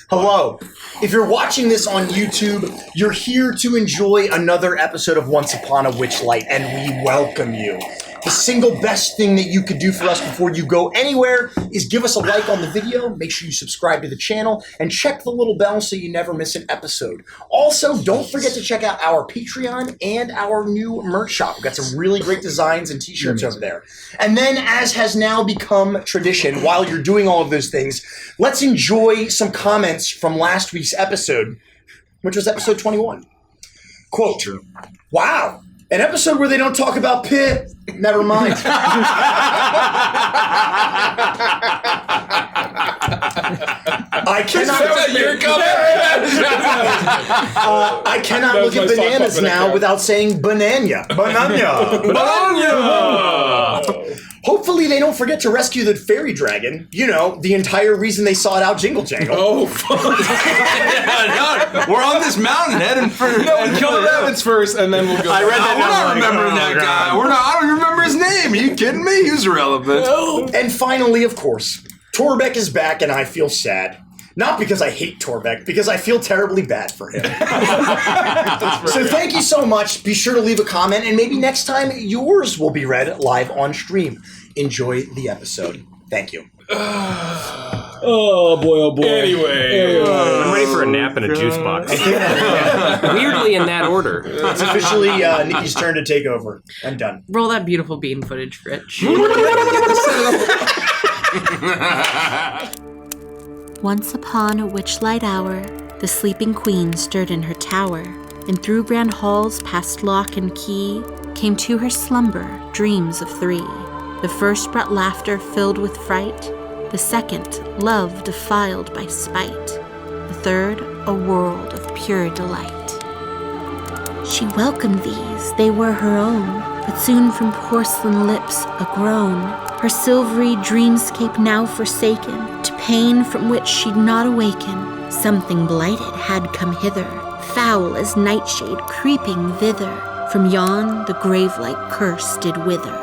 Hello. If you're watching this on YouTube, you're here to enjoy another episode of Once Upon a Witchlight, and we welcome you. The single best thing that you could do for us before you go anywhere is give us a like on the video, make sure you subscribe to the channel, and check the little bell so you never miss an episode. Also, don't forget to check out our Patreon and our new merch shop. We've got some really great designs and t-shirts over there. And then, as has now become tradition, while you're doing all of those things, let's enjoy some comments from last week's episode, which was episode 21. Quote, "Wow, an episode where they don't talk about Pitt. Never mind." I cannot look at bananas now without saying banana. Hopefully they don't forget to rescue the fairy dragon. You know, the entire reason they sought out Jingle Jangle. Oh, fuck. No, we're on this mountain heading for... No, we kill the rabbits first, and then we'll go... I read that. We're not remembering that guy. I don't remember his name. Are you kidding me? He was irrelevant. No. And finally, of course, Torbeck is back, and I feel sad. Not because I hate Torbeck, because I feel terribly bad for him. So thank you so much. Be sure to leave a comment, and maybe next time yours will be read live on stream. Enjoy the episode. Thank you. Oh boy. Anyway. I'm ready for a nap and a juice box. Weirdly in that order. It's officially Nikki's turn to take over. I'm done. Roll that beautiful bean footage, Rich. Once upon a witchlight hour, the sleeping queen stirred in her tower, and through grand halls past lock and key came to her slumber dreams of three. The first brought laughter filled with fright, the second, love defiled by spite, the third, a world of pure delight. She welcomed these, they were her own, but soon from porcelain lips a groan, her silvery dreamscape now forsaken, to pain from which she'd not awaken. Something blighted had come hither, foul as nightshade creeping thither, from yon the grave-like curse did wither.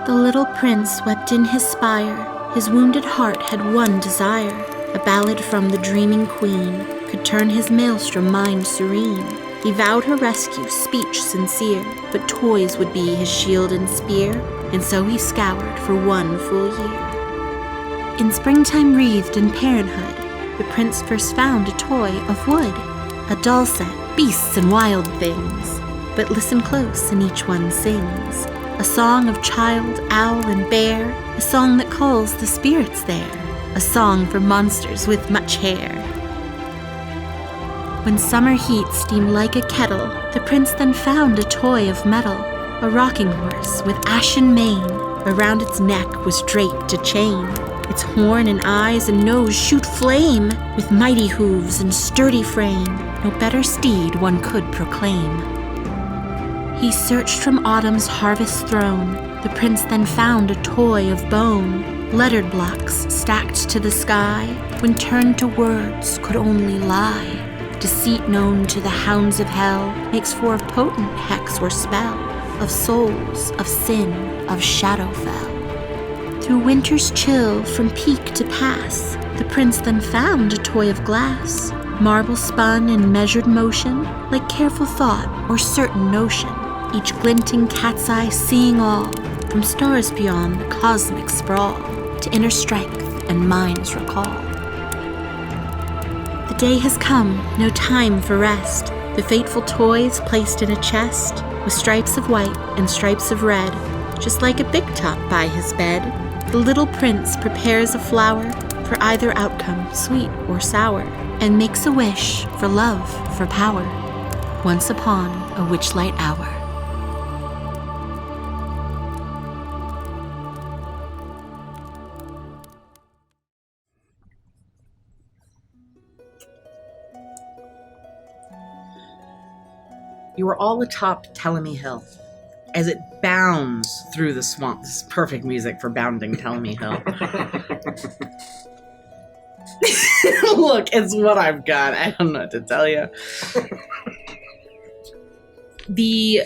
The little prince wept in his spire, his wounded heart had one desire, a ballad from the dreaming queen could turn his maelstrom mind serene. He vowed her rescue, speech sincere, but toys would be his shield and spear, and so he scoured for 1 full year. In springtime wreathed in parenthood, the prince first found a toy of wood, a doll set, beasts and wild things. But listen close, and each one sings a song of child, owl, and bear, a song that calls the spirits there, a song for monsters with much hair. When summer heat steamed like a kettle, the prince then found a toy of metal, a rocking horse with ashen mane. Around its neck was draped a chain. Its horn and eyes and nose shoot flame, with mighty hooves and sturdy frame. No better steed one could proclaim. He searched from autumn's harvest throne. The prince then found a toy of bone, lettered blocks stacked to the sky, when turned to words could only lie. Deceit known to the hounds of hell makes for a potent hex or spell, of souls, of sin, of Shadowfell. Through winter's chill from peak to pass, the prince then found a toy of glass, marble spun in measured motion, like careful thought or certain notion, each glinting cat's eye seeing all, from stars beyond the cosmic sprawl, to inner strength and mind's recall. The day has come, no time for rest, the fateful toys placed in a chest, with stripes of white and stripes of red, just like a big top by his bed. The little prince prepares a flower for either outcome, sweet or sour, and makes a wish for love, for power. Once upon a witchlight hour. You are all atop Telemy Hill. As it bounds through the swamp. This is perfect music for bounding Telemy Hill. Look, it's what I've got. I don't know what to tell you. The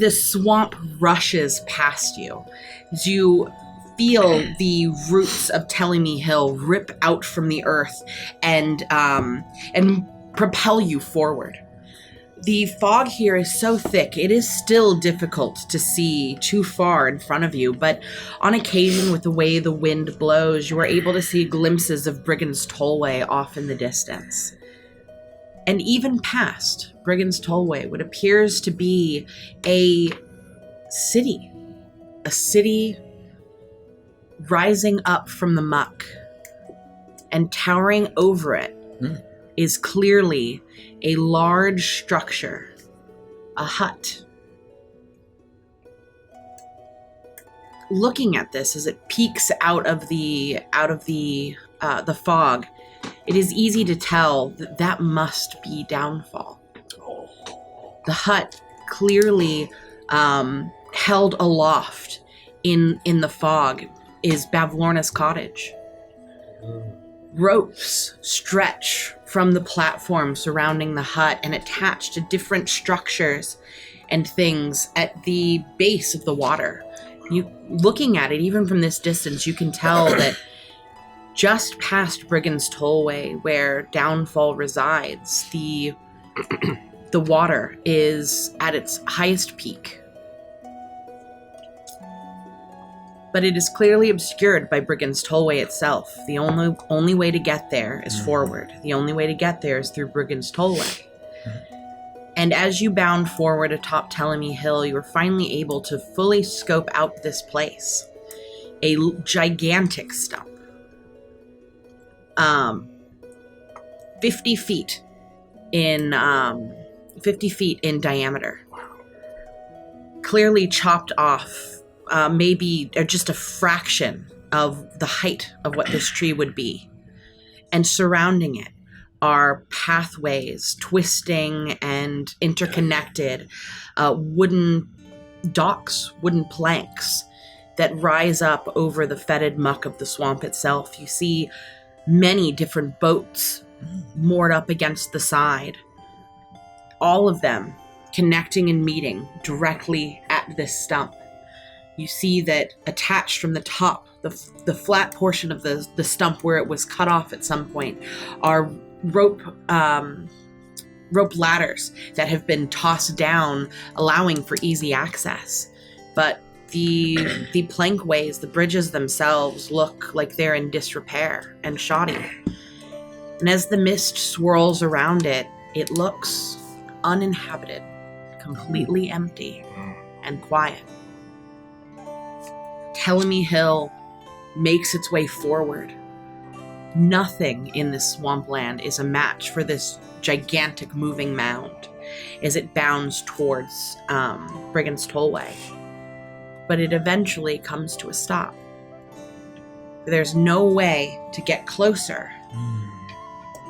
swamp rushes past you as you feel the roots of Telemy Hill rip out from the earth and propel you forward. The fog here is so thick, it is still difficult to see too far in front of you, but on occasion, with the way the wind blows, you are able to see glimpses of Brigand's Tollway off in the distance. And even past Brigand's Tollway, what appears to be a city rising up from the muck, and towering over it is clearly a large structure, a hut. Looking at this as it peeks out of the fog, it is easy to tell that must be Downfall. The hut clearly held aloft in the fog is Bavlorna's cottage. Ropes stretch from the platform surrounding the hut and attach to different structures and things at the base of the water. Looking at it, even from this distance, you can tell that just past Brigand's Tollway, where Downfall resides, the water is at its highest peak. But it is clearly obscured by Brigand's Tollway itself. The only way to get there is forward. The only way to get there is through Brigand's Tollway. And as you bound forward atop Telemy Hill, you are finally able to fully scope out this place. A gigantic stump. 50 feet in 50 feet in diameter. Clearly chopped off. Maybe just a fraction of the height of what this tree would be. And surrounding it are pathways, twisting and interconnected, wooden docks, wooden planks that rise up over the fetid muck of the swamp itself. You see many different boats moored up against the side, all of them connecting and meeting directly at this stump. You see that attached from the top, the flat portion of the stump where it was cut off at some point, are rope ladders that have been tossed down, allowing for easy access. But the plankways, the bridges themselves, look like they're in disrepair and shoddy. And as the mist swirls around it, it looks uninhabited, completely empty and quiet. Telemy Hill makes its way forward. Nothing in this swampland is a match for this gigantic moving mound as it bounds towards Brigand's Tollway. But it eventually comes to a stop. There's no way to get closer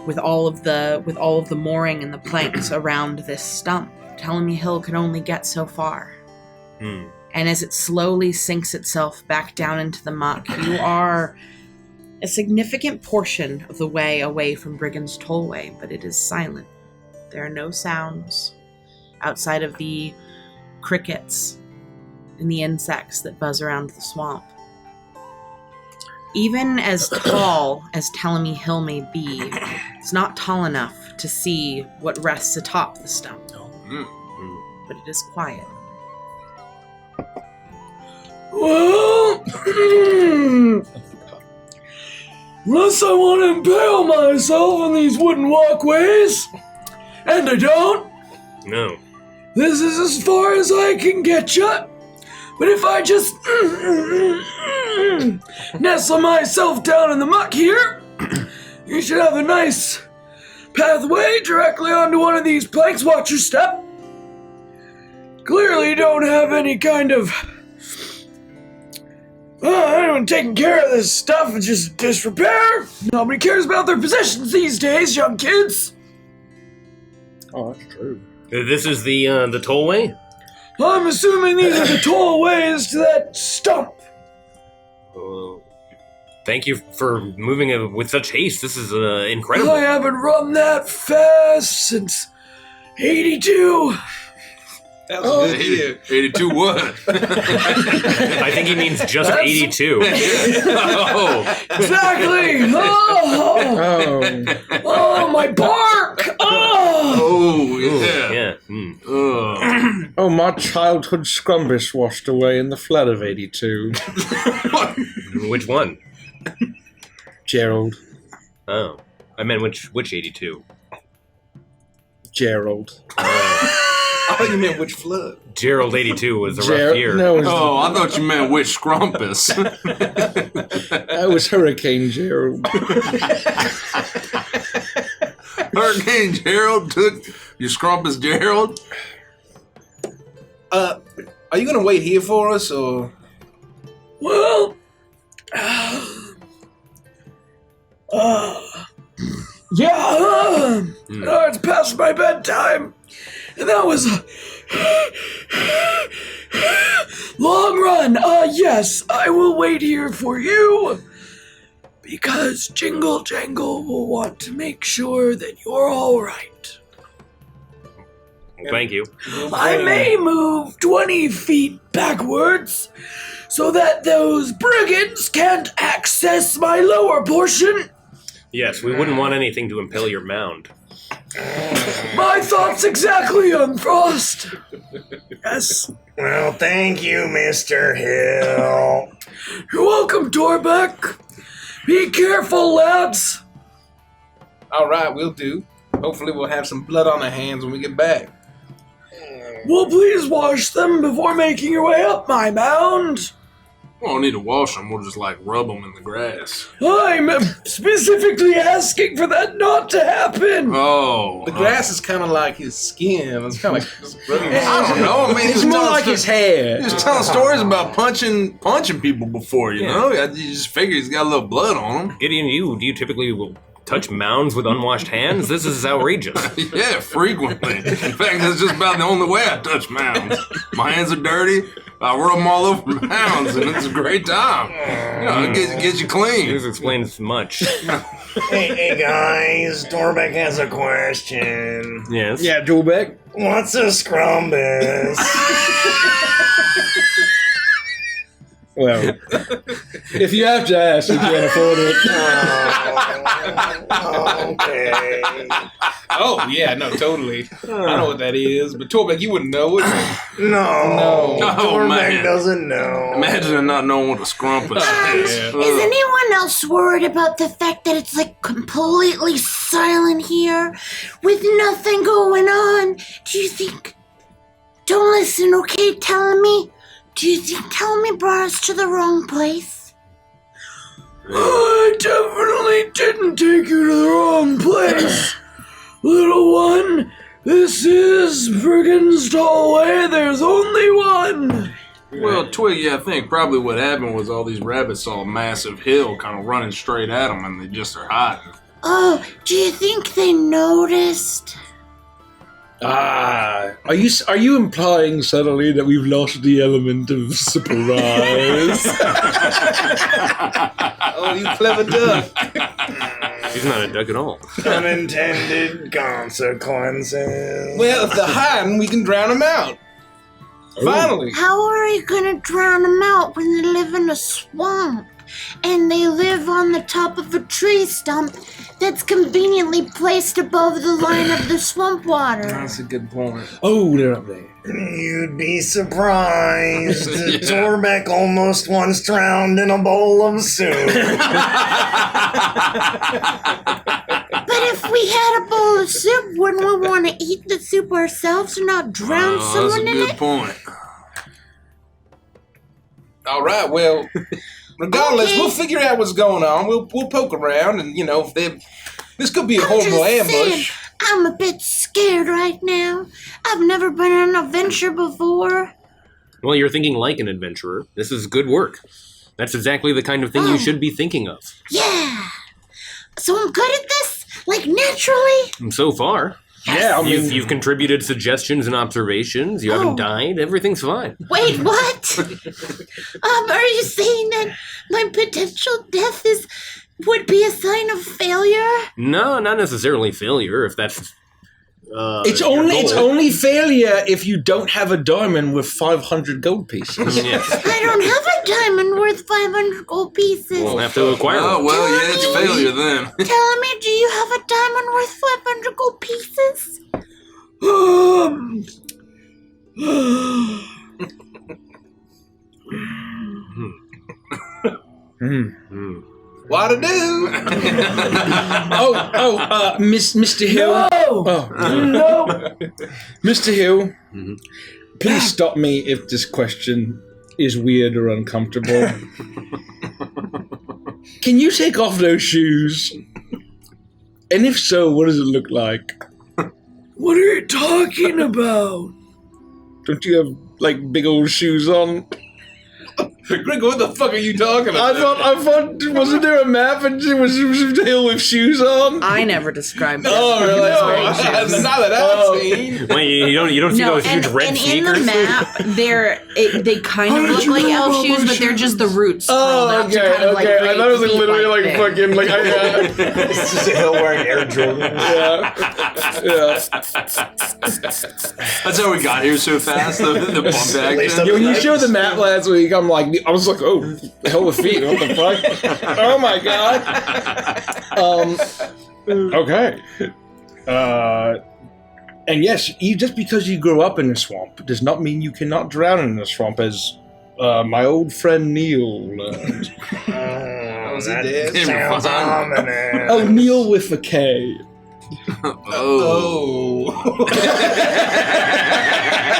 with all of the mooring and the planks around this stump. Telemy Hill can only get so far. And as it slowly sinks itself back down into the muck, you are a significant portion of the way away from Brigand's Tollway, but it is silent. There are no sounds outside of the crickets and the insects that buzz around the swamp. Even as tall as Telemy Hill may be, it's not tall enough to see what rests atop the stump. But it is quiet. Well, unless I want to impale myself on these wooden walkways, and I don't. No. This is as far as I can get you. But if I just nestle myself down in the muck here, you should have a nice pathway directly onto one of these planks. Watch your step. Clearly you don't have any kind of anyone taking care of this stuff. It's just disrepair. Nobody cares about their possessions these days, young kids. Oh, that's true. This is the tollway? I'm assuming these are the tollways to that stump. Thank you for moving it with such haste. This is incredible. I haven't run that fast since 82. That was good. 82 what? I think he means just 82. Oh. Exactly. Oh, my bark. Oh, yeah. Yeah. Mm. Ugh. Oh, my childhood scrumpus washed away in the flood of 82. Which one? Gerald. Oh. I meant which 82? Gerald. I thought you meant which flood. Gerald 82 was a rough year. No, it was, Oh, I thought you meant which scrumpus. that was Hurricane Gerald. Hurricane Gerald took your scrumpus Gerald? Are you gonna wait here for us, or? Well, yeah. It's past my bedtime, and that was a long run. Yes, I will wait here for you because Jingle Jangle will want to make sure that you're all right. Thank you. I may move 20 feet backwards so that those brigands can't access my lower portion. Yes, we wouldn't want anything to impel your mound. My thoughts exactly, on Frost. Yes. Well, thank you, Mr. Hill. You're welcome, Torbeck. Be careful, lads. All right, we'll do. Hopefully we'll have some blood on our hands when we get back. Well, please wash them before making your way up my mound. We don't need to wash them. We'll just, rub them in the grass. I'm specifically asking for that not to happen. Oh. The grass is kind of like his skin. It's kind of like just I don't know. I mean, It's more like his hair. He's telling stories about punching people before, you know? You just figure he's got a little blood on him. Gideon, do you typically will touch mounds with unwashed hands? This is outrageous. Yeah, frequently. In fact, that's just about the only way I touch mounds. My hands are dirty. I rub them all over mounds, and it's a great time. You know, it gets you clean. This explains much. Hey guys, Torbeck has a question. Yes. Yeah, Torbeck. What's a scrumbus? Well, if you have to ask, you can't afford it. Okay. Oh, yeah, no, totally. I know what that is, but Torbeck, you wouldn't know it. No. Oh, Torbeck man. doesn't know. Imagine not knowing what a scrumpus is. Is anyone else worried about the fact that it's completely silent here with nothing going on? Do you think... Don't listen, okay? Telling me... Do you think telling me brought us to the wrong place? I definitely didn't take you to the wrong place. Little one, this is Brigand's Hallway. There's only one. Well, Twiggy, I think probably what happened was all these rabbits saw a massive hill kind of running straight at them, and they just are hiding. Oh, do you think they noticed? Are you implying subtly that we've lost the element of surprise? Oh, you clever duck. He's not a duck at all. Unintended consequences. Well, if they're hiding, we can drown them out. Finally. How are you gonna drown them out when they live in a swamp? And they live on the top of a tree stump that's conveniently placed above the line of the swamp water. That's a good point. Oh, they're up there. You'd be surprised. Torbeck almost once drowned in a bowl of soup. But if we had a bowl of soup, wouldn't we want to eat the soup ourselves and not drown someone in That's a it? good point. All right, well, regardless, Okay. we'll figure out what's going on. We'll poke around, and if this could be a horrible just saying, ambush. I'm a bit scared right now. I've never been on an adventure before. Well, you're thinking like an adventurer. This is good work. That's exactly the kind of thing you should be thinking of. Yeah. So I'm good at this? Naturally? And so far. Yeah, I mean, You've contributed suggestions and observations. You haven't Oh. died. Everything's fine. Wait, what? Are you saying that my potential death would be a sign of failure? No, not necessarily failure, if that's It's only failure if you don't have a diamond with 500 gold pieces. Yes. I don't have a diamond worth 500 gold pieces. We'll have to acquire Oh, one. well, yeah, it's failure then. Tell me, do you have a diamond worth 500 gold pieces? What to do? Mr. Hill. No! Mr. Hill, please stop me if this question is weird or uncomfortable. Can you take off those shoes? And if so, what does it look like? What are you talking about? Don't you have, like, big old shoes on? Greg, what the fuck are you talking about? I thought, wasn't there a map and it was a hill with shoes on? I never described it. Oh, really? Not that I've seen. Wait, you don't see those huge red and sneakers? in the map, they kind of look like elf shoes, but they're just the roots. Oh, out to okay, kind of like okay. I create thought it was like feet literally like thing. fucking like This is a hill wearing Air Jordans. yeah. That's how we got here so fast, the bump action. When you showed the map last week, I was like, oh, hell with feet, what the fuck? Oh my god. Okay. And yes, just because you grew up in the swamp does not mean you cannot drown in the swamp, as my old friend Neil learned. Was he dead? Sounds ominous. Oh, Neil with a K.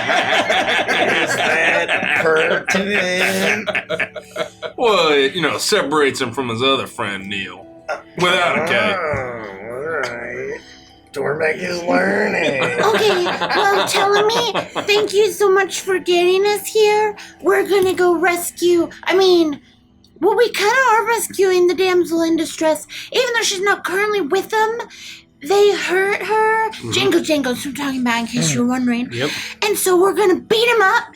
Is that pertinent? Well, it, separates him from his other friend, Neil. Without a K. Alright. Dormek is learning. Okay, well, Telemi, thank you so much for getting us here. We're gonna go rescue. We kind of are rescuing the damsel in distress, even though she's not currently with them. They hurt her. Jango, that's what I'm talking about, in case you're wondering. Yep. And so we're gonna beat him up,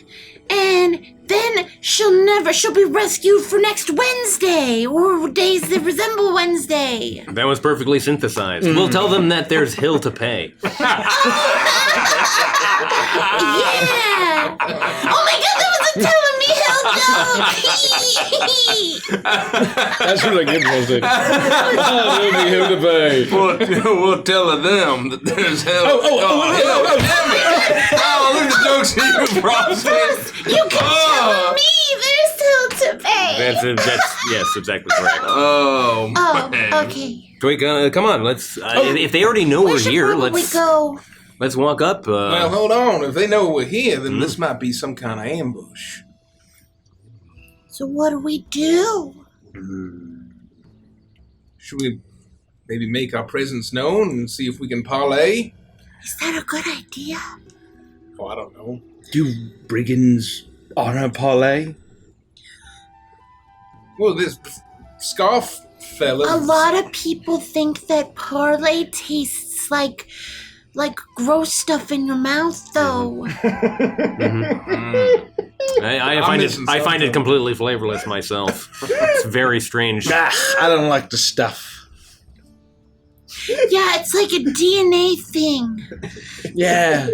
and then she'll be rescued for next Wednesday, or days that resemble Wednesday. That was perfectly synthesized. We'll tell them that there's hill to pay. Yeah! Oh my god, that was a Telemi That's really good, wasn't it? There'll be hill to pay. We'll tell them that there's hell. Oh, Look at the jokes you brought. You can tell me there's hill to pay. Yes, exactly correct. Oh, Oh, man. okay. Wait, come on, let's. If they already know we're should here, probably go. let's walk up. Well, hold on. If they know we're here, then this might be some kind of ambush. So what do we do? Should we maybe make our presence known and see if we can parlay? Is that a good idea? Oh, I don't know. Do brigands honor parlay? Well, this scarf fella. A lot of people think that parlay tastes like gross stuff in your mouth, though. I find it completely flavorless myself. It's very strange. I don't like the stuff. Yeah, it's like a DNA thing. Yeah.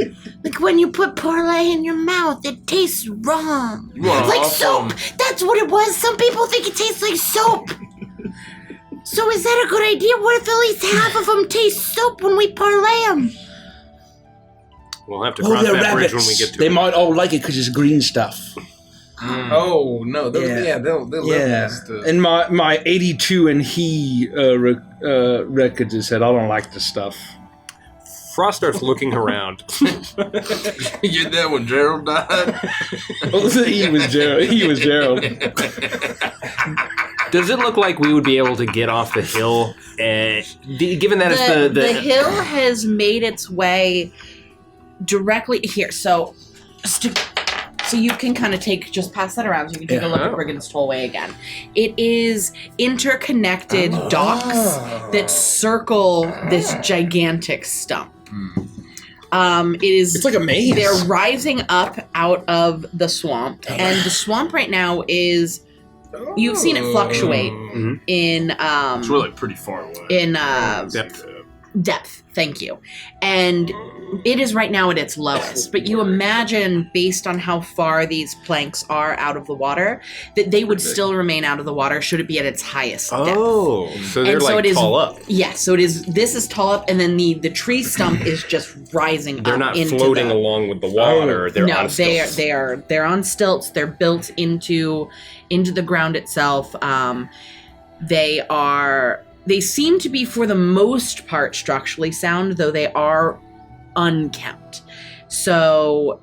Like when you put parlay in your mouth, it tastes wrong. Well, Like soap. That's what it was. Some people think it tastes like soap. So is that a good idea? What if at least half of them taste soap when we parlay them? We'll have to cross they're that bridge rabbits. when we get to They it. might all like it because it's green stuff. Oh no! They'll love this stuff. And my 82 and he record just said I don't like this stuff. Frost starts looking around. You get that when Gerald died? He was Gerald. Does it look like we would be able to get off the hill? Given that it's the hill has made its way directly here. So you can kind of just pass that around. So you can take a look at Brigan's Tollway again. It is interconnected docks that circle this gigantic stump. It is. It's like a maze. They're rising up out of the swamp, and the swamp right now is. You've seen it fluctuate in. It's really pretty far away. In depth. Depth, thank you. And it is right now at its lowest, but you imagine, based on how far these planks are out of the water, that they would still remain out of the water should it be at its highest depth. Oh, so they're tall up. Yeah, so this is tall up, and then the tree stump is just rising They're up not into floating along with the water. They're on stilts. They're on stilts. They're built into the ground itself. They seem to be, for the most part, structurally sound, though they are unkempt. So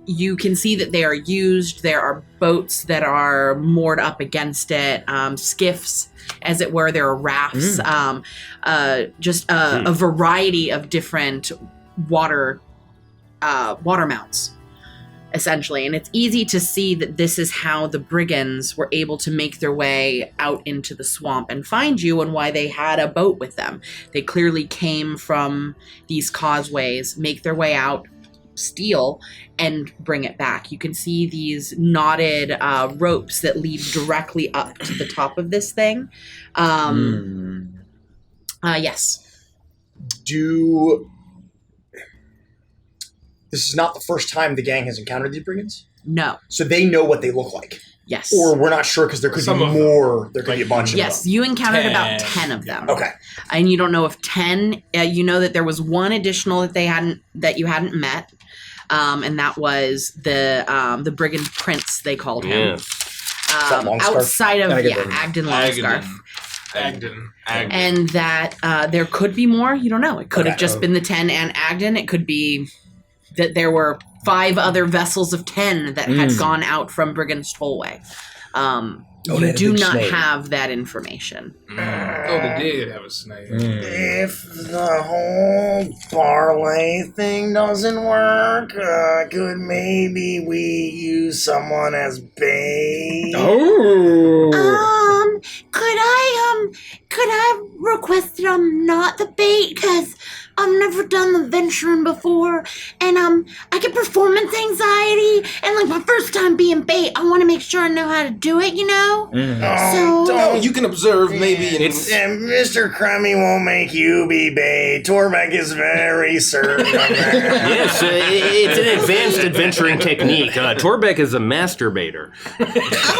you can see that they are used. There are boats that are moored up against it, skiffs, as it were. There are rafts, a variety of different water mounts, essentially. And it's easy to see that this is how the brigands were able to make their way out into the swamp and find you, and why they had a boat with them. They clearly came from these causeways, make their way out, steal, and bring it back. You can see these knotted ropes that lead directly up to the top of this thing. Yes. This is not the first time the gang has encountered these brigands? No. So they know what they look like? Yes. Or we're not sure because there could be more. There could be a bunch of them. Yes, you encountered about 10 of them. Okay. And you don't know if 10, you know that there was one additional that you hadn't met. And that was the Brigan Prince, they called him. Outside of Adden Longscarf. Adden. And that there could be more. You don't know. It could have just been the 10 and Adden. It could be that there were 5 other vessels of 10 that had gone out from Brigand's Tollway. You do not have that information. They did have a snake. If the whole parlay thing doesn't work, could maybe we use someone as bait? Could I request that I'm not the bait? Because I've never done the venturing before, and I get performance anxiety, and like my first time being bait, I want to make sure I know how to do it, you know? You can observe maybe. Mr. Crummy won't make you be bait. Torbeck is very certain of that. Yes, it's an advanced adventuring technique. Torbeck is a master baiter.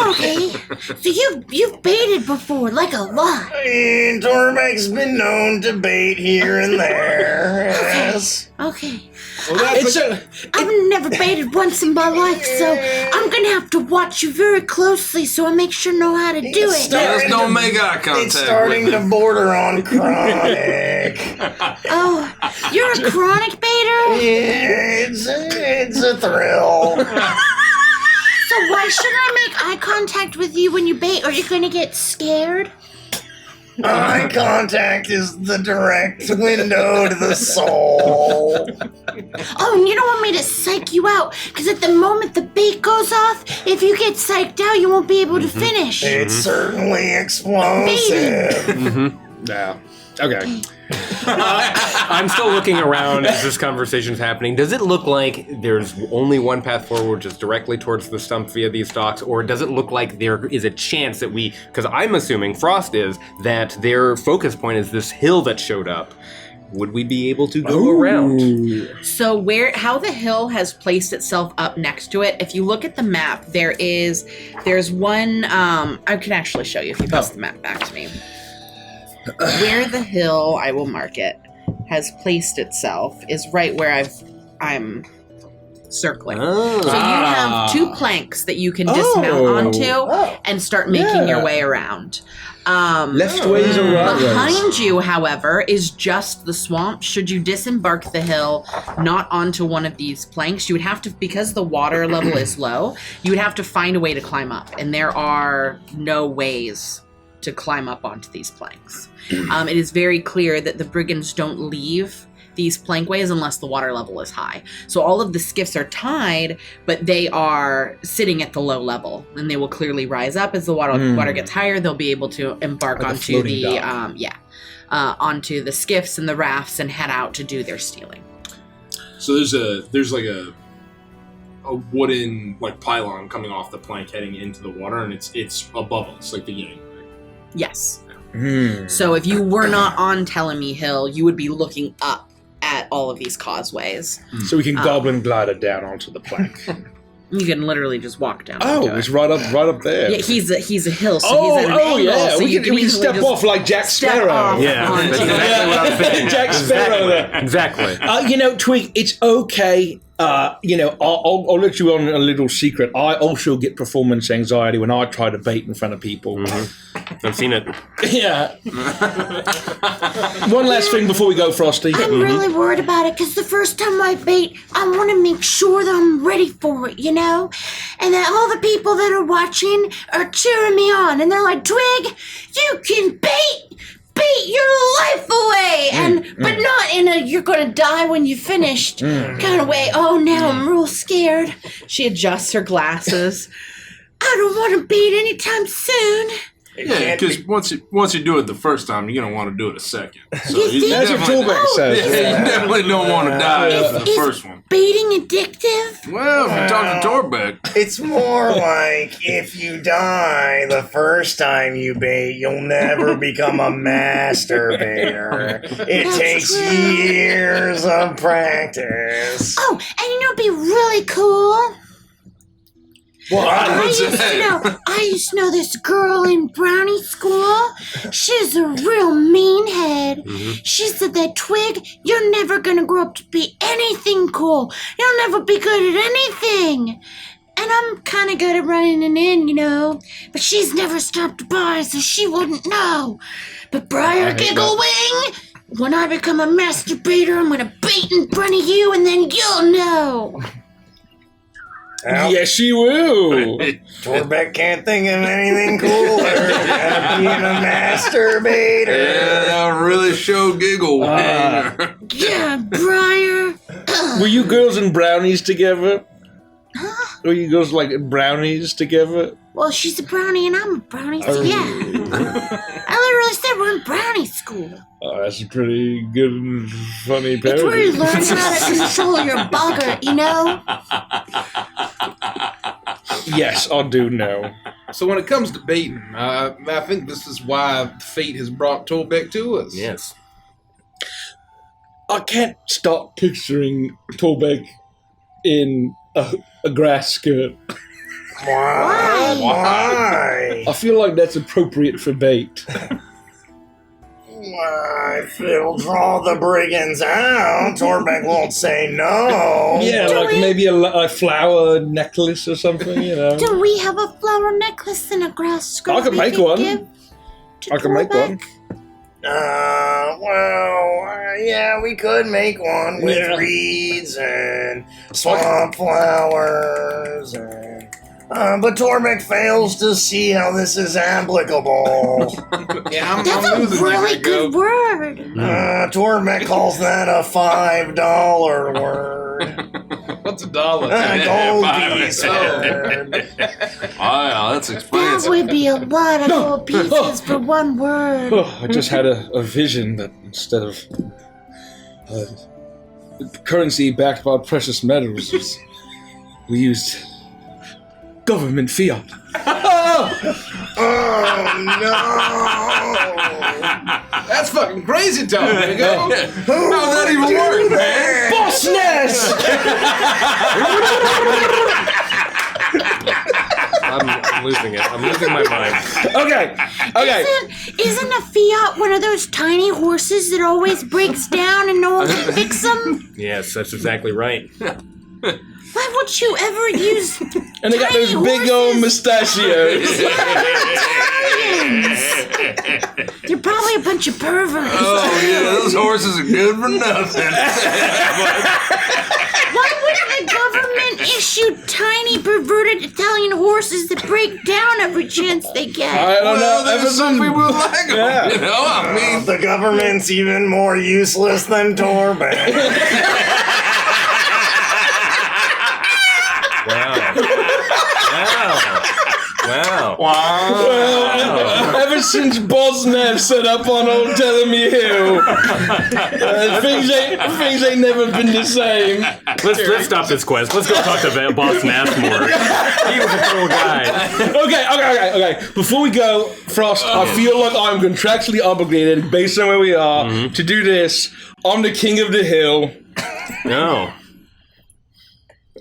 Okay, so you've baited before, like a lot. Torbeck's been known to bait here and there. Yes. Okay. Well, I've never baited once in my life, so I'm gonna have to watch you very closely so I make sure I know how to do it. Just don't make eye contact. It's starting to border on chronic. Oh, you're a chronic baiter? It's a thrill. So why shouldn't I make eye contact with you when you bait? Are you gonna get scared? Eye contact is the direct window to the soul. Oh, and you don't want me to psych you out, because at the moment the bait goes off, if you get psyched out, you won't be able to finish. It's certainly explosive. Yeah. Okay. I'm still looking around as this conversation's happening. Does it look like there's only one path forward, just directly towards the stump via these docks, or does it look like there is a chance that because I'm assuming Frost is, that their focus point is this hill that showed up. Would we be able to go around? So how the hill has placed itself up next to it, if you look at the map, there's one, I can actually show you if you pass the map back to me. Where the hill, I will mark it, has placed itself is right where I'm circling. So you have 2 planks that you can dismount onto and start making your way around. Left ways or right ways? Behind you, however, is just the swamp. Should you disembark the hill, not onto one of these planks, you would have to, because the water level is low, you would have to find a way to climb up. And there are no ways to climb up onto these planks. It is very clear that the brigands don't leave these plankways unless the water level is high. So all of the skiffs are tied, but they are sitting at the low level, and they will clearly rise up as the water gets higher. They'll be able to embark onto the onto the skiffs and the rafts and head out to do their stealing. So there's like a wooden like pylon coming off the plank heading into the water, and it's above us, like the yang. Yes. So if you were not on Telemy Hill, you would be looking up at all of these causeways. So we can goblin glider down onto the plank. You can literally just walk down. Oh, onto it's it. right up there. Yeah, he's a hill, so Oh, he's at an angle, yeah. so we you can easily step just off like Jack step Sparrow. off Yeah, onto that's it. exactly what I'm saying. Jack Sparrow there. Exactly. Twig, it's okay. I'll let you on a little secret. I also get performance anxiety when I try to bait in front of people. I've seen it. Yeah. One last thing before we go, Frosty. I'm really worried about it because the first time I bait, I want to make sure that I'm ready for it, you know? And that all the people that are watching are cheering me on. And they're like, Twig, you can bait your life away. But not in a you're going to die when you finished kind of way. Oh, now I'm real scared. She adjusts her glasses. I don't want to bait anytime soon. Yeah, because once you do it the first time, you're gonna want to do it a second. So You think- That's what Toolback says. Yeah, you definitely don't want to die after the first one. Baiting addictive? Well, if you talk to Torbeck, It's more like if you die the first time you bait, you'll never become a masturbator. It That's takes true. years of practice. Oh, and you know what'd be really cool? I used to know this girl in Brownie school. She's a real meanhead. She said that, Twig, you're never gonna grow up to be anything cool. You'll never be good at anything. And I'm kind of good at running an inn, you know. But she's never stopped by, so she wouldn't know. But Briar Gigglewing, when I become a masturbator, I'm gonna bait in front of you, and then you'll know. Well, Yes, you will. Torbeck can't think of anything cooler than being a masturbator. yeah, that'll really show giggle. Yeah, Briar. Were you girls and brownies together? Were you girls like brownies together? Well, she's a brownie and I'm a brownie, so yeah. I literally said we're in brownie school. Oh, that's a pretty good and funny It's where you parody. learn how to control your bugger, you know? Yes, I do know. So when it comes to baiting, I think this is why fate has brought Torbeck to us. Yes. I can't stop picturing Torbeck in a grass skirt. Why? I feel like that's appropriate for bait. Why? If it'll draw the brigands out, Torbeck won't say no. Yeah, like maybe a flower necklace or something, you know. Do we have a flower necklace and a grass skirt? I can we make could one. give to I can make Torbeck? one. Yeah, we could make one with Yeah. reeds and swamp flowers but Torbeck fails to see how this is applicable. Yeah, That's I'm a losing really this, Go. good word. Torbeck calls that a $5 word. What's $1? A gold piece word. Wow, that's That expensive. would be a lot of gold pieces for one word. Oh, I just had a vision that instead of currency backed by precious metals, we used government fiat. Oh no! That's fucking crazy talk. There you go. How's that even work, man? Bossness! I'm losing it. I'm losing my mind. Okay. Isn't a Fiat one of those tiny horses that always breaks down and no one can fix them? Yes, that's exactly right. Why would you ever use And they got those tiny big old horses? mustachios. They're probably a bunch of perverts. Oh yeah, those horses are good for nothing. Why wouldn't the government issue tiny perverted Italian horses that break down every chance they get? I don't Well, know. there's some people who like them. Yeah. You know, I mean, The government's even more useless than Torbeck. Wow. Wow. Well, ever since Bosnev set up on old Telemy Hill, things ain't never been the same. Let's stop this quest. Let's go talk to Boss Nassmore. He was a cool guy. Okay. Before we go, Frost, I feel like I'm contractually obligated, based on where we are, to do this. I'm the king of the hill. No.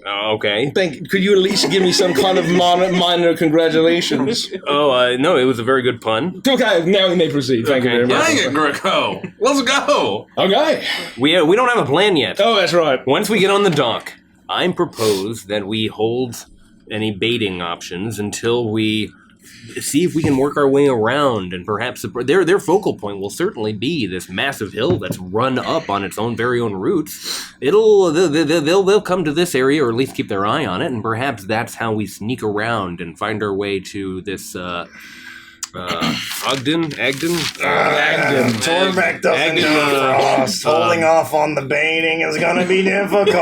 Okay. Could you at least give me some kind of minor congratulations? No, it was a very good pun. Okay, now we may proceed. Thank you very much. Dang it, Greco. Let's go. Okay. We don't have a plan yet. Oh, that's right. Once we get on the dock, I propose that we hold any baiting options until we see if we can work our way around, and perhaps their focal point will certainly be this massive hill that's run up on its very own roots. They'll come to this area, or at least keep their eye on it, and perhaps that's how we sneak around and find our way to this Agden. Torbeck doesn't know Frost. Holding off on the baiting is gonna be difficult.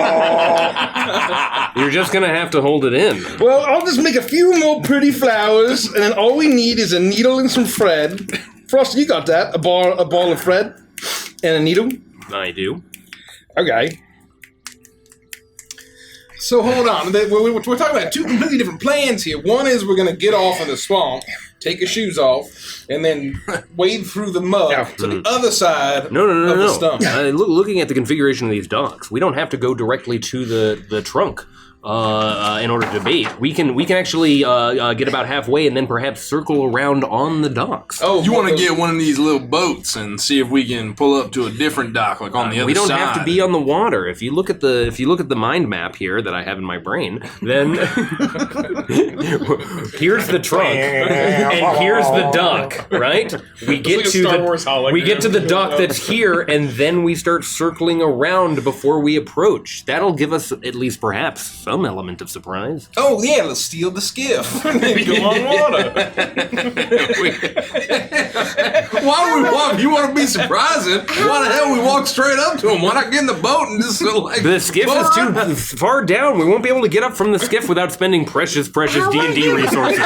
You're just gonna have to hold it in. Well, I'll just make a few more pretty flowers, and then all we need is a needle and some thread. Frost, you got that? A ball of thread and a needle? I do. Okay. So hold on. We're talking about two completely different plans here. One is we're going to get off in the swamp, take your shoes off, and then wade through the mud to the other side of the stump. Looking at the configuration of these docks, we don't have to go directly to the trunk in order to bait. We can actually get about halfway and then perhaps circle around on the docks. Oh, you want to get one of these little boats and see if we can pull up to a different dock, like on the other side. We don't have to be on the water. If you look at the mind map here that I have in my brain, then here's the trunk and here's the dock. Right? We get to the dock that's here, and then we start circling around before we approach. That'll give us at least perhaps some element of surprise. Oh yeah, let's steal the skiff and go on water. Why do we walk? You want to be surprising? Why the hell we walk straight up to him? Why not get in the boat and just like the skiff is too far down. We won't be able to get up from the skiff without spending precious D&D resources.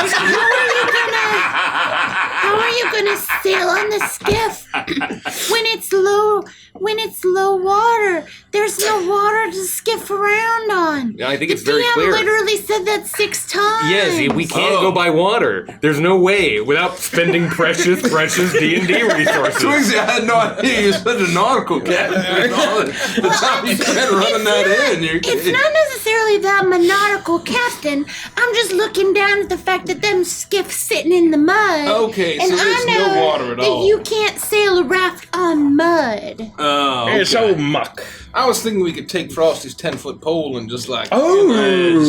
How are you gonna sail on the skiff when it's low water? There's no water to skiff around on. I think it's very clear. The DM literally said that 6 times. Yes, we can't go by water. There's no way without spending precious D&D resources. Twigsy, I had no idea you're such a nautical captain. The time you spent running that in. It's not necessarily that I'm a nautical captain. I'm just looking down at the fact that them skiffs sitting in the mud. Okay, and so there's no water at all. that you can't sail a raft on mud. Oh, okay. It's all muck. I was thinking we could take Frosty's 10-foot pole and just like just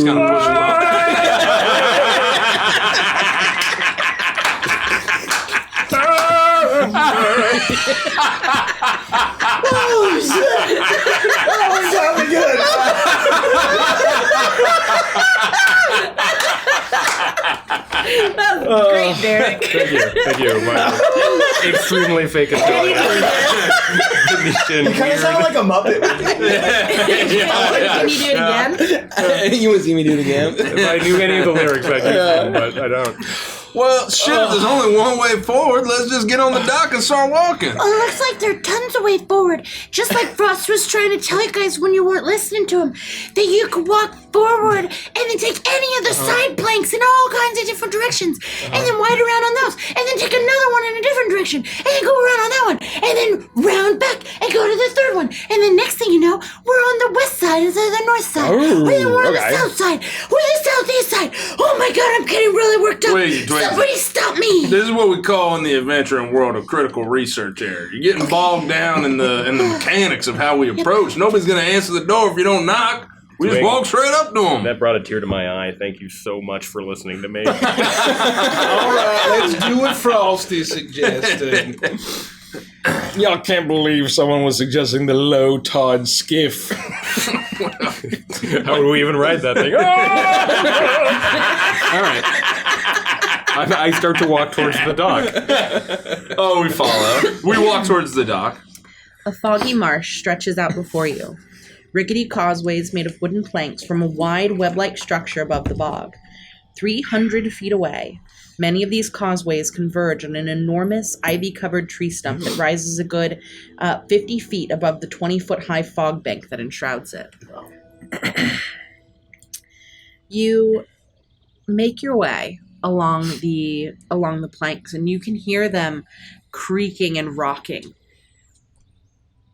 kind of push him up. Oh shit! Oh, it's sounding good. That's great, Derek. Thank you. My extremely fake Italian. You kind of sound like a Muppet. Can you do it again? You want to see me do it again? If I knew any of the lyrics, I'd use them, but I don't. Well, shit, there's only one way forward. Let's just get on the dock and start walking. Oh, it looks like there are tons of way forward. Just like Frost was trying to tell you guys when you weren't listening to him, that you could walk forward and then take any of the side planks in all kinds of different directions, and then wide around on those, and then take another one in a different direction, and then go around on that one, and then round back and go to the third one, and then next thing you know, we're on the west side instead of the north side. We're on the south side. We're the southeast side. Oh my god, I'm getting really worked up. Wait. Somebody stop me. This is what we call in the adventuring world a critical research area. You're getting bogged down in the mechanics of how we approach. Nobody's going to answer the door if you don't knock. We just walk straight up to them. That brought a tear to my eye. Thank you so much for listening to me. all right, let's do what Frosty suggested. Y'all can't believe someone was suggesting the low tide skiff. How would we even ride that thing? All right. I start to walk towards the dock. Oh, we follow. We walk towards the dock. A foggy marsh stretches out before you. Rickety causeways made of wooden planks form a wide web-like structure above the bog. 300 feet away, many of these causeways converge on an enormous ivy-covered tree stump that rises a good 50 feet above the 20-foot-high fog bank that enshrouds it. You make your way along the planks, and you can hear them creaking and rocking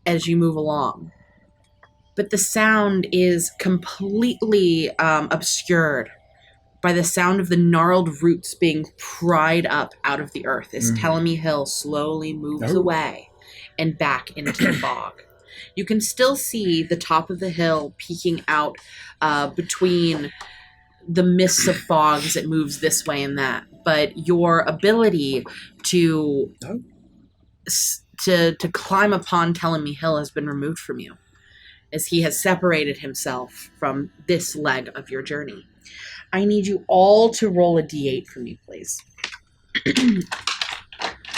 as you move along. But the sound is completely obscured by the sound of the gnarled roots being pried up out of the earth as Telemy Hill slowly moves away and back into the fog. You can still see the top of the hill peeking out between the mists of fog as it moves this way and that. But your ability to climb upon Telemy Hill has been removed from you, as he has separated himself from this leg of your journey. I need you all to roll a d8 for me, please.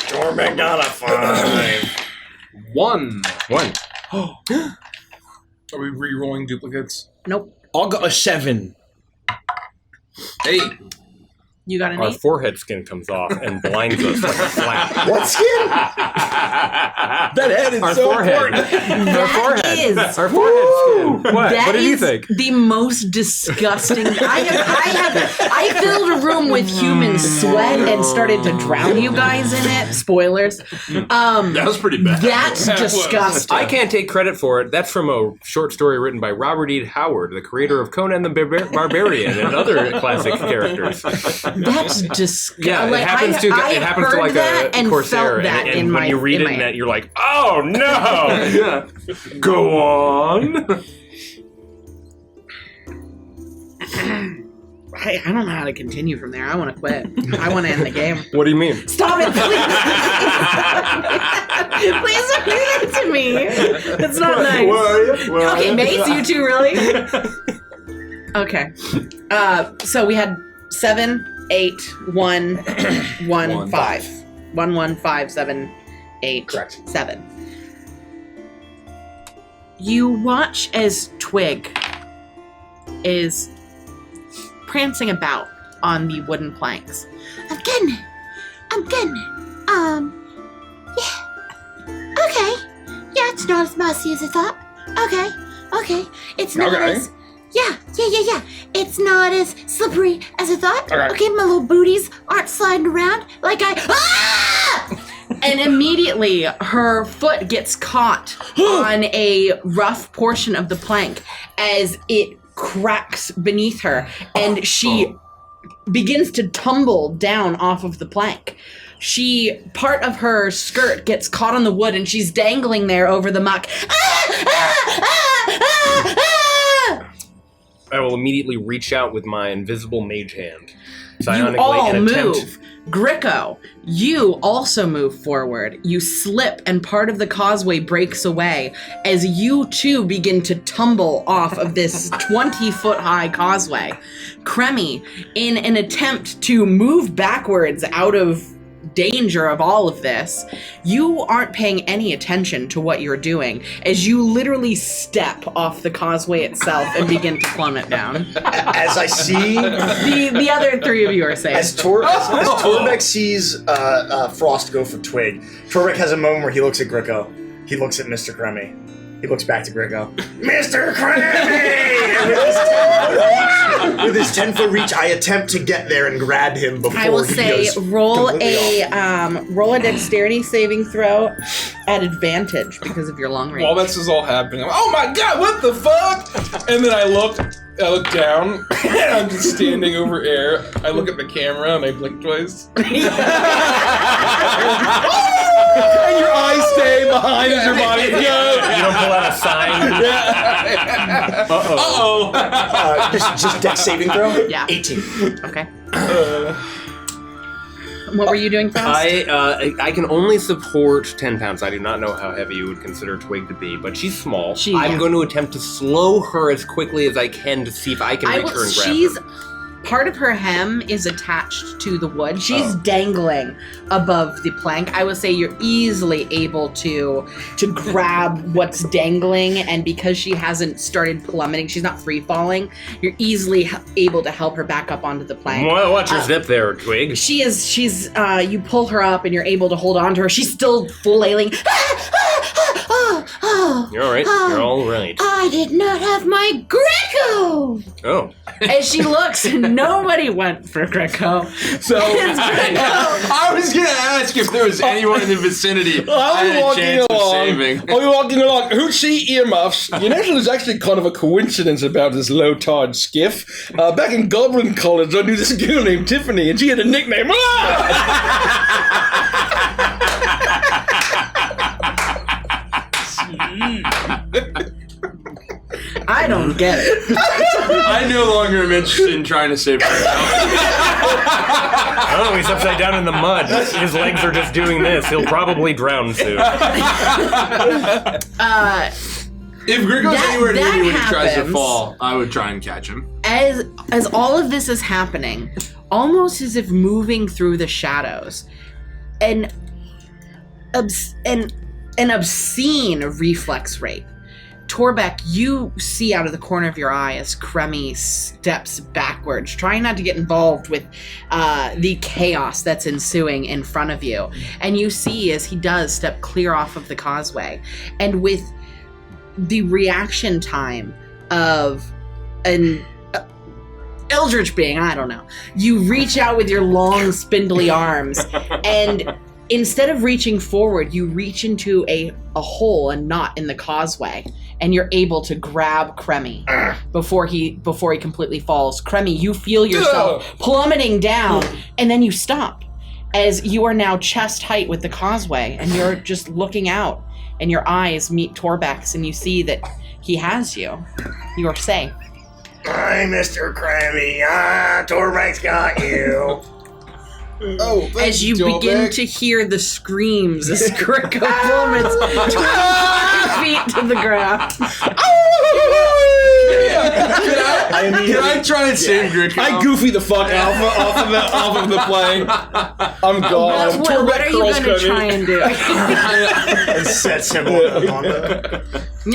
Torbeck got a 5. 1. Oh. Are we re-rolling duplicates? Nope. I got a 7. Hey. You got an Our 8? forehead skin comes off and blinds us like a flap. What skin? That head is Our so forehead. important. Our forehead. Is. Our forehead skin. What? That What did you is think? the most disgusting. I filled a room with human sweat and started to drown you guys in it. Spoilers. That was pretty bad. That's disgusting. I can't take credit for it. That's from a short story written by Robert E. Howard, the creator of Conan the Barbarian and other classic characters. That's disgusting. Yeah, it happens to like a Corsair, and when you read it, you're like, oh no! Go on. I don't know how to continue from there. I want to quit. I want to end the game. What do you mean? Stop it, please! Please don't do that to me. It's not nice. Okay, Mace, you two, really? Okay. So we had 7, 8, 1, 1, 5. 1, 1, 5, 7, 8, Correct. 7. You watch as Twig is prancing about on the wooden planks. I'm getting it. Yeah. Okay. Yeah, it's not as messy as I thought. Okay. It's not as... Yeah. It's not as slippery as I thought. Okay, my little booties aren't sliding around like Ah! And immediately her foot gets caught on a rough portion of the plank as it cracks beneath her, and she begins to tumble down off of the plank. Part of her skirt gets caught on the wood, and she's dangling there over the muck. I will immediately reach out with my invisible mage hand. You all move. Gricko, you also move forward. You slip, and part of the causeway breaks away as you too begin to tumble off of this 20-foot-high causeway. Kremi, in an attempt to move backwards out of danger of all of this, you aren't paying any attention to what you're doing as you literally step off the causeway itself and begin to plummet down. As I see... The other three of you are safe. As Torbeck sees Frost go for Twig, Torbeck has a moment where he looks at Gricko. He looks at Mr. Kremi. He looks back to Gricko. Mr. Kremi! And with his 10-foot reach, I attempt to get there and grab him before I will he say, goes roll a dexterity saving throw at advantage because of your long range. While this is all happening, I'm, oh my god, what the fuck? And then I look down, and I'm just standing over air. I look at the camera, and I blink twice. And your eyes stay behind as your body goes. You don't pull out a sign. Uh-oh. Just dex saving throw? Yeah. 18. Okay. What were you doing, Frost? I can only support 10 pounds. I do not know how heavy you would consider Twig to be, but she's small. I'm going to attempt to slow her as quickly as I can to see if I can reach her and grab her. part of her hem is attached to the wood. She's dangling above the plank. I would say you're easily able to grab what's dangling, and because she hasn't started plummeting, she's not free falling, you're easily able to help her back up onto the plank. Well, watch your zip there, Twig. She's you pull her up and you're able to hold on to her. She's still flailing. You're all right. You're all right. I did not have my Greco! Oh. As she looks, nobody went for Greco. So I was gonna ask if there was anyone in the vicinity I had a chance of saving. I'll be walking along. Hoochie earmuffs. You know, there's actually kind of a coincidence about this low-tide skiff. Back in Goblin College, I knew this girl named Tiffany, and she had a nickname. I don't get it. I no longer am interested in trying to save her. Oh, he's upside down in the mud. His legs are just doing this. He'll probably drown soon. If Grigo's anywhere near me when he tries to fall, I would try and catch him. As all of this is happening, almost as if moving through the shadows, an obscene reflex rate. Torbeck, you see out of the corner of your eye as Kremi steps backwards, trying not to get involved with the chaos that's ensuing in front of you. And you see as he does step clear off of the causeway. And with the reaction time of an eldritch being, I don't know, you reach out with your long, spindly arms, and instead of reaching forward, you reach into a hole, a knot in the causeway, and you're able to grab Kremi before he completely falls. Kremi, you feel yourself plummeting down, and then you stop as you are now chest height with the causeway, and you're just looking out, and your eyes meet Torbeck's, and you see that he has you. You are safe. Hi, Mr. Kremi. Torbeck's got you. Oh, as you begin to hear the screams as Greco plummets 20 feet to the ground. Can I try and save Greco? I goofy the fuck off of the plane. I'm gone. What are you going to try and do? And sets him on the...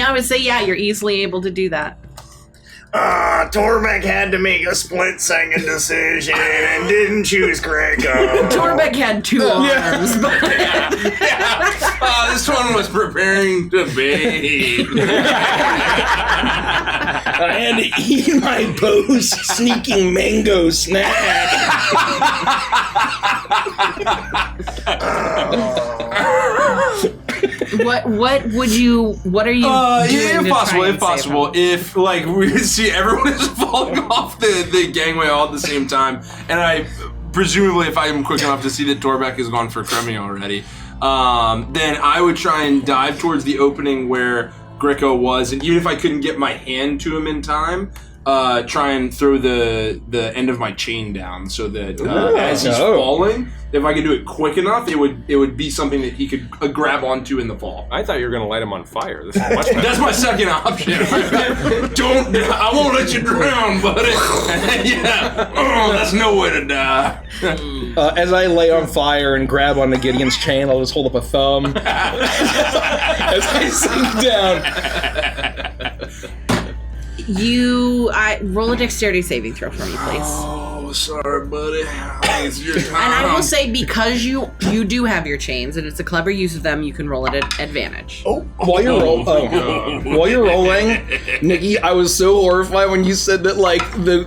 I would say, yeah, you're easily able to do that. Torbeck had to make a split-second decision and didn't choose Greco. Torbeck had two arms. But this one was preparing to bathe. I had to eat my post-sneaking mango snack. What are you doing? If possible. If like we see everyone is falling off the gangway all at the same time, and I presumably if I'm quick enough to see that Torbeck has gone for Kremi already, then I would try and dive towards the opening where Greco was, and even if I couldn't get my hand to him in time, try and throw the end of my chain down so that as he's falling, if I could do it quick enough, it would be something that he could grab onto in the fall. I thought you were going to light him on fire. This is much better. That's my second option. I won't let you drown, buddy. That's no way to die. As I lay on fire and grab onto Gideon's chain, I'll just hold up a thumb as I sink down. Roll a dexterity saving throw for me, please. Oh, sorry, buddy. It's your time. And I will say, because you do have your chains, and it's a clever use of them, you can roll it at advantage. While you're rolling, Nikki, I was so horrified when you said that like the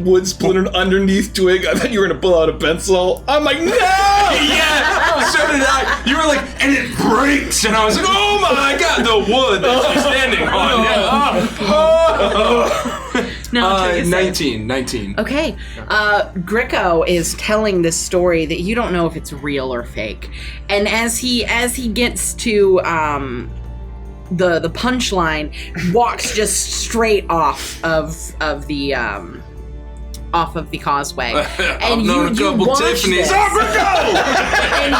wood splintered underneath Twig. I thought you were gonna pull out a pencil. I'm like, no! Yeah, so did I. You were like, and it breaks, and I was like, oh my god, the wood that she's standing on. No, 19. Okay. Greco is telling this story that you don't know if it's real or fake. And as he gets to the punchline, walks just straight off of the causeway. And you watch this. And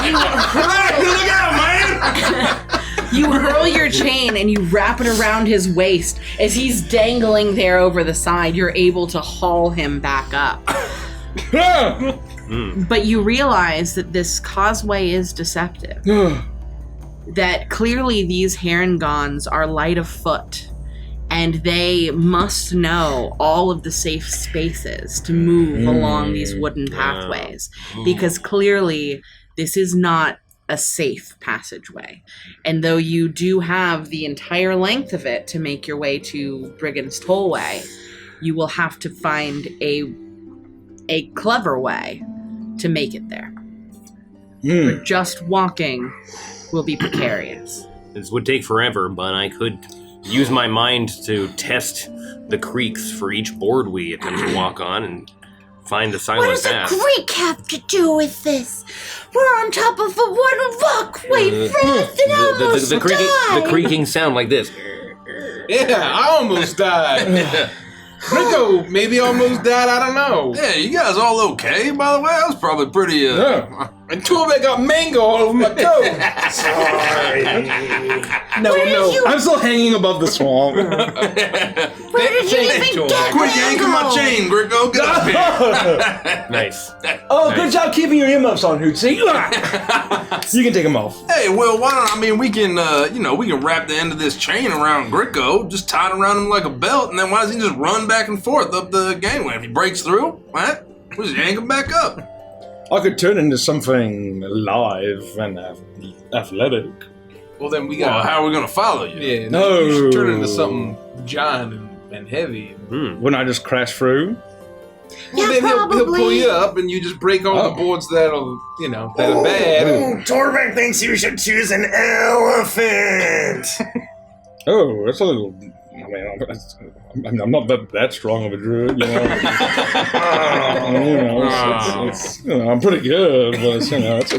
you look out, man! You hurl your chain and you wrap it around his waist. As he's dangling there over the side, you're able to haul him back up. But you realize that this causeway is deceptive. That clearly these Herringons are light of foot, and they must know all of the safe spaces to move along these wooden pathways, because clearly this is not a safe passageway. And though you do have the entire length of it to make your way to Brigand's Tollway, you will have to find a clever way to make it there. But just walking will be precarious. This would take forever, but I could use my mind to test the creeks for each board we attempt to walk on and find the silent What does path. a creek have to do with this? We're on top of a wooden rock. Wait for us and almost the creaking sound like this. Yeah, I almost died. Rico maybe almost died, I don't know. Yeah, you guys all okay, by the way? That was probably pretty, And Torbeck got mango all over my coat. Sorry. No. I'm still hanging above the swamp. Where did you even get Quit yanking my chain, Grico. Get up here. Nice. Oh, good job keeping your earmuffs on, Hootsy. You can take them off. Hey, well, why don't, we can, we can wrap the end of this chain around Grico, just tie it around him like a belt, and then why doesn't he just run back and forth up the gangway? If he breaks through, what? We'll just yank him back up. I could turn into something alive and athletic. Well, then we Well, got. how are we going to follow you? Yeah, No. you should turn into something giant and heavy. Wouldn't I just crash through? Well, Yeah, then he'll pull probably. you up and you just break all the boards that are bad. Torbeck thinks you should choose an elephant. Oh, that's a little... I'm not that strong of a druid, you know. I'm pretty good, but it's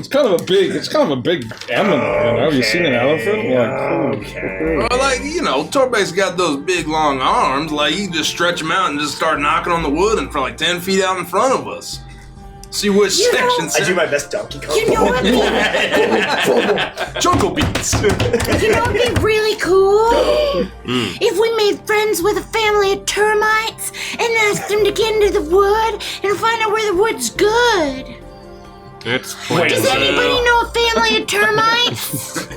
kind of a big animal. Have you seen an elephant? Well, Torbeck's got those big long arms. Like, you can just stretch them out and just start knocking on the wood and for like 10 feet out in front of us. See which section. I do my best Donkey Kong. You know what? Choco beats. You know what'd be really cool? If we made friends with a family of termites and asked them to get into the wood and find out where the wood's good. It's Does anybody know a family of termites?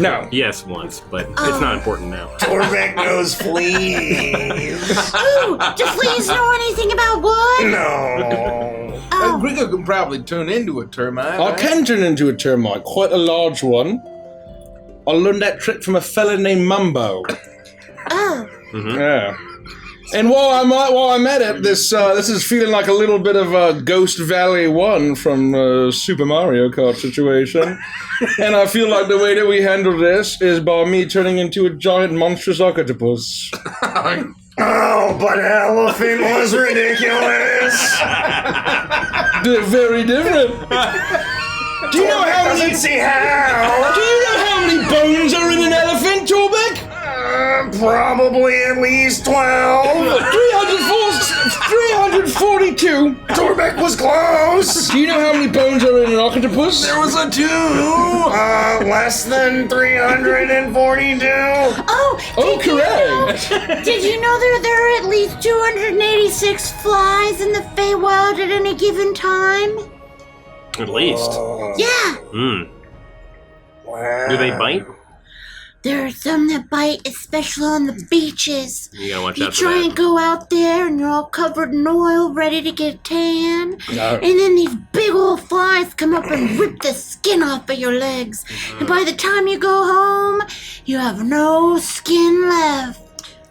No. Yes, once, but it's not important now. Torbeck knows fleas. Ooh, do fleas know anything about wood? No. Oh, Grico can probably turn into a termite. I can turn into a termite, quite a large one. I learned that trick from a fella named Mumbo. oh. Yeah. And while I'm at it, this is feeling like a little bit of a Ghost Valley 1 from Super Mario Kart situation. And I feel like the way that we handle this is by me turning into a giant monstrous octopus. Oh, but elephant was ridiculous. They're very different. Do you know how many? See how? Do you know how many bones are in an elephant, Torbeck? Probably at least 12. 342. Torbeck was close. Do you know how many bones are in an octopus? There was a 2. Less than 342. Oh, correct. Did you know that there are at least 286 flies in the Feywild at any given time? At least. Yeah. Wow. Do they bite? There are some that bite, especially on the beaches. You gotta watch You out for try that. and go out there and you're all covered in oil, ready to get a tan. No. And then these big old flies come up and rip the skin off of your legs. And by the time you go home, you have no skin left.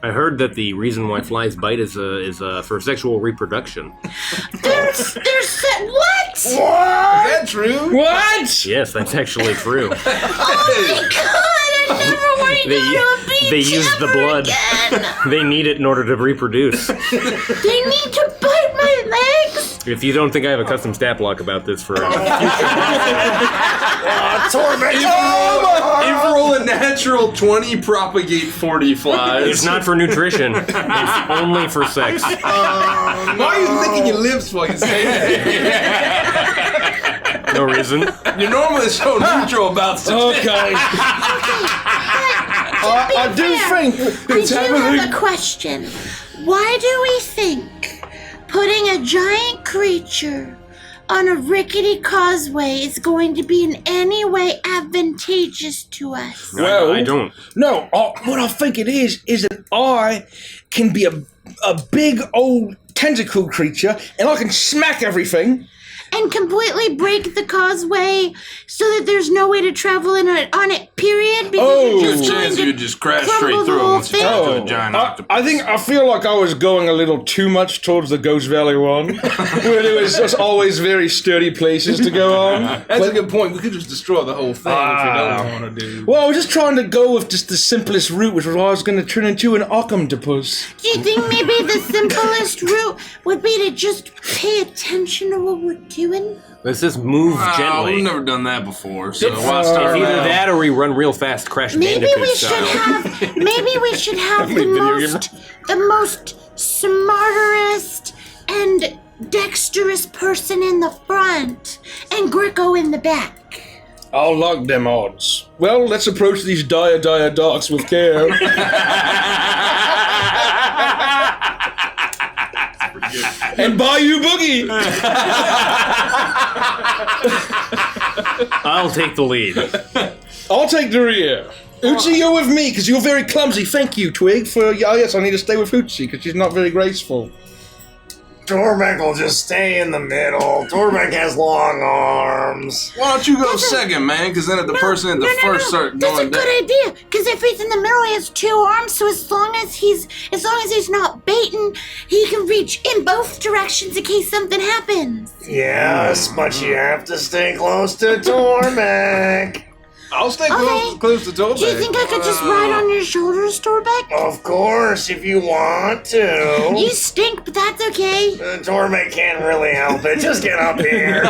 I heard that the reason why flies bite is for sexual reproduction. What? Is that true? What? Yes, that's actually true. Oh my god, I never want to go to a beach They use the ever blood. again. They need it in order to reproduce. They need to bite my legs. If you don't think I have a custom stat block about this for Torbeck. If you roll a natural 20, propagate 40 flies. it's not for nutrition. It's only for sex. Why are you licking your lips while you say that? no reason. You're normally so neutral about such Okay. I do think I do have a question. Why do we think putting a giant creature on a rickety causeway is going to be in any way advantageous to us? Well, I don't. No, what I think it is that I can be a big old tentacle creature, and I can smack everything. And completely break the causeway so that there's no way to travel on it, period? Because you're Good just going chance to you just crash crumble straight the through it whole once you thing. get to a giant octopus. I feel like I was going a little too much towards the Ghost Valley one, where there was just always very sturdy places to go on. That's a good point. We could just destroy the whole thing if we don't want to do. Well, I was just trying to go with just the simplest route, which was I was going to turn into an octopus. Do you think maybe the simplest route would be to just pay attention to what we're doing? Let's just move gently. We've never done that before, so why It's start either now? that or we run real fast, Crash Maybe Bandicoot we should style. have. Maybe we should have the most smarterest and dexterous person in the front, and Greco in the back. I'll log them odds. Well, let's approach these dire docks with care. And Bayou Boogie! I'll take the lead. I'll take the rear. Uchi, you're with me, because you're very clumsy. Thank you, Twig, for... Oh, yes, I need to stay with Uchi, because she's not very graceful. Tormek will just stay in the middle. Tormek has long arms. Why don't you go second, man? Because then if the person at the first start That's a going down. good idea. Because if he's in the middle, he has 2 arms. So as long as he's not baiting, he can reach in both directions in case something happens. Yes, but you have to stay close to Tormek. I'll stay Okay. close to Toby. Do you think I could just ride on your shoulders, Torbeck? Of course, if you want to. You stink, but that's okay. Tormek can't really help it. Just get up here.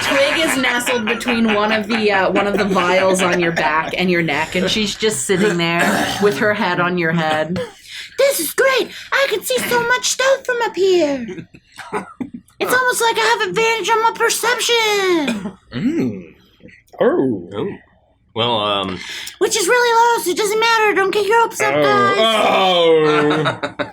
Twig is nestled between one of the vials on your back and your neck, and she's just sitting there with her head on your head. This is great. I can see so much stuff from up here. It's almost like I have advantage on my perception. Oh. Well, Which is really low, so it doesn't matter. Don't get your hopes up, guys. Oh.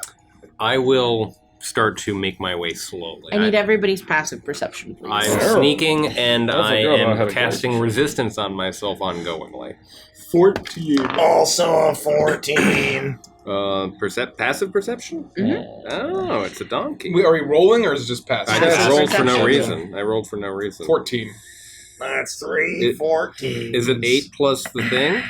I will start to make my way slowly. I need everybody's passive perception, please. I'm sneaking, and I forgot about how am to casting resistance on myself ongoingly. 14. Also a 14. Passive perception? Mm-hmm. Oh, it's a donkey. Are we rolling or is it just passive? I just Passive rolled for no perception. reason. I rolled for no reason. 14. That's 3, 14. Is it 8 plus the thing?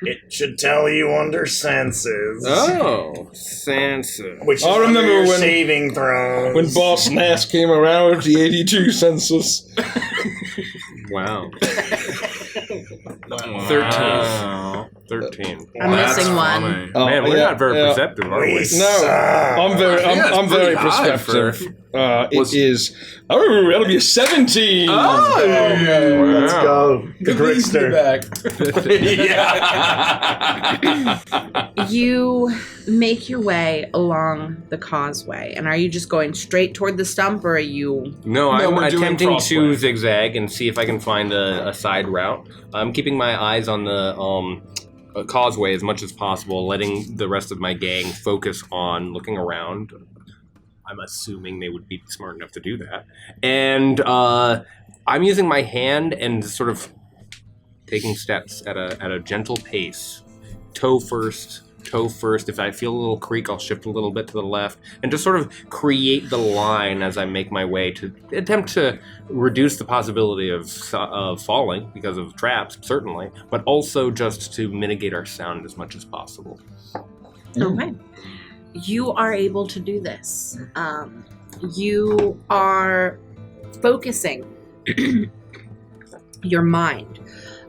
It should tell you under senses. Oh, senses. Which is I remember under your when- saving throws. When Boss Nass came around with the 82 census. Wow. 13. I'm That's missing one. funny. Man, we're yeah, not very yeah. perceptive, are we? No, I'm very, think that's I'm very pretty high perceptive. Was- It is. Oh, that'll be a 17. Let's go. The trickster. You make your way along the causeway, and are you just going straight toward the stump, or are you... No, I'm we're doing attempting to crossway. zigzag and see if I can find a side route. I'm keeping my eyes on the causeway as much as possible, letting the rest of my gang focus on looking around. I'm assuming they would be smart enough to do that. And I'm using my hand and sort of taking steps at a gentle pace. Toe first. If I feel a little creak, I'll shift a little bit to the left and just sort of create the line as I make my way to attempt to reduce the possibility of falling because of traps, certainly, but also just to mitigate our sound as much as possible. Okay. You are able to do this. You are focusing your mind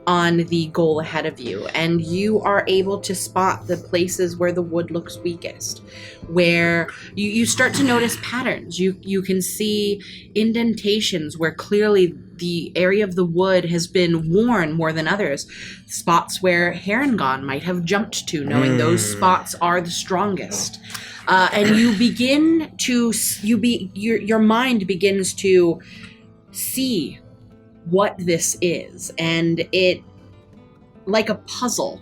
on the goal ahead of you, and you are able to spot the places where the wood looks weakest, where you start to notice patterns. You can see indentations where clearly the area of the wood has been worn more than others, spots where Hare might have jumped to, knowing those spots are the strongest. And you begin to, your mind begins to see what this is, and it, like a puzzle,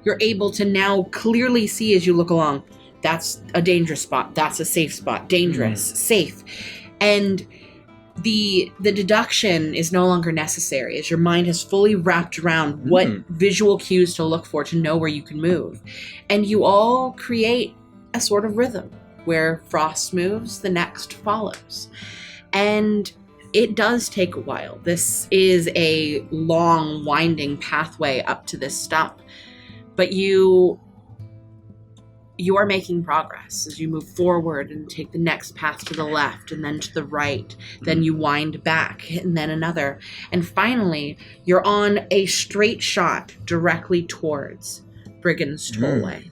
you're able to now clearly see as you look along, that's a dangerous spot, that's a safe spot, dangerous, safe. And the deduction is no longer necessary as your mind has fully wrapped around what visual cues to look for to know where you can move. And you all create a sort of rhythm where Frost moves, the next follows. And it does take a while. This is a long, winding pathway up to this stump, but you are making progress as you move forward and take the next path to the left and then to the right. Then you wind back and then another. And finally, you're on a straight shot directly towards Brigan's Tollway.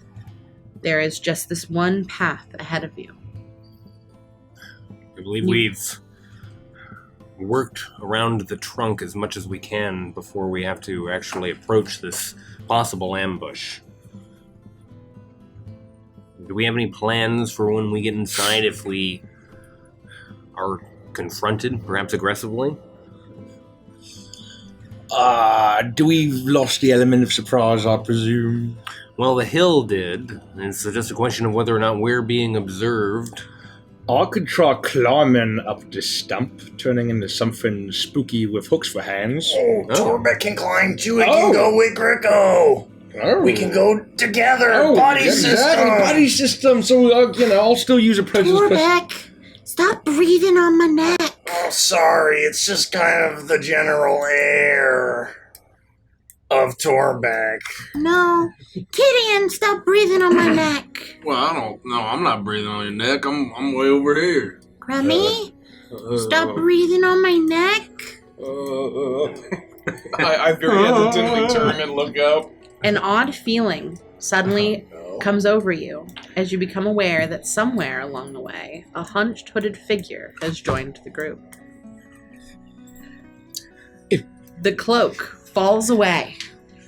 There is just this one path ahead of you. I believe we've worked around the trunk as much as we can before we have to actually approach this possible ambush. Do we have any plans for when we get inside if we are confronted, perhaps aggressively? Do we lost the element of surprise, I presume? Well, the hill did, and it's just a question of whether or not we're being observed. I could try climbing up the stump, turning into something spooky with hooks for hands. Torbeck can climb too. It can go with Greco. We can go together. Body system. Body system. So, I'll still use a presence. Torbeck, stop breathing on my neck. Oh, sorry. It's just kind of the general air of Torbeck. No. Gideon, stop breathing on my neck. Well, I don't know. I'm not breathing on your neck. I'm way over here. Remy, stop breathing on my neck. I very hesitantly turn and look up. An odd feeling suddenly comes over you as you become aware that somewhere along the way, a hunched, hooded figure has joined the group. The cloak falls away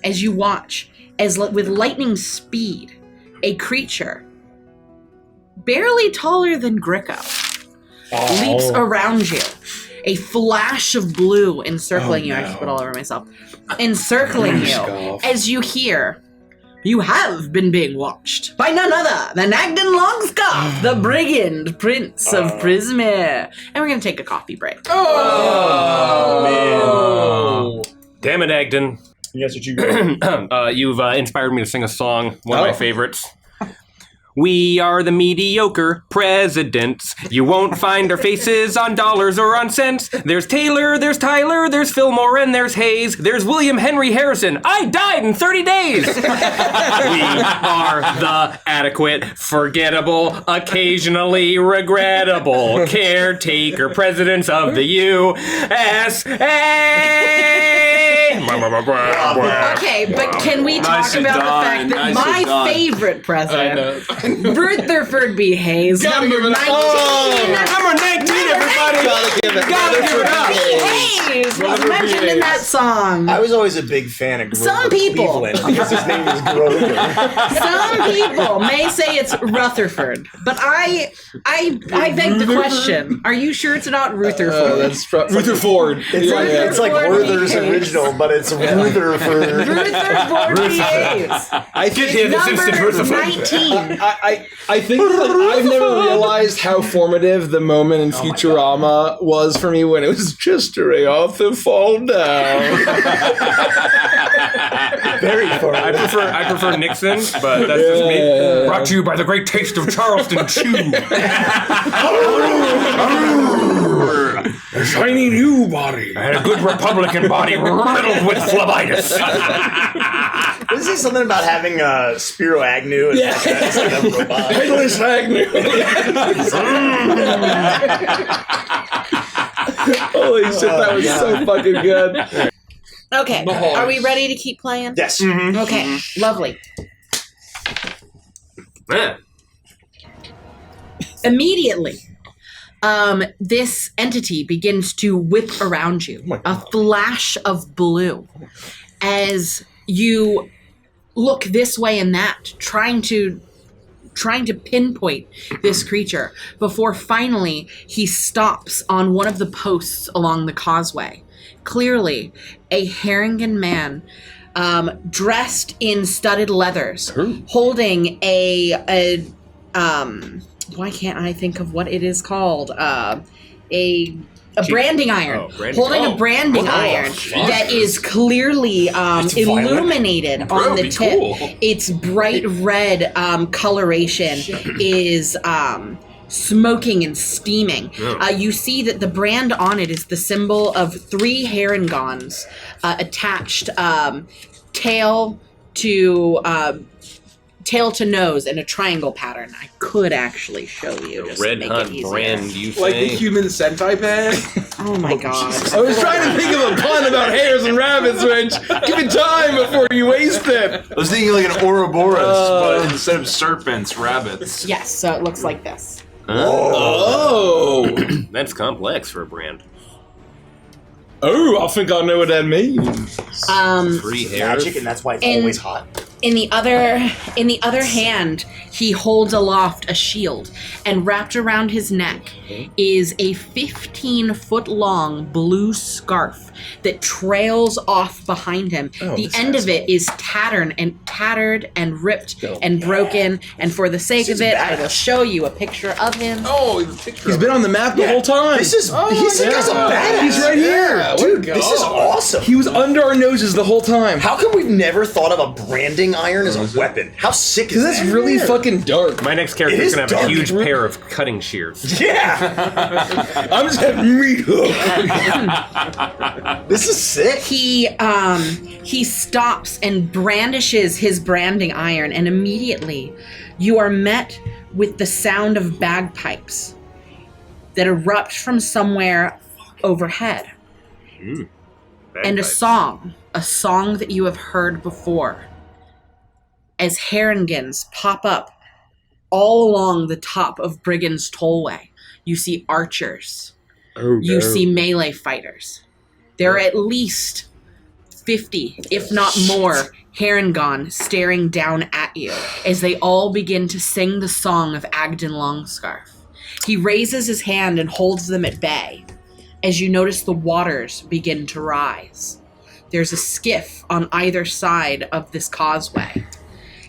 as you watch, as with lightning speed, a creature barely taller than Greco leaps around you. A flash of blue encircling you. I just put all over myself. Encircling you as you hear, "You have been being watched by none other than Adden Longscarf, the Brigan Prince of Prismere." And we're going to take a coffee break. Oh, man. Damn it, Adden. Yes, what you got? You've inspired me to sing a song, one of my favorites. We are the mediocre presidents. You won't find our faces on dollars or on cents. There's Taylor, there's Tyler, there's Fillmore, and there's Hayes. There's William Henry Harrison. I died in 30 days. We are the adequate, forgettable, occasionally regrettable caretaker presidents of the USA. Okay, but can we talk about the fact that my favorite president, Rutherford B. Hayes, number 19. Number 19, everybody. Gotta give it up. Hayes was mentioned in that song. I was always a big fan of Grover Some people. Cleveland because his name was Grover. Some people may say it's Rutherford, but I beg the question. Are you sure it's not Rutherford? That's Rutherford. It's like Werther's original, but it's Rutherford. Rutherford B. Hayes. I think Number 19. I think that I've never realized how formative the moment in Futurama was for me when it was just a ray off the fall down. Very formative. I prefer Nixon, but that's just me. Brought to you by the great taste of Charleston Chew. A shiny new body. And a good Republican body riddled with phlebitis. Did it say something about having Spiro Agnew as like a robot? Headless Agnew. Holy shit, that was so fucking good. Okay, Nice. are we ready to keep playing? Yes. Okay, lovely. Yeah. Immediately, this entity begins to whip around you. A flash of blue as you look this way and that, trying to pinpoint this creature before finally he stops on one of the posts along the causeway. Clearly, a Harengon man, dressed in studded leathers, holding a why can't I think of what it is called? A branding iron. Holding a branding iron that is clearly illuminated on the tip. Cool. Its bright red coloration is smoking and steaming. You see that the brand on it is the symbol of 3 Harengons attached, tail to nose in a triangle pattern. I could actually show you. Just Red to make Hunt it easier. brand, you Like the say? human Sentai pad? Oh my god. I was trying to think of a pun about hares and rabbits, Rich. Give it time before you waste it. I was thinking like an Ouroboros, but instead of serpents, rabbits. Yes, so it looks like this. Oh. That's complex for a brand. Oh, I think I know what that means. 3 hairs. Magic, and that's why it's always hot. In the other hand, he holds aloft a shield, and wrapped around his neck is a 15-foot-long blue scarf that trails off behind him. The end of it is tattered and ripped and broken. And for the sake of it, I will show you a picture of him. Oh, the picture. He's been on the map the whole time. This is this guy's a badass. He's right here. Dude, this is awesome. He was under our noses the whole time. How come we've never thought of a branding iron as a weapon? How sick is Because that? that's really fucking dark. My next character It is is going to have a dark. huge pair of cutting shears. Yeah. I'm just having meat hook. This is sick. He stops and brandishes his branding iron, and immediately you are met with the sound of bagpipes that erupt from somewhere overhead. And a song that you have heard before, as Harengons pop up all along the top of Brigan's Tollway. You see archers. You see melee fighters. There are at least 50, if not more, Harengon staring down at you as they all begin to sing the song of Adden Longscarf. He raises his hand and holds them at bay as you notice the waters begin to rise. There's a skiff on either side of this causeway,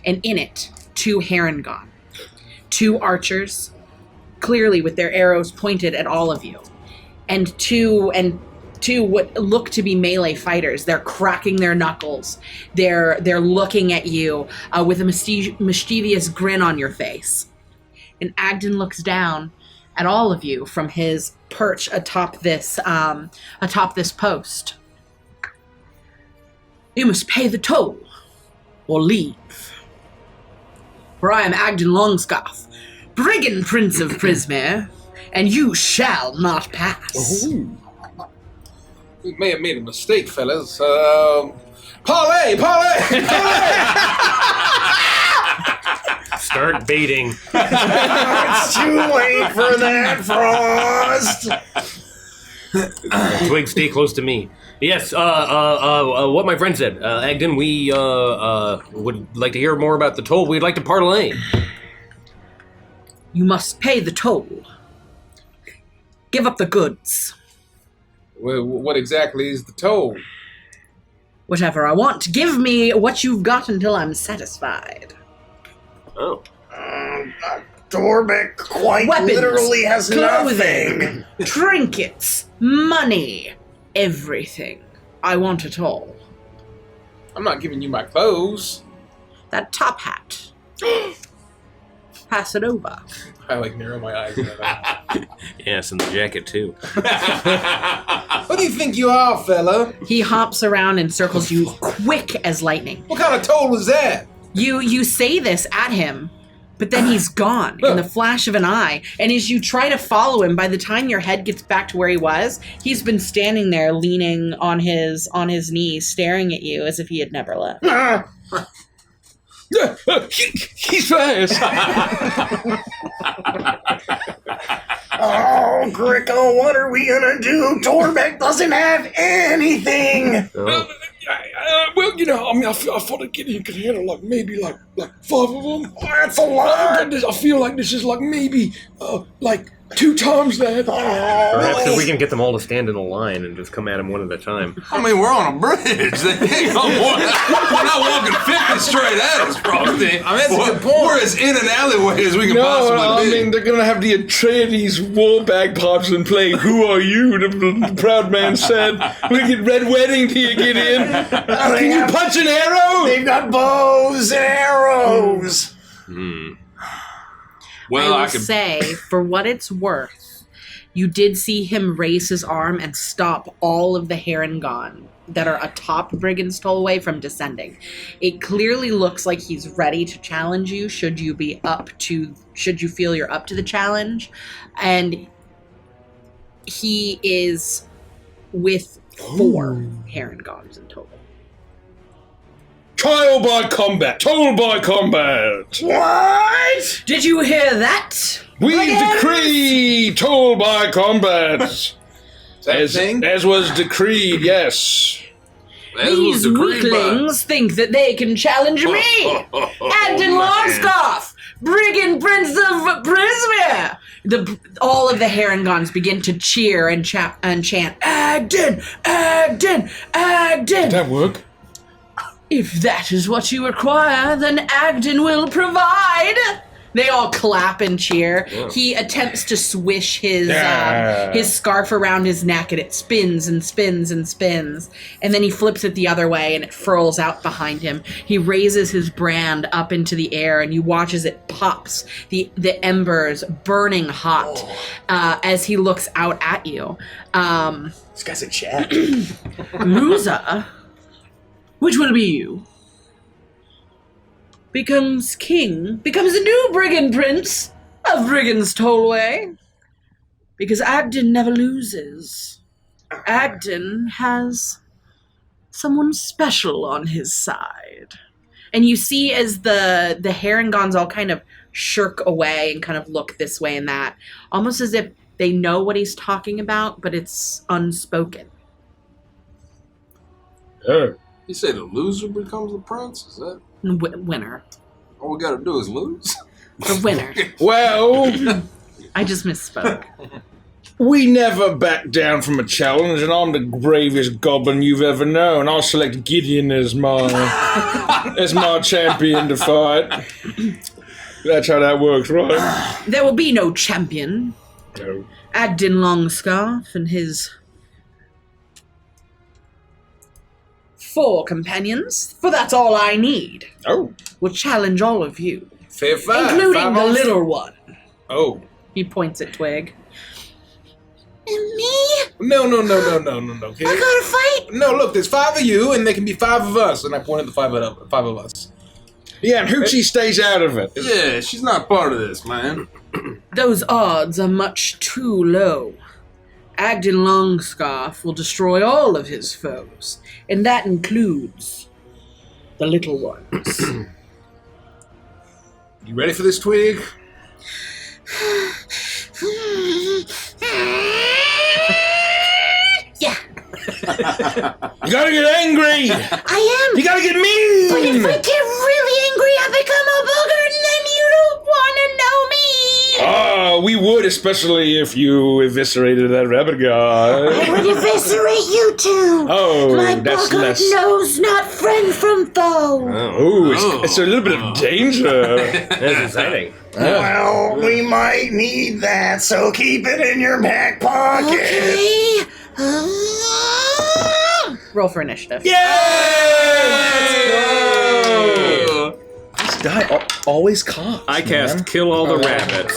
and in it, 2 Harengon. 2 archers, clearly with their arrows pointed at all of you, and two what look to be melee fighters. They're cracking their knuckles. They're looking at you with a mischievous grin on your face. And Adden looks down at all of you from his perch atop this post. You must pay the toll, or leave. For I am Adden Longscarf, Brigan Prince of Prismere, and you shall not pass. We may have made a mistake, fellas. Parlay! Start baiting. It's too late for that, Frost. Twig, stay close to me. Yes, what my friend said. Adden, we would like to hear more about the toll. We'd like to parlay. You must pay the toll. Give up the goods. Well, what exactly is the toll? Whatever I want. Give me what you've got until I'm satisfied. Oh. Torbeck quite Weapons, literally has clothing, nothing. trinkets, money, everything. I want it all. I'm not giving you my clothes. That top hat. Pass it over. I narrow my eyes. Yes, and the jacket too. What do you think you are, fella? He hops around and circles you quick as lightning. What kind of toll is that? You say this at him, But then he's gone in the flash of an eye. And as you try to follow him, by the time your head gets back to where he was, he's been standing there leaning on his knees, staring at you as if he had never left. He's fast. Oh, Gricko, what are we gonna do? Torbeck doesn't have anything. Well, you know, I mean, I thought a Gideon could handle like maybe like 5 of them. That's a lot. I feel like this is like maybe like 2 times that. Perhaps if we can get them all to stand in a line and just come at him one at a time. I mean, we're on a bridge. They can't come we're not walking 50 straight at us, Frosty. I mean, that's a good point. We're as in an alleyway as we can possibly be. I mean, they're going to have the Atreides war bagpipes and play Who Are You? The proud man said. We get Red Wedding till you get in. Can you punch an arrow? They've got bows and arrows. Well, I will say, for what it's worth, you did see him raise his arm and stop all of the Harengon that are atop Brigan's Tollway from descending. It clearly looks like he's ready to challenge you should you feel you're up to the challenge. And he is with 4 Harengons in total. Trial by combat. Total by combat. What? Did you hear that? We decree toll by combat. As was decreed, yes. These weaklings think that they can challenge me. Adden Longscoff, Brigan Prince of Prismere. All of the Harengons begin to cheer and chant, Adden, Adden, Adden. Did that work? If that is what you require, then Adden will provide. They all clap and cheer. Yeah. He attempts to swish his scarf around his neck, and it spins and spins and spins. And then he flips it the other way, and it furls out behind him. He raises his brand up into the air, and you watch as it pops, the embers burning hot as he looks out at you. This guy's a chat. Musa, which will be you, becomes the new Brigan Prince of Brigan's Tollway. Because Adden never loses. Adden has someone special on his side. And you see as the Harengons all kind of shirk away and kind of look this way and that, almost as if they know what he's talking about, but it's unspoken. You say the loser becomes the prince? Is that? Winner. All we gotta do is lose? The winner. Well, I just misspoke. We never back down from a challenge, and I'm the bravest goblin you've ever known. I'll select Gideon as my champion to fight. That's how that works, right? There will be no champion. No. Adden Longscarf and his 4 companions, for that's all I need. Oh. Will challenge all of you. Fair fight. Including the little one. Oh. He points at Twig. And me? No. I Okay? gotta fight? No, look, there's 5 of you, and there can be 5 of us. And I pointed at the 5 of us. Yeah, and Hoochie stays out of it. Yeah, she's not part of this, man. Those odds are much too low. Adden Longscarf will destroy all of his foes, and that includes the little ones. You ready for this, Twig? Yeah. You gotta get angry! I am! You gotta get mean! But if I get really angry, I become a booger, and then you don't want to know me! Oh, we would, especially if you eviscerated that rabbit guy. I would eviscerate you too! Oh, my that's booger less... knows not friend from foe! Oh, it's a little bit of danger. That's exciting. Well, we might need that, so keep it in your back pocket. Okay. Roll for initiative. Yay! This die always comes. I cast Kill All the Rabbits.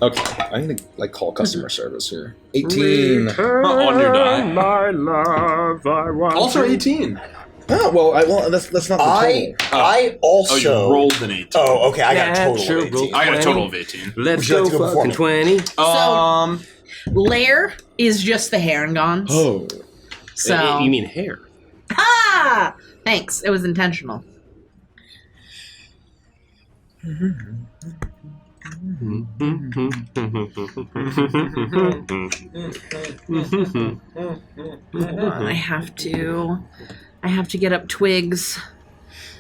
Okay, I'm gonna call customer service here. 18. On your die. My love, I want Also 18. Oh well, that's not the total. I also you rolled an 18. Oh, okay. I got a total of 18. I got a total of 18. Let's Would you like go to go before fucking me? 20. Lair is just the Herringons. Oh. So You mean Hare? Ah! Thanks. It was intentional. I have to get up Twig's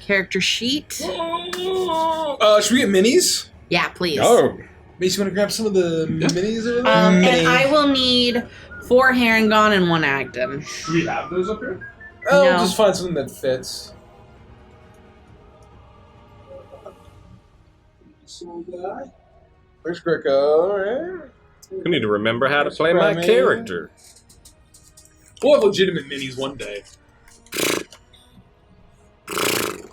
character sheet. Should we get minis? Yeah, please. Oh. Mace, you want to grab some of the minis over there? And I will need 4 Harengon and 1 Adden. Do we have those up here? Oh, No. we'll just find something that fits. Where's Greco? Alright. I need to remember how to play my character. We'll have legitimate minis one day.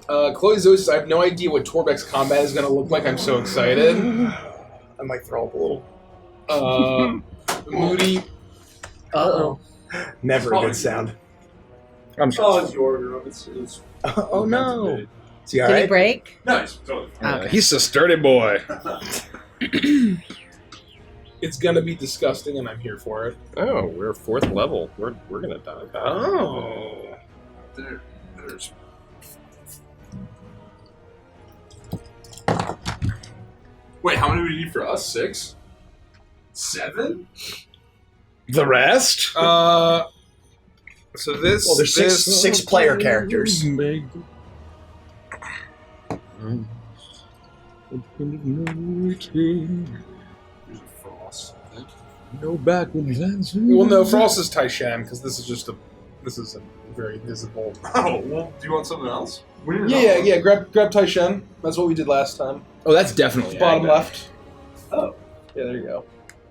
Chloe Zoe says, I have no idea what Torbek's combat is going to look like. I'm so excited. I might throw up a little. Moody. Uh-oh. Never a good sound. I'm sorry. It's your it's Oh no. Is he all Did he right? break? No, it's totally fine. Okay. He's a sturdy boy. It's going to be disgusting, and I'm here for it. Oh, we're 4th level. We're gonna die. Oh. There's. Wait, how many do we need for us? 6? 7? The rest? So this... Well, there's six player characters. There's a Frost. No backwards answer. Well, no, Frost is Taishan, because this is a very visible... Oh, well, do you want something else? Yeah, grab Taishan. That's what we did last time. Oh, that's definitely Bottom left. Oh. Yeah, there you go.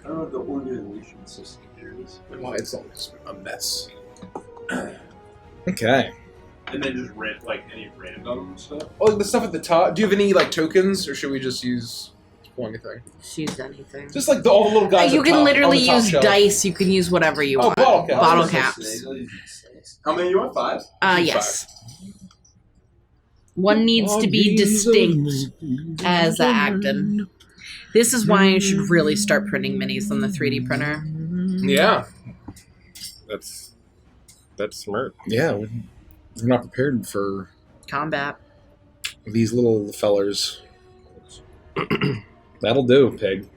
I don't know what the organization system here is. Why it's always a mess. Okay. And then just any random stuff? Oh, like the stuff at the top. Do you have any tokens, or should we just use anything? Just use anything. Just like all the little guys. You up can top, literally on the top use shelf. dice. You can use whatever you want. bottle caps. Bottle caps. How many you want? 5? Yes. One needs to be distinct as Adden. This is why I should really start printing minis on the 3D printer. Yeah. That's smart. Yeah, we're not prepared for Combat. these little fellers. That'll do, pig.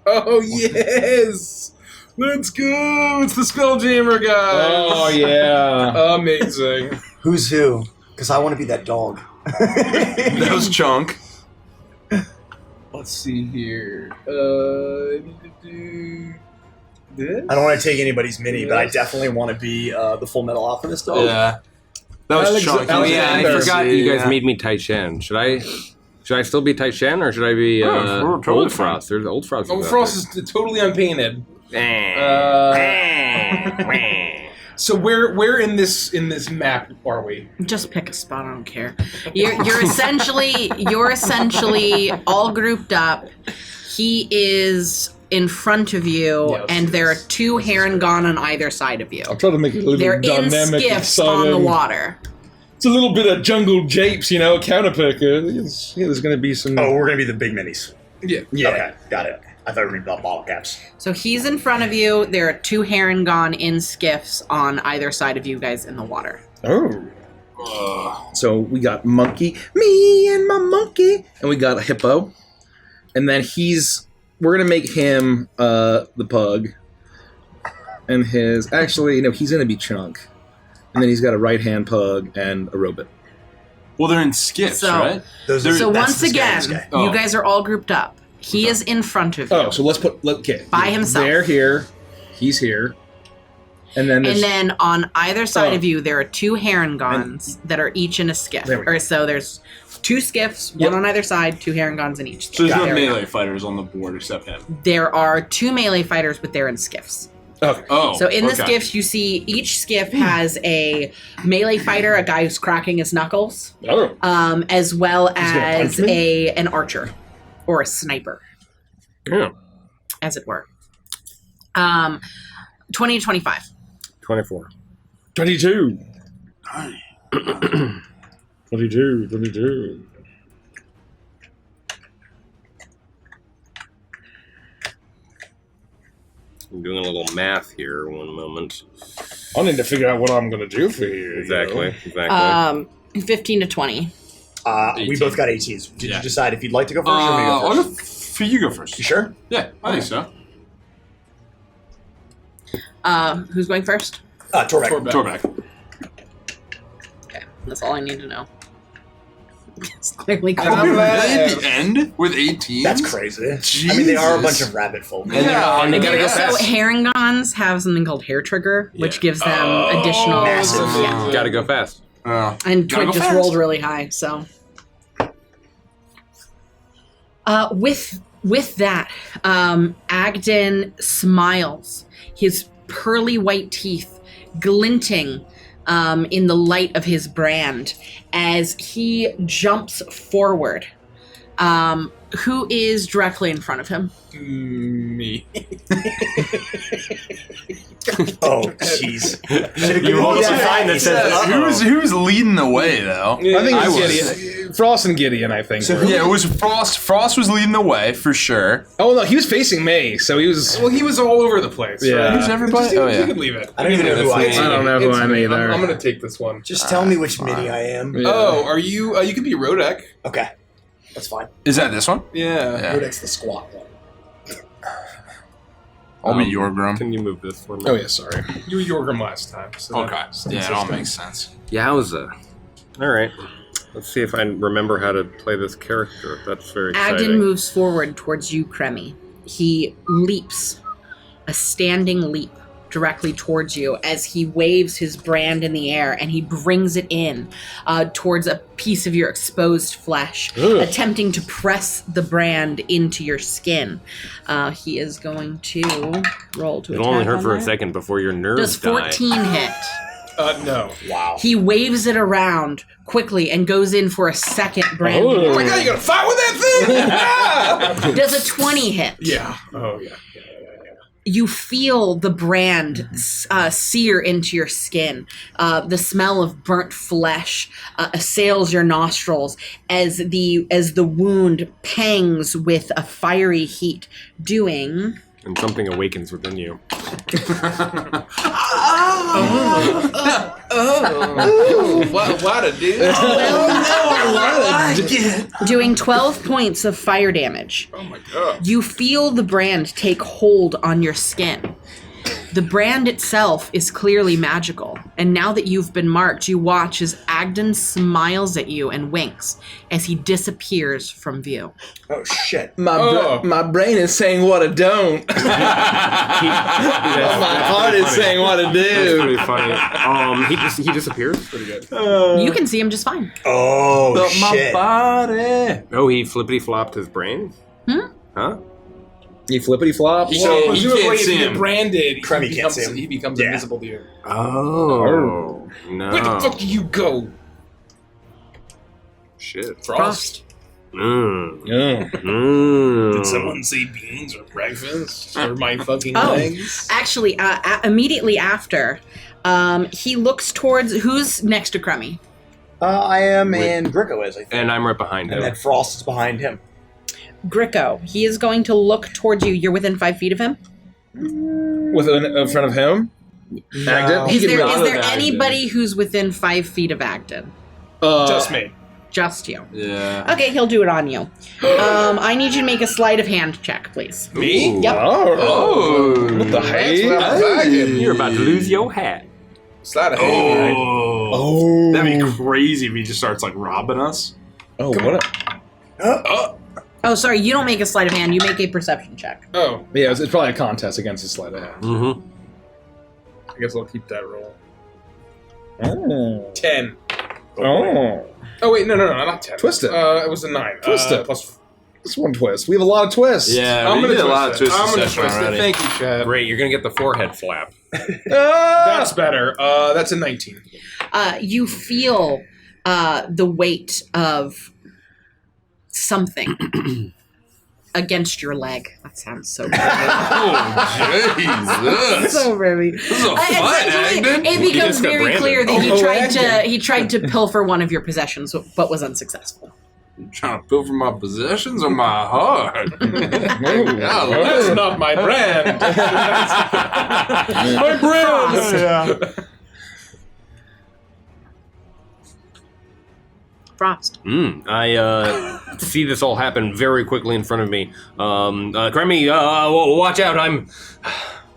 Oh yes! Let's go! It's the Spelljammer guy. Oh yeah. Amazing. Who's who? Because I want to be that dog. That was Chunk. Let's see here. I need to do this. I don't want to take anybody's mini, but I definitely want to be the Full Metal Alchemist dog. Yeah. That was Chunk. Oh yeah, I Alexander. forgot you guys made me Taishan. Should I still be Taishan or should I be we're totally Old Frost? There's Old Frost. Oh, Frost is totally unpainted. So where in this map are we? Just pick a spot. I don't care. You're essentially all grouped up. He is in front of you, and there are 2 Harengon on either side of you. I'll try to make it a little They're in dynamic, skiffs exciting. on the water. It's a little bit of jungle japes, counterpick. There's going to be some... Oh, we're going to be the big minis. Yeah. Okay, got it. I thought we were going to be bottle caps. So he's in front of you. There are 2 Harengon in skiffs on either side of you guys in the water. Oh. So we got monkey, me and my monkey, and we got a hippo. And then we're going to make him the pug. And he's going to be Chunk. And then he's got a right-hand pug and a robot. Well, they're in skiffs, right? So once again, you guys are all grouped up. He is in front of you. Oh, so let's by himself. They're here. He's here. And then on either side of you, there are 2 Harengons that are each in a skiff. So there's 2 skiffs, one on either side, 2 Harengons in each. So there's no melee fighters on the board except him. There are 2 melee fighters, but they're in skiffs. Okay. Oh. So in the skiffs, you see each skiff has a melee fighter, a guy who's cracking his knuckles, as well as an archer or a sniper, as it were. 20 to 25. 24. 22. 22. I'm doing a little math here. One moment. I need to figure out what I'm going to do for you. Exactly. 15 to 20. We both got 18s. Did you decide if you'd like to go first or me go first? You go first. You sure? Yeah, I think so. Who's going first? Torbeck. Okay, that's all I need to know. It's clearly At the end with 18? That's crazy. Jesus. I mean, they are a bunch of rabbit folk. And they gotta go fast. So Herringons have something called Hair Trigger, which gives them additional. Massive. Yeah. Gotta go fast. And Twig just rolled really high, so. With that, Adden smiles, his pearly white teeth glinting in the light of his brand as he jumps forward. Who is directly in front of him? Me. Oh, jeez. You rolled a sign that says, Who's leading the way, though? I think I it was was. Gideon. Frost and Gideon, I think. Yeah, it was Frost. Frost was leading the way, for sure. Oh, no, he was facing me, so he was... Well, he was all over the place. Yeah. Right? Who's everybody? You can leave it. I don't even know who I I don't am. know who I'm me. either. I'm going to take this one. Just tell me which mini I am. Yeah. Oh, are you... you could be Rodek. Okay. That's fine. Is that this one? Yeah. Rodek's the squat one. I'll be Yorgrim. Can you move this for me? Oh, yeah, sorry. You were Yorgrim last time. So Okay. Yeah, it all makes sense. Yowza. All right. Let's see if I remember how to play this character. That's very exciting. Adden moves forward towards you, Kremi. He leaps, a standing leap, directly towards you as he waves his brand in the air and he brings it in towards a piece of your exposed flesh, attempting to press the brand into your skin. He is going to roll to attack. It'll only hurt on for a that. second before your nerves Does 14 hit? No. Wow. He waves it around quickly and goes in for a second brand. Oh. Oh my god, you gotta fight with that thing? Does a 20 hit? Yeah. Oh, yeah. You feel the brand sear into your skin. The smell of burnt flesh assails your nostrils as the wound pangs with a fiery heat, doing... And something awakens within you. What a dude. Doing 12 points of fire damage. Oh my god. You feel the brand take hold on your skin. The brand itself is clearly magical, and now that you've been marked, you watch as Adden smiles at you and winks as he disappears from view. Oh, shit. My brain is saying what I don't. My heart is saying what I That's do. pretty funny. He disappears. Pretty good. You can see him just fine. Oh, shit. body. Oh, he flippity flopped his brain. Huh? You flippity flop. So, can't presumably, if see you him. get branded, Kremi can't see him. he becomes Yeah. invisible to you. Oh. No. Where the fuck do you go? Shit. Frost. Yeah. Did someone say beans or breakfast? Or my fucking legs? Actually, immediately after, he looks towards... Who's next to Kremi? I am, and Gricko is, I think. And I'm right behind And him. then Frost is behind him. Gricko. He is going to look towards you. You're within 5 feet of him? In front of him? Agden? Is there Agden. anybody who's within 5 feet of Agden? Just me. Just you. Yeah. Okay, he'll do it on you. I need you to make a sleight of hand check, please. Me? Yep. Oh. What the heck? You're about to lose your hat. Slide of hand, right? Oh. That'd be crazy if he just starts like robbing us. Oh, what Oh, sorry, you don't make a sleight of hand. You make a perception check. Oh, Yeah, it's probably a contest against a sleight of hand. Mm-hmm. I guess I'll keep that roll. Oh. 10. Oh. Oh, wait, no, not 10. Twist it. It was a 9. Twist it. Plus... That's one twist. We have a lot of twists. Yeah, I'm we gonna did a twist lot of it. twists I'm this gonna session twist already. it. Thank you, Chad. Great, you're gonna get the forehead flap. That's better. That's a 19. You feel the weight of something against your leg. That sounds so rude. Oh, Jesus. So rude. This is a fight, Adden. It becomes very clear that Adden. he tried to pilfer one of your possessions, but was unsuccessful. You trying to pilfer my possessions or my heart? That's not my brand. My brand! Yeah. Frost. I see this all happen very quickly in front of me. Cremmy, watch out! I'm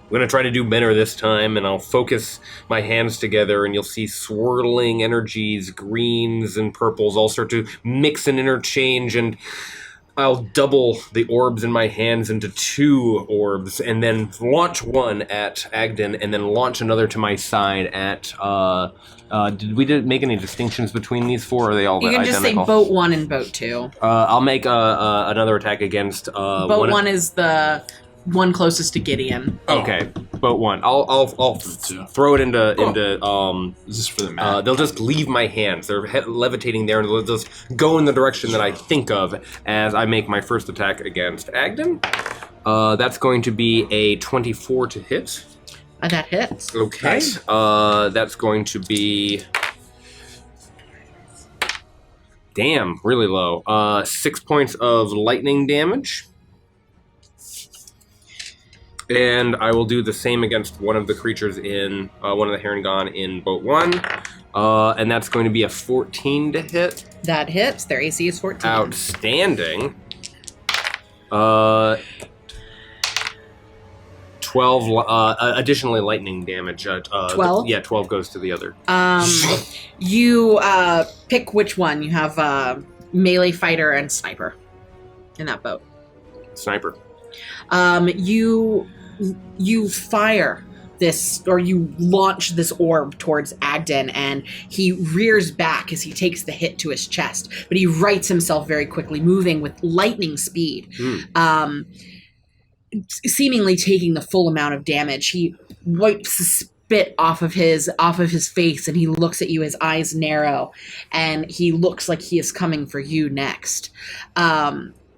gonna try to do better this time, and I'll focus my hands together, and you'll see swirling energies, greens and purples, all start to mix and interchange, and I'll double the orbs in my hands into 2 orbs, and then launch one at Adden, and then launch another to my side at. Did we make any distinctions between these 4? Or are they all You can identical? just say boat 1 and boat 2. I'll make another attack against. Boat 1 is the one closest to Gideon. Okay, boat 1. I'll throw it into. Is this for the map? They'll just leave my hands. They're levitating there, and they'll just go in the direction that I think of as I make my first attack against Adden. That's going to be a 24 to hit. That hits. Okay. That's going to be. Damn, really low. 6 points of lightning damage. And I will do the same against one of the creatures in one of the Harengon in boat 1. And that's going to be a 14 to hit. That hits. Their AC is 14. Outstanding. 12 additionally lightning damage. 12? Yeah, 12 goes to the other. You pick which one. You have melee fighter and sniper in that boat. Sniper. You fire this, or you launch this orb towards Adden, and he rears back as he takes the hit to his chest, but he rights himself very quickly, moving with lightning speed. Seemingly taking the full amount of damage. He wipes the spit off of his face, and he looks at you, his eyes narrow, and he looks like he is coming for you next.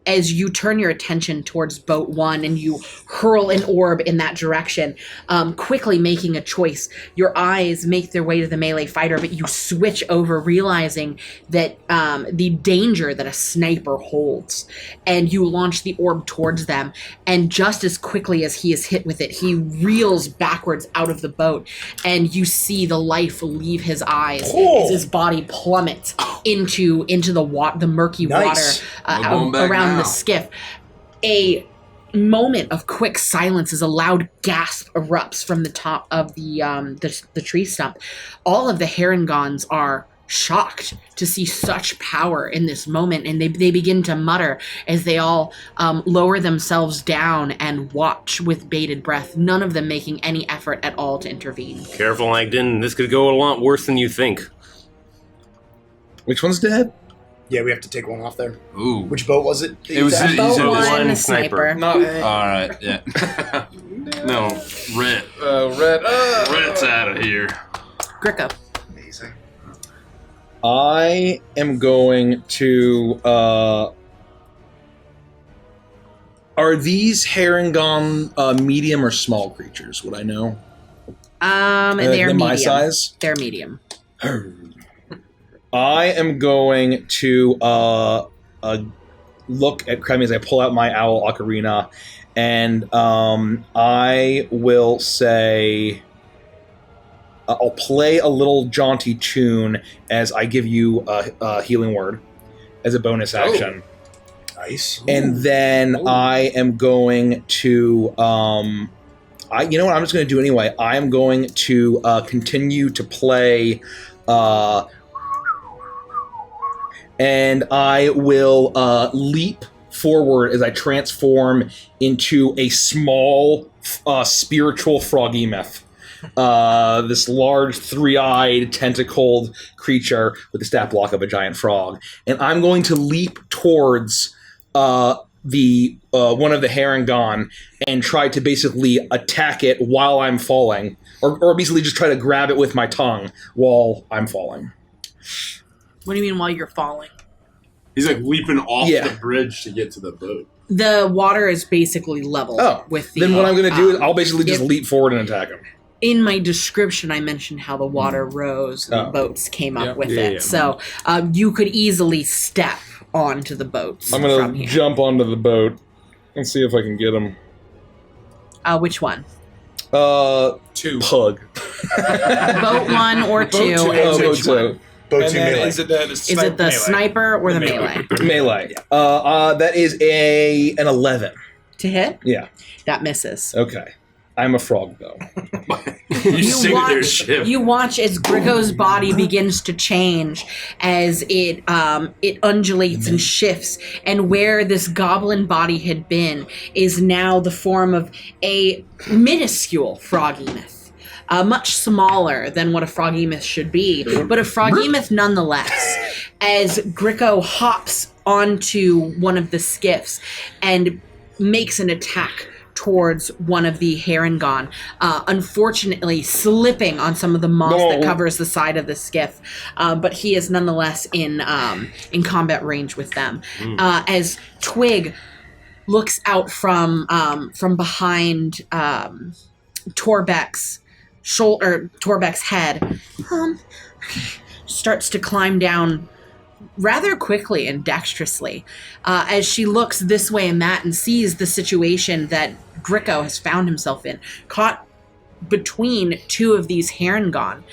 As you turn your attention towards boat 1 and you hurl an orb in that direction, quickly making a choice. Your eyes make their way to the melee fighter, but you switch over, realizing that the danger that a sniper holds. And you launch the orb towards them, and just as quickly as he is hit with it, he reels backwards out of the boat, and you see the life leave his eyes as his body plummets into the murky water around the skiff. A moment of quick silence as a loud gasp erupts from the top of the tree stump. All of the Harengons are shocked to see such power in this moment, and they begin to mutter as they all lower themselves down and watch with bated breath, none of them making any effort at all to intervene. Careful, Adden. This could go a lot worse than you think. Which one's dead? Yeah, we have to take one off there. Ooh. Which boat was it? It was Boat it was 1 one sniper. Not Alright, yeah. No, Red. Red's out of here. Gricko. Amazing. I am going to. Are these Harengon medium or small creatures? Would I know? They're medium. My size? They're medium. I am going to look at Cremmy as I pull out my owl ocarina, and I will say I'll play a little jaunty tune as I give you a healing word as a bonus action. Nice. And then I am going to you know what, I'm just going to do anyway. I am going to continue to play and I will leap forward as I transform into a small spiritual froggy myth. This large, three-eyed, tentacled creature with the stat block of a giant frog. And I'm going to leap towards the one of the Harengon and try to basically attack it while I'm falling. Or basically just try to grab it with my tongue while I'm falling. What do you mean while you're falling? He's like leaping off Yeah. the bridge to get to the boat. The water is basically level with the... Then what I'm going to do is I'll basically just leap forward and attack him. In my description, I mentioned how the water rose and the boats came up with it. So you could easily step onto the boats. I'm going to jump onto the boat and see if I can get him. Which one? 2. Pug. Boat 1 or 2. Boat 2. Boat 2 then melee. is it the Sniper or the melee? Melee. That is an 11. To hit? Yeah. That misses. Okay. I'm a frog, though. You watch as Gricko's body begins to change as it undulates and shifts, and where this goblin body had been is now the form of a minuscule froggy-myth. Much smaller than what a froggy-myth should be, but a froggy-myth nonetheless, as Gricko hops onto one of the skiffs and makes an attack towards one of the Harengon, unfortunately slipping on some of the moss that covers the side of the skiff, but he is nonetheless in combat range with them. As Twig looks out from behind Torbeck's shoulder, Torbeck's head, starts to climb down rather quickly and dexterously, as she looks this way and that and sees the situation that Gricko has found himself in, caught between two of these Harengon.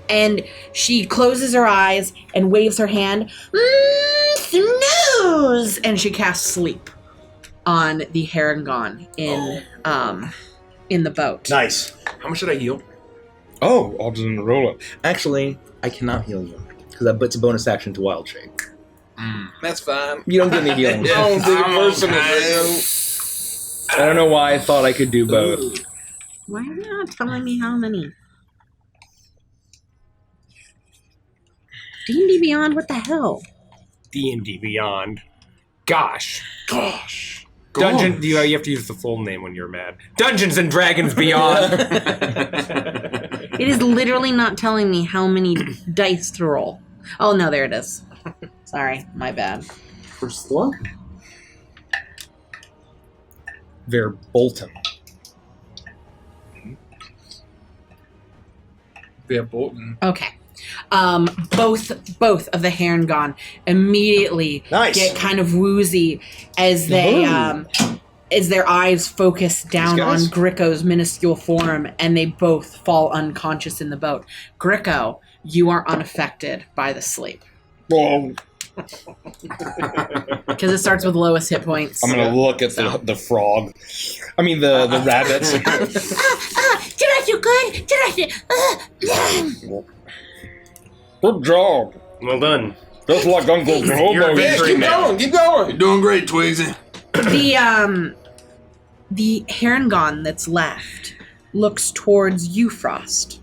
And she closes her eyes and waves her hand, snooze! And she casts sleep on the Harengon in the boat. Nice. How much should I heal? Oh, I'll just roll it. Actually, I cannot heal you because it's a bonus action to wild shape. That's fine. You don't get any healing. I don't know why I thought I could do both. Why are you not telling me how many? D&D Beyond, what the hell? D&D Beyond. Gosh. Dungeon. You have to use the full name when you're mad. Dungeons and Dragons Beyond. It is literally not telling me how many dice to roll. Oh, no, there it is. Sorry, my bad. First one. Verbolten. Verbolten. Okay. Both of the Harengon immediately get kind of woozy as they as their eyes focus down on Gricko's minuscule form, and they both fall unconscious in the boat. Gricko, you are unaffected by the sleep. Because it starts with lowest hit points. I'm gonna look at the frog. I mean the rabbits. Did I do good? Did I do... Good job. Well done. Just like Uncle Hobo. Keep going. You're doing great, Twigsy. The Harengon that's left looks towards you, Frost,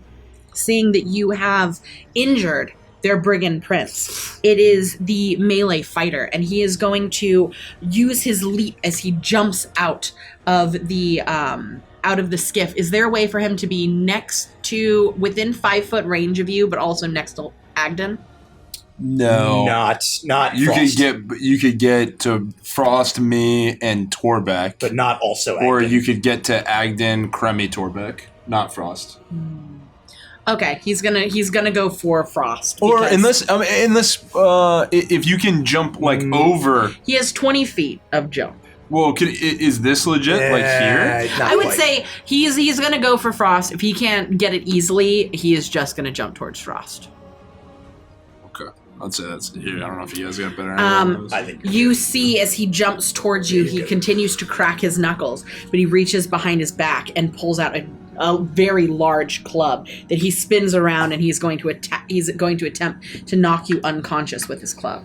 seeing that you have injured their Brigan Prince. It is the melee fighter, and he is going to use his leap as he jumps out of the skiff. Is there a way for him to be within 5-foot range of you, but also next to Adden? No, not you Frost. you could get to Frost, me, and Torbeck, but not also or Adden. you could get to Adden, Cremy, Torbeck, not Frost. Okay, he's gonna go for Frost. Or if you can jump over, he has 20 feet of jump. Well, is this legit? Like here? I would say he's gonna go for Frost. If he can't get it easily, he is just gonna jump towards Frost. Okay, I'd say that's here. I don't know if you guys got better. I think you see as he jumps towards you, he continues to crack his knuckles, but he reaches behind his back and pulls out a very large club that he spins around, and he's going to attempt to knock you unconscious with his club.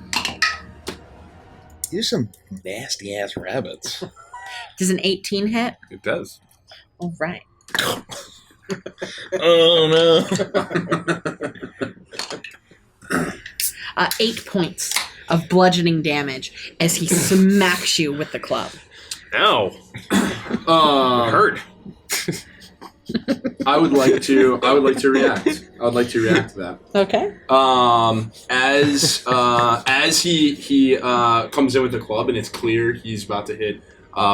These are some nasty ass rabbits. Does an 18 hit? It does. All right. Oh no. 8 points of bludgeoning damage as he smacks you with the club. Ow. Hurt. I would like to react. I would like to react to that. Okay. As he comes in with the club and it's clear he's about to hit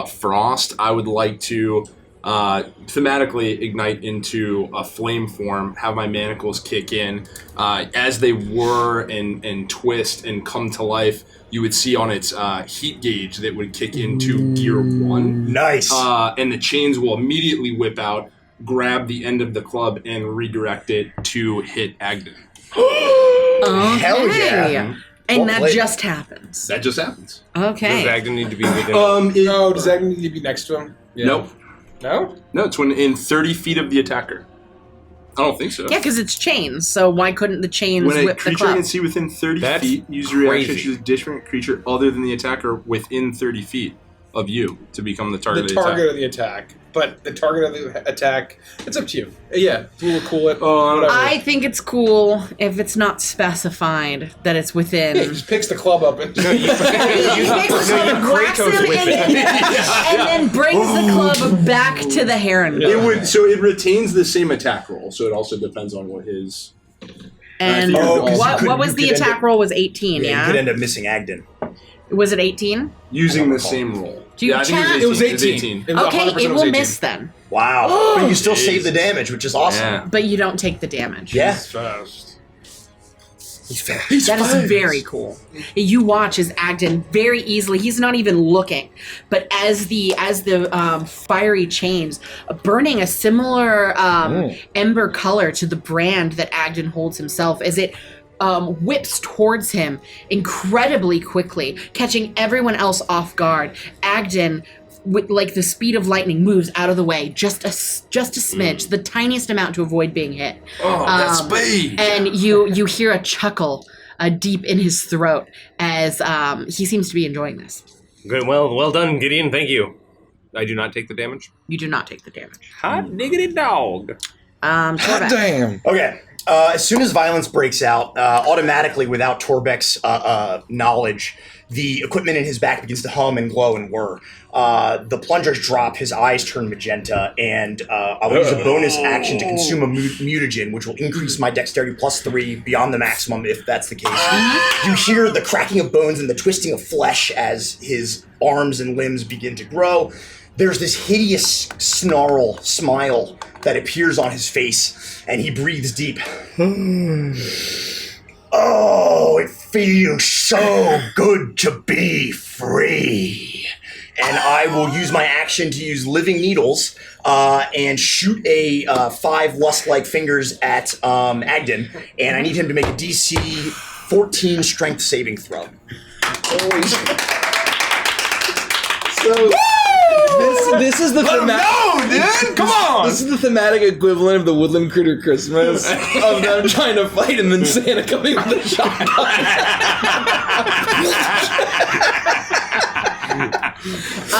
frost, I would like to thematically ignite into a flame form, have my manacles kick in. As they whir and twist and come to life, you would see on its heat gauge that would kick into gear 1. Nice. And the chains will immediately whip out, grab the end of the club, and redirect it to hit Adden. Okay. Hell yeah. And Well that played. just happens. That just happens. Okay. Does Adden need to be within? No, does that need to be next to him? Nope. No? No, it's in 30 feet of the attacker. I don't think so. Yeah, because it's chains, so why couldn't the chains When a whip the creature club? can see within 30 That's feet, use your reaction to crazy. choose a different creature other than the attacker within 30 feet of you to become the target The of the target attack. of the attack. But the target of the attack, it's up to you. Yeah, we'll cool it. Oh, whatever. I think it's cool if it's not specified that it's within. Yeah, he just picks the club up and He picks the club, whacks him, and then brings the club back to the heron. It retains the same attack roll, so it also depends on what his. And what was the attack roll? Was 18, You yeah? could end up missing Adden. Was it 18? Using the same roll. Do you I think chat? It was 18. It was Okay, 100% it was will 18. miss then. Wow. But you still save the damage, which is awesome. Yeah. But you don't take the damage. Yeah. Fast. He's fast. That is very cool. You watch as Adden very easily, he's not even looking, but as the fiery chains burning a similar ember color to the brand that Adden holds himself, as it whips towards him incredibly quickly, catching everyone else off guard. Adden, with like the speed of lightning, moves out of the way just a smidge, the tiniest amount to avoid being hit. Oh, that's speed! And you hear a chuckle deep in his throat as he seems to be enjoying this. Good. Well done, Gideon. Thank you. I do not take the damage. You do not take the damage. Hot diggity dog. Torbeck. Damn. Okay. As soon as violence breaks out, automatically, without Torbeck's knowledge, the equipment in his back begins to hum and glow and whir. The plungers drop, his eyes turn magenta, and I'll use a bonus action to consume a mutagen, which will increase my dexterity +3 beyond the maximum if that's the case. You hear the cracking of bones and the twisting of flesh as his arms and limbs begin to grow. There's this hideous smile that appears on his face, and he breathes deep. Oh, it feels so good to be free. And I will use my action to use Living Needles and shoot a 5 lust-like fingers at Adden, and I need him to make a DC 14 strength saving throw. So this is the Come on! This is the thematic equivalent of the Woodland Critter Christmas of them trying to fight and then Santa coming with a shotgun.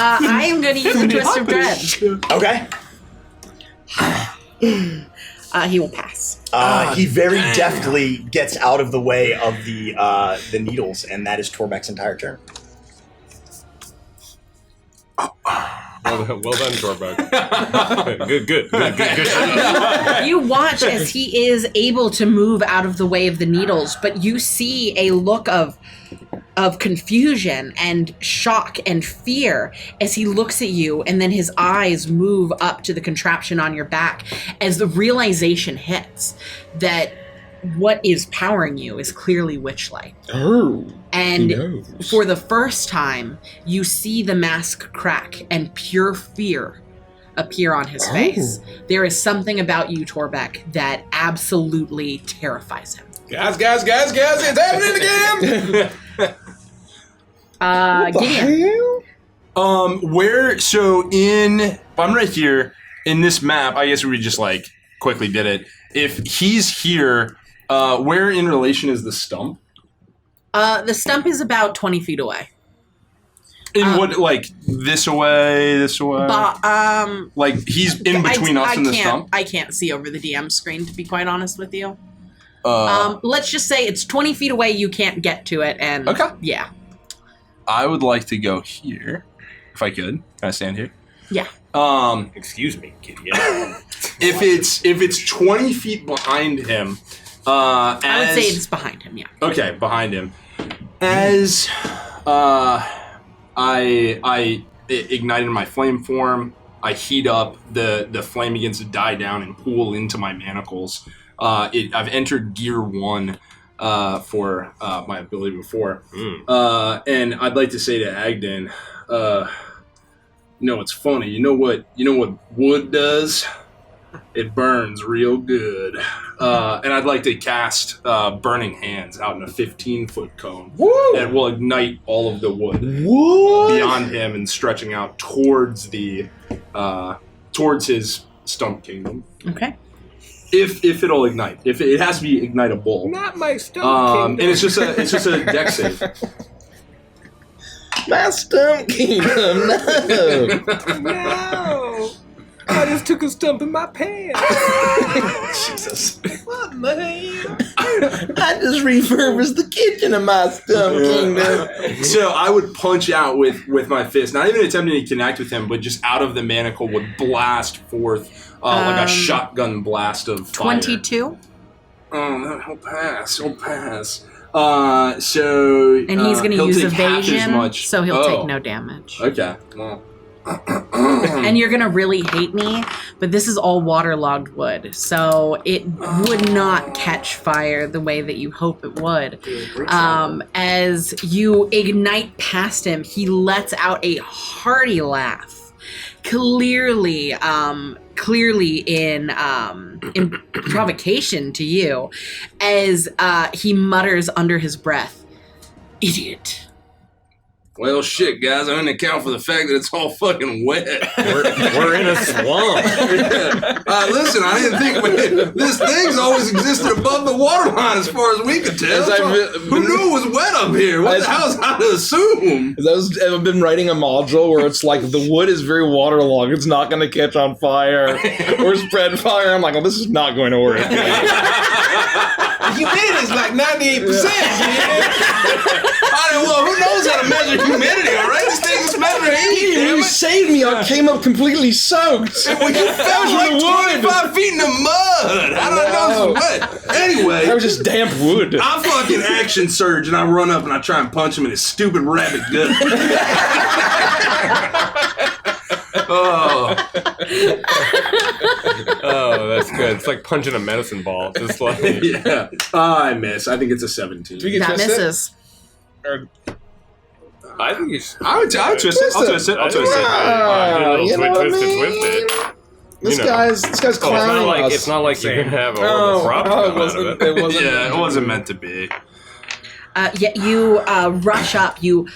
I am going to use the Twist of Dread. Okay. He will pass. He very deftly gets out of the way of the needles, and that is Torbeck's entire turn. Well done, Torbeck. Good. You watch as he is able to move out of the way of the needles, but you see a look of confusion and shock and fear as he looks at you, and then his eyes move up to the contraption on your back as the realization hits that what is powering you is clearly Witchlight. Oh. And for the first time, you see the mask crack and pure fear appear on his face. There is something about you, Torbeck, that absolutely terrifies him. Guys, it's happening again! Gideon. I'm right here in this map. I guess we just like quickly did it. If he's here, where in relation is the stump? The stump is about 20 feet away. In what, like this away? Like he's in between us and the stump? I can't see over the DM screen, to be quite honest with you. Let's just say it's 20 feet away, you can't get to it, and okay. Yeah. I would like to go here, if I could. Can I stand here? Yeah. Excuse me, Gideon. If it's 20 feet behind him, I would say it's behind him, yeah. Okay, behind him. As I ignited my flame form. I heat up. The flame begins to die down and pool into my manacles. I've entered gear 1 for my ability before. And I'd like to say to Adden, it's funny. You know what wood does? It burns real good. And I'd like to cast Burning Hands out in a 15-foot cone. Woo! And will ignite all of the wood beyond him and stretching out towards his stump kingdom. Okay. If it'll ignite. If it has to be ignitable. Not my stump kingdom. And it's just a dex save. My stump kingdom, no. No. I just took a stump in my pants. Jesus. What in the hell? I just refurbished the kitchen of my stump kingdom. So I would punch out with my fist, not even attempting to connect with him, but just out of the manacle would blast forth like a shotgun blast of fire. 22. Oh, he'll pass. And he's going to use take half as evasion, much. so he'll take no damage. Okay. Well. And you're going to really hate me, but this is all waterlogged wood, so it would not catch fire the way that you hope it would. As you ignite past him, he lets out a hearty laugh, clearly in provocation to you, as he mutters under his breath, "Idiot." Well, shit, guys, I'm going to account for the fact that it's all fucking wet. We're in a swamp. Listen, I didn't think this thing's always existed above the waterline as far as we could tell. Who knew it was wet up here? What the hell is how to assume? I've been writing a module where it's like the wood is very waterlogged. It's not going to catch on fire or spread fire. I'm like, well, this is not going to work. The humidity's like 98%, man. Well, who knows how to measure humidity, all right? This thing's just measuring heat, damn You it. saved me. I came up completely soaked. Well, you fell like 25 feet in the mud. How did I know this was wet? Anyway. That was just damp wood. I fucking action surge and I run up and I try and punch him in his stupid rabbit gut. Oh, that's good. It's like punching a medicine ball. Just like yeah. I miss. I think it's a 17. That misses. I think you should. I would twist it. I'll twist it. You know what I mean? This guy's clowning us. It's not like you're gonna have a horrible problem out of it. It wasn't meant to be. You rush up. You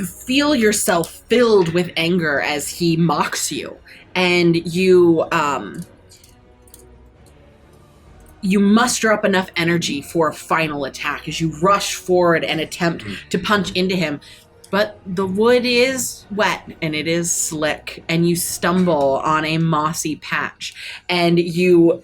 feel yourself filled with anger as he mocks you, and you muster up enough energy for a final attack as you rush forward and attempt to punch into him. But the wood is wet and it is slick, and you stumble on a mossy patch, and you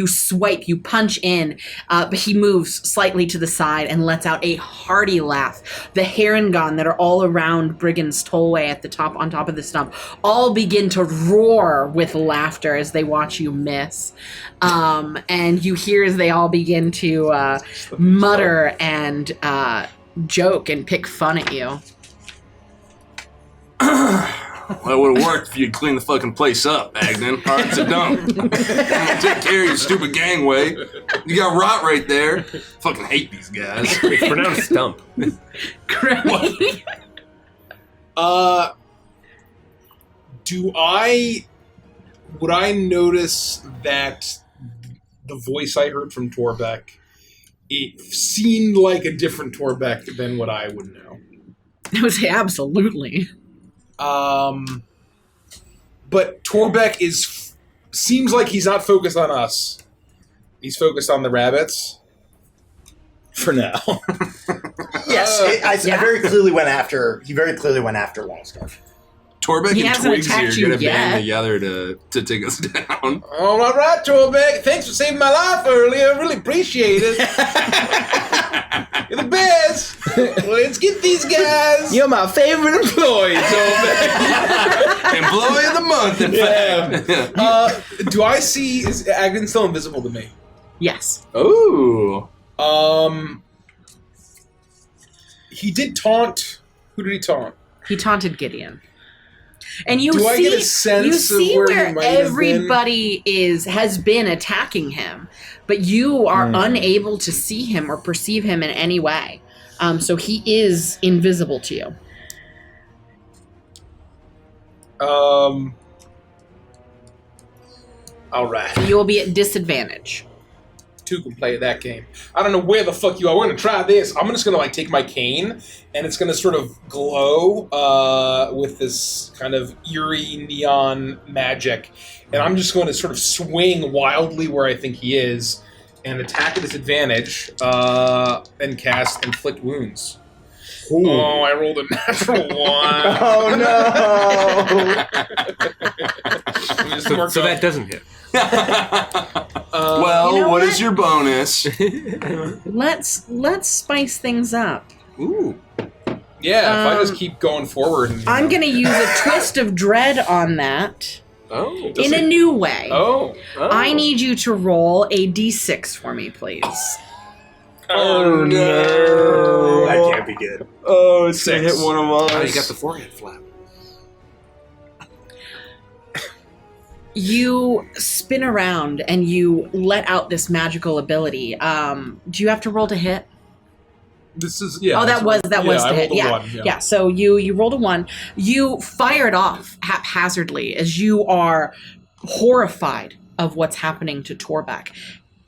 swipe, you punch in, but he moves slightly to the side and lets out a hearty laugh. The Harengon that are all around Brigan's Tollway on top of the stump, all begin to roar with laughter as they watch you miss. And you hear as they all begin to mutter and joke and pick fun at you. Well, it would have worked if you'd clean the fucking place up, Adden. Hard to dump. Take care of your stupid gangway. You got rot right there. Fucking hate these guys. It's pronounced stump. Grimmy. Would I notice that the voice I heard from Torbeck, it seemed like a different Torbeck than what I would know? I would say absolutely. But Torbeck seems like he's not focused on us. He's focused on the rabbits. For now. Yes, I very clearly went after. He very clearly went after Longstaff. Torbeck and Twigs here gonna band yet. together to take us down. All right, Torbeck. Thanks for saving my life earlier. Really appreciate it. You're the best. Let's get these guys. You're my favorite employee, Torbeck. Employee of the month, in fact. Do I see... Is Adden still invisible to me? Yes. Ooh. He did taunt. Who did he taunt? He taunted Gideon. And you Do I see, get a sense of where he might have everybody has been attacking him, but you are unable to see him or perceive him in any way. So he is invisible to you. All right. You will be at disadvantage. Two can play that game. I don't know where the fuck you are. We're gonna try this. I'm just gonna take my cane and it's gonna sort of glow with this kind of eerie neon magic, and I'm just going to sort of swing wildly where I think he is and attack at disadvantage and cast Inflict Wounds. Ooh. Oh, I rolled a natural 1. Oh no! So that doesn't hit. Well, You know what what? is your bonus? Let's spice things up. Ooh. Yeah, if I just keep going forward. And, I'm going to use a twist of dread on that Oh. in a new way. Oh. I need you to roll a d6 for me, please. Oh no. That can't be good. Oh, it's gonna 6. hit one of us. Oh, you got the forehead flap. You spin around and you let out this magical ability. Do you have to roll to hit? This is Oh, that was to hit. I Yeah. rolled a 1, Yeah. So you rolled a 1. You fire it off haphazardly as you are horrified of what's happening to Torbeck.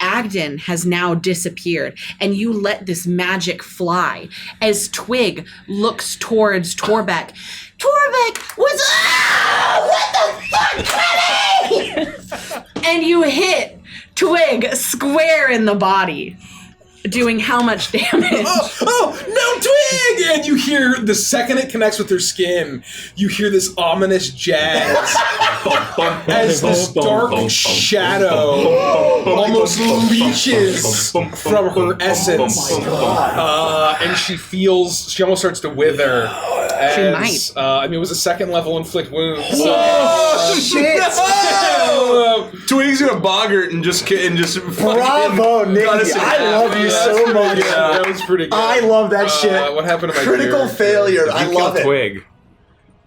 Adden has now disappeared, and you let this magic fly as Twig looks towards Torbeck. Torbeck was what the fuck, Teddy? And you hit Twig square in the body, doing how much damage? Oh, no, Twig! And you hear, the second it connects with her skin, you hear this ominous jazz as this dark shadow almost leeches from her essence. And she almost starts to wither. She As, might. it was a second level inflict wounds. Oh shit! Twig's gonna boggart and just Bravo, Nicky! I love you so much. Yeah, that was pretty good. I love that shit. What happened to my Critical character? failure. I You love killed it. Twig.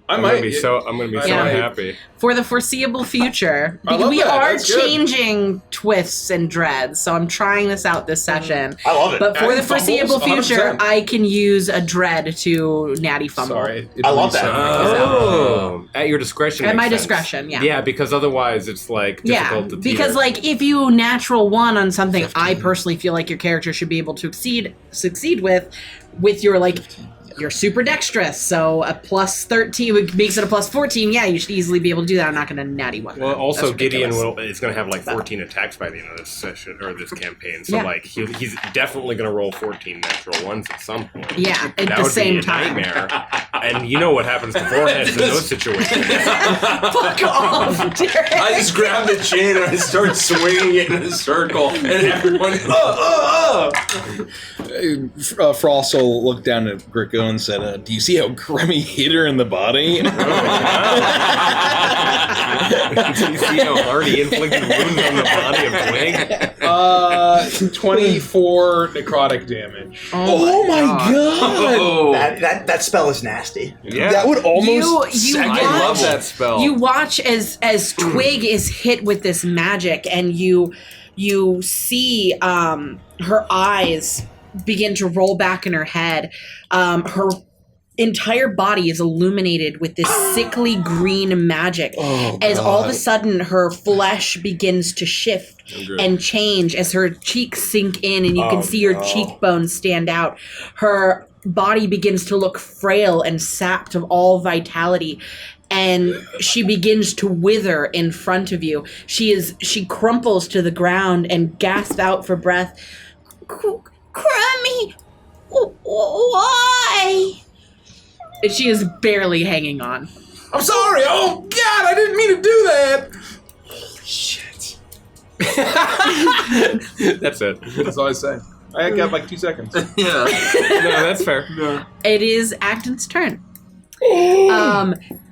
I'm might gonna be so Yeah. happy. For the foreseeable future, I love we that. are That's good. changing twists and dreads, so I'm trying this out this session. I love it. But for Adding the foreseeable fumbles, future, 100%. I can use a dread to natty fumble. Sorry. I love that. Oh, at your discretion. At makes my sense. discretion, yeah. Yeah, because otherwise it's like Yeah, difficult to because teeter. like if you natural 1 on something, I personally feel like your character should be able to succeed with your like. You're super dexterous, so a plus 13 makes it a plus 14. Yeah, you should easily be able to do that. I'm not going to natty 1. Well, also That's Gideon ridiculous. is going to have like 14 attacks by the end of this session or this campaign. So Yeah. like he's definitely going to roll 14 natural ones at some point. Yeah, at that the would same be a time. nightmare. And you know what happens to foreheads in those situations. Fuck off, Derek. I just grab the chain and I start swinging it in a circle, and everyone, Frost will look down at Gricko and said, "Do you see how Grimmy hit her in the body?" Do you see how hard he inflicted wounds on the body of Twig? 24 necrotic damage. Oh my god! oh, That spell is nasty. Yeah. That would almost. You I watch, love that spell. You watch as Twig is hit with this magic, and you see her eyes begin to roll back in her head. Her entire body is illuminated with this sickly green magic as all of a sudden her flesh begins to shift and change as her cheeks sink in and you can see her cheekbones stand out. Her body begins to look frail and sapped of all vitality, and she begins to wither in front of you. She crumples to the ground and gasps out for breath. Crummy, why? And she is barely hanging on. I'm sorry. Oh God, I didn't mean to do that. shit. That's it. That's all I say. I got like 2 seconds. Yeah. No, that's fair. It is Adden's turn.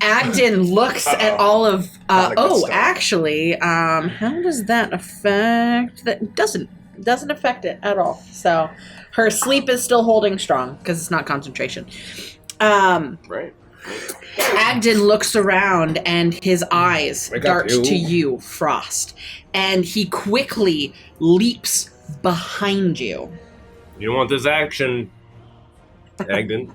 Adden looks at all of. Actually, how does that affect? That doesn't affect it at all. So, her sleep is still holding strong because it's not concentration. Right. Adden looks around and his eyes dart to you, Frost. And he quickly leaps behind you. You don't want this action, Adden.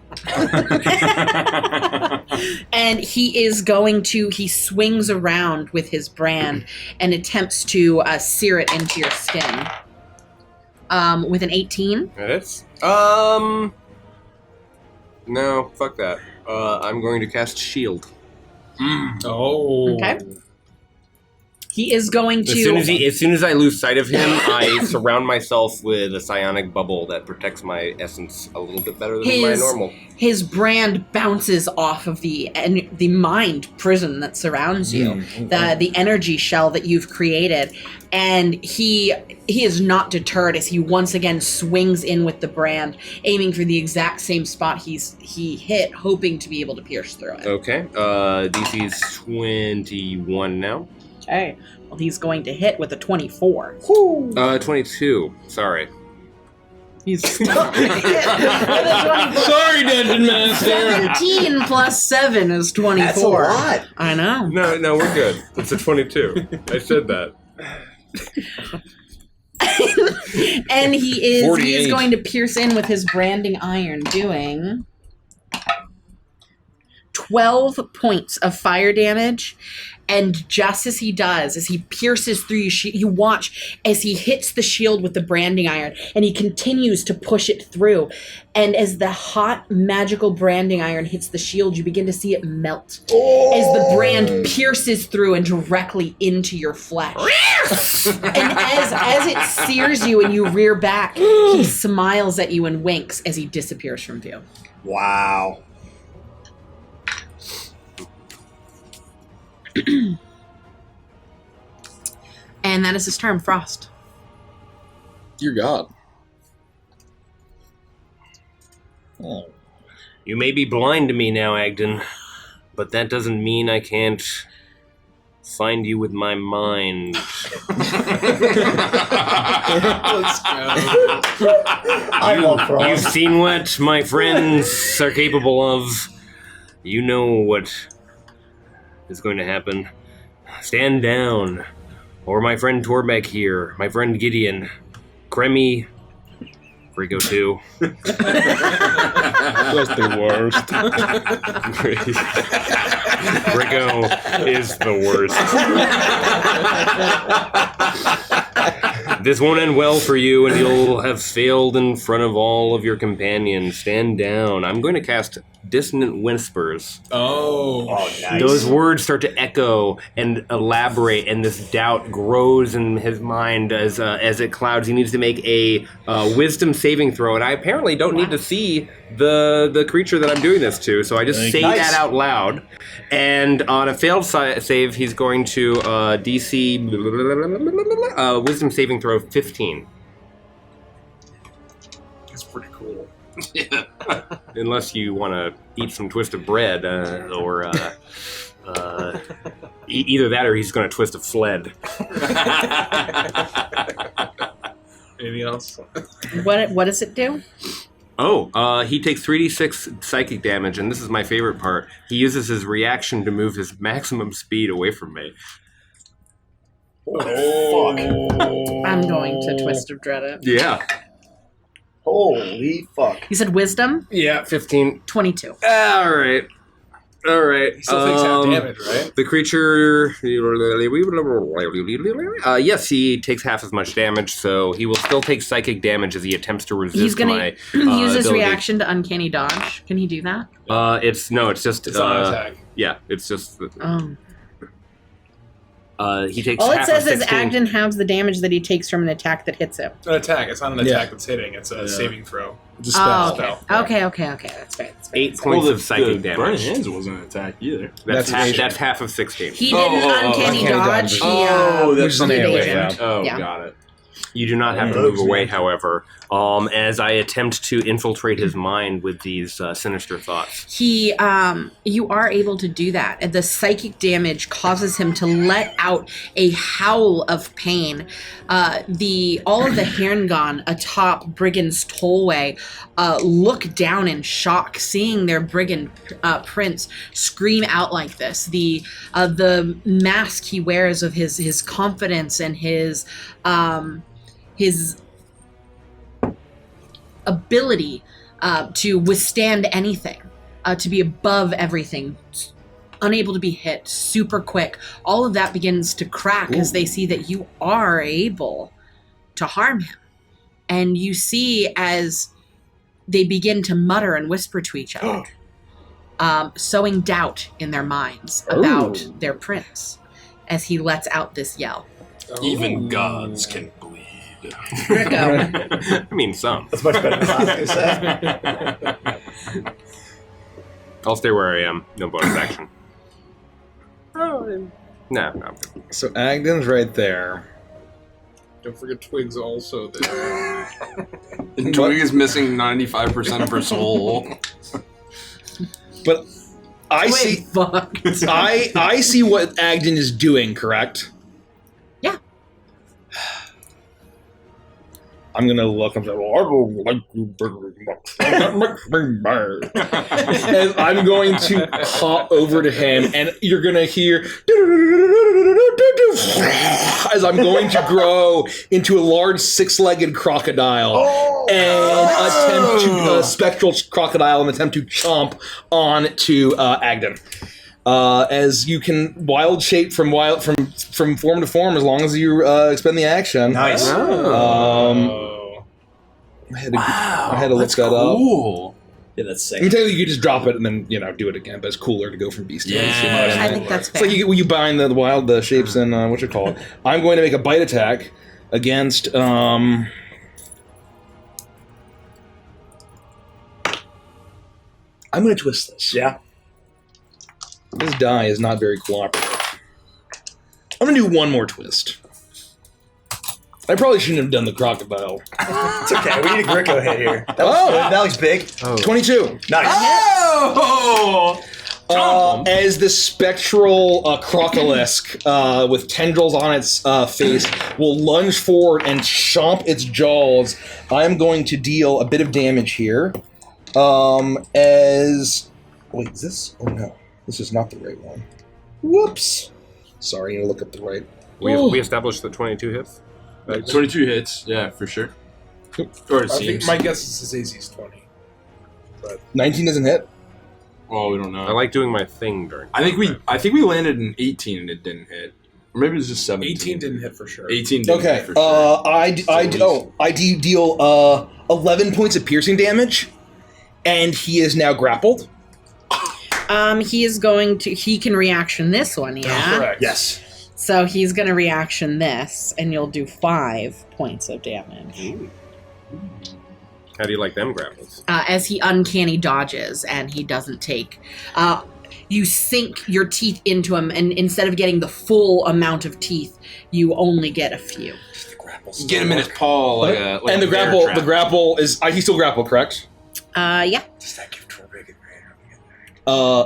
And he swings around with his brand and attempts to sear it into your skin. With an 18. That's no, fuck that. I'm going to cast Shield. Oh. Okay. He is going to. As soon as I lose sight of him, I surround myself with a psionic bubble that protects my essence a little bit better than my normal. His brand bounces off of the mind prison that surrounds you, the energy shell that you've created, and he is not deterred as he once again swings in with the brand, aiming for the exact same spot he hit, hoping to be able to pierce through it. Okay, DC's 21 now. Okay, well he's going to hit with a 24. 22. Sorry. He's still going to hit with a 24. Sorry, Dungeon Master. 17 plus 7 is 24. That's a lot. I know. No, we're good. It's a 22. I said that. And he is 48. going to pierce in with his branding iron, doing 12 points of fire damage. And just as he does, as he pierces through you watch as he hits the shield with the branding iron, and he continues to push it through. And as the hot, magical branding iron hits the shield, you begin to see it melt as the brand pierces through and directly into your flesh. And as it sears you and you rear back, he smiles at you and winks as he disappears from view. Wow. And that is his turn, Frost. Dear God. Oh. You may be blind to me now, Adden, but that doesn't mean I can't find you with my mind. You've seen what my friends are capable of. You know what is going to happen. Stand down. Or my friend Torbeck here, my friend Gideon, Cremmy, Frigo 2. That's the worst. Frigo is the worst. This won't end well for you, and you'll have failed in front of all of your companions. Stand down. I'm going to cast Dissonant Whispers. Oh, nice. Those words start to echo and elaborate, and this doubt grows in his mind as it clouds. He needs to make a wisdom saving throw, and I apparently don't need to see the creature that I'm doing this to, so I just say that out loud. And on a failed save, he's going to DC wisdom saving throw 15. That's pretty cool. Yeah. Unless you want to eat some twisted bread, or either that or he's going to twist a fled. anything else? What does it do? Oh, he takes 3d6 psychic damage, and this is my favorite part. He uses his reaction to move his maximum speed away from me. Oh, fuck. I'm going to Twist of Dread it. Yeah. Holy fuck. You said wisdom? Yeah, 15. 22. All right. He still takes half damage, right? The creature... yes, he takes half as much damage, so he will still take psychic damage as he attempts to resist He's gonna my use his ability. reaction to uncanny dodge. Can he do that? It's just... It's not an attack. Yeah, it's just... Oh. He takes All it half says of is 16. Adden halves the damage that he takes from an attack that hits him. It's an attack. It's not an attack that's hitting. It's a saving throw. It's a Oh, spell. okay. Okay. That's fair. 8 points of psychic damage. Burning Hands wasn't an attack either. That's half of 16. He didn't uncanny dodge. Oh, He, that's an evasion. AoE. Oh, Yeah. got it. You do not have to move away, however, as I attempt to infiltrate his mind with these sinister thoughts. You are able to do that. And the psychic damage causes him to let out a howl of pain. All of the Herngone atop Brigan's tollway look down in shock, seeing their Brigan Prince scream out like this. The mask he wears of his confidence and his ability to withstand anything, to be above everything, unable to be hit, super quick. All of that begins to crack as they see that you are able to harm him. And you see as they begin to mutter and whisper to each other, sowing doubt in their minds about their prince as he lets out this yell. Even gods can bleed. I mean, some. That's much better than last time. I'll stay where I am. No bonus action. No. So Agden's right there. Don't forget Twig's also there. And Twig is missing 95% of her soul. But I see I see what Agden is doing, correct? Yeah. I'm gonna look and say, well, I don't like you very much. That makes me mad. And I'm going to hop over to him, and you're gonna hear as I'm going to grow into a large 6-legged crocodile and attempt to spectral crocodile and attempt to chomp onto Agden. As you can wild shape from form to form as long as you expend the action. Nice. I had to look that up. Yeah, that's sick. I mean, technically, you could just drop it and then do it again, but it's cooler to go from beast to beast. You know what I mean? I think that's It's fair. like you bind the wild shapes in what you call it. I'm going to make a bite attack against. I'm going to twist this. Yeah. This die is not very cooperative. I'm going to do one more twist. I probably shouldn't have done the crocodile. It's okay. We need a Gricko hit here. That was good. That was big. 22. Nice. As the spectral crocolisk with tendrils on its face will lunge forward and chomp its jaws, I'm going to deal a bit of damage here. Wait, is this? Oh no, this is not the right one. Whoops. Sorry, I need to look up the right. We established that 22 hits? 22 hits, yeah, for sure. Or it I seems. think my guess is his AC is 20. But 19 doesn't hit. Oh, we don't know. I like doing my thing during. I think we landed in 18 and it didn't hit, or maybe it was just 17. 18 didn't hit for sure. 18 didn't hit for sure. I deal 11 points of piercing damage, and he is now grappled. He can reaction this one, yeah? Correct. Yes. So he's going to reaction this, and you'll do 5 points of damage. How do you like them grapples? As he uncanny dodges, and he doesn't take... you sink your teeth into him, and instead of getting the full amount of teeth, you only get a few. Get him in his paw like a and the grapple is... he's still grappled, correct? Yeah. Does that give Torbeck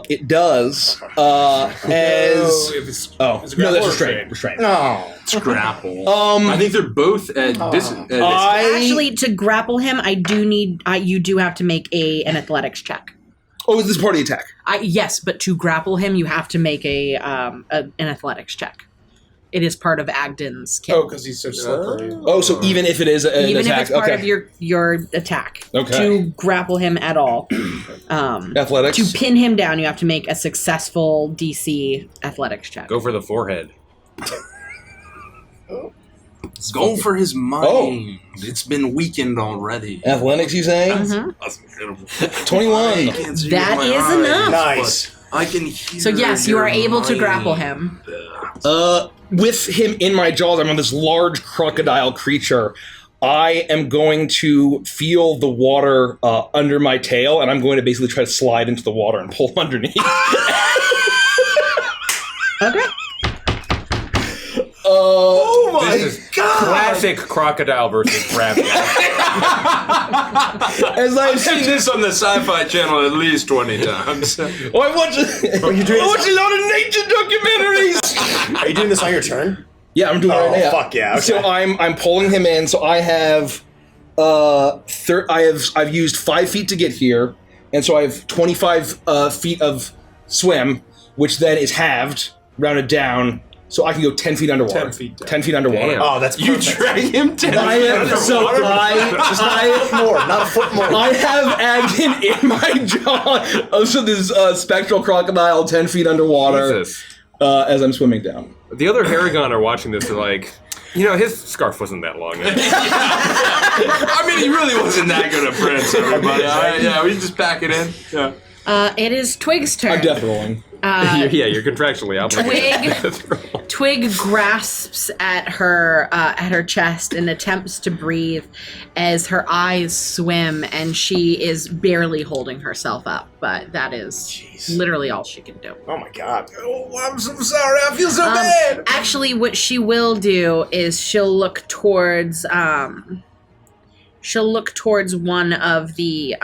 It does. No, that's restraint. No. It's grapple. I think they're both at Actually, to grapple him, you do have to make an athletics check. Oh, is this part of the attack? Yes, but to grapple him, you have to make an athletics check. It is part of Agden's kit. Oh, because he's so slippery. Oh, so even if it is an even attack, if it's part of your attack, to grapple him at all, athletics to pin him down, you have to make a successful DC athletics check. Go for the forehead. Go for his mind. It's been weakened already. Athletics, you saying? Mm-hmm. 21. That is enough. Nice. I can hear. So yes, you are able to grapple him. With him in my jaws, I'm on this large crocodile creature. I am going to feel the water under my tail, and I'm going to basically try to slide into the water and pull underneath. Okay. Oh my! god! Classic crocodile versus rabbit. As I've seen this on the Sci-Fi Channel at least 20 times. I watch a lot of nature documentaries. Are you doing this on your turn? Yeah, I'm doing it right now. Fuck yeah! Okay. So I'm pulling him in. So I have, I've used 5 feet to get here, and so I have 25 feet of swim, which then is halved, rounded down, so I can go 10 feet underwater. 10 feet down. 10 feet underwater. Damn. Oh, that's You perfect. drag him 10 I feet am underwater? so Just not a foot more. Not a foot more. I have Adden in my jaw. So this spectral crocodile 10 feet underwater Jesus. As I'm swimming down. The other Haragon are watching this and like, his scarf wasn't that long. I mean, he really wasn't that good a prince, everybody. Yeah, we just pack it in. Yeah. It is Twig's turn. I'm death rolling. You're contractually obligated. Twig grasps at her chest and attempts to breathe as her eyes swim, and she is barely holding herself up. But that is literally all she can do. Oh my god. Oh, I'm so sorry. I feel so bad. Actually, what she will do is she'll look towards one of the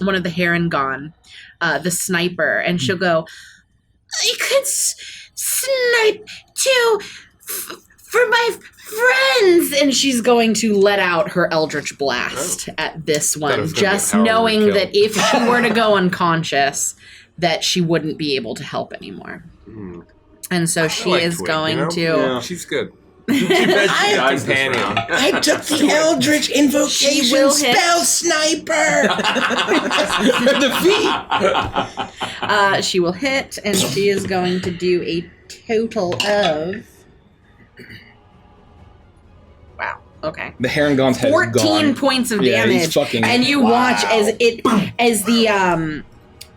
Harengon, the sniper, and she'll go, I could snipe too for my friends. and she's going to let out her Eldritch Blast at this one, was gonna be a just power knowing kill. that if she were to go unconscious, that she wouldn't be able to help anymore. And so she like is Twig, going to... She's good. Companion. I took the Eldritch She Invocation will hit. Spell Sniper. The feet. She will hit, and she is going to do a total of... Wow, okay. The Harengon's head is 14 gone. points of Yeah, he's damage, fucking- and you watch as the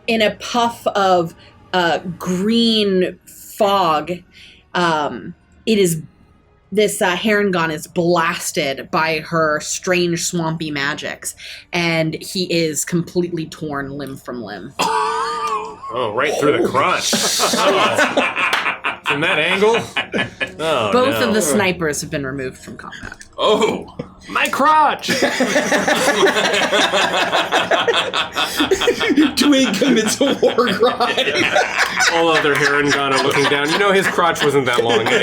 in a puff of green fog, it is this Harengon is blasted by her strange swampy magics, and he is completely torn limb from limb. Oh, right through the crotch. From that angle? Oh, Both no. of the snipers have been removed from combat. Oh. My crotch! Twig commits a war crime. All other Harengon are looking down. His crotch wasn't that long anyway.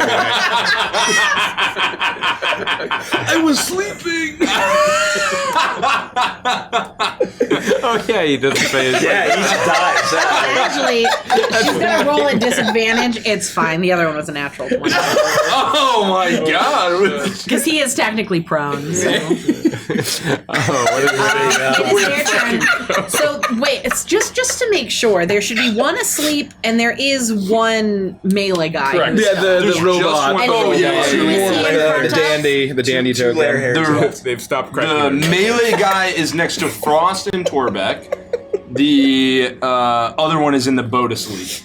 I was sleeping. Oh, yeah, he doesn't say his Yeah, he just dies. Actually, she's gonna roll at disadvantage. It's fine. The other one was a natural 20. Oh my god. Because he is technically prone. So. Oh, what is It is their turn. So wait, it's just to make sure there should be one asleep and there is one melee guy. Correct. who's Yeah, the Just robot. one- And oh, who yeah. is he in front of? The dandy Two layer hairs. They've stopped The cracking. melee guy is next to Frost and Torbeck. The other one is in the boat asleep.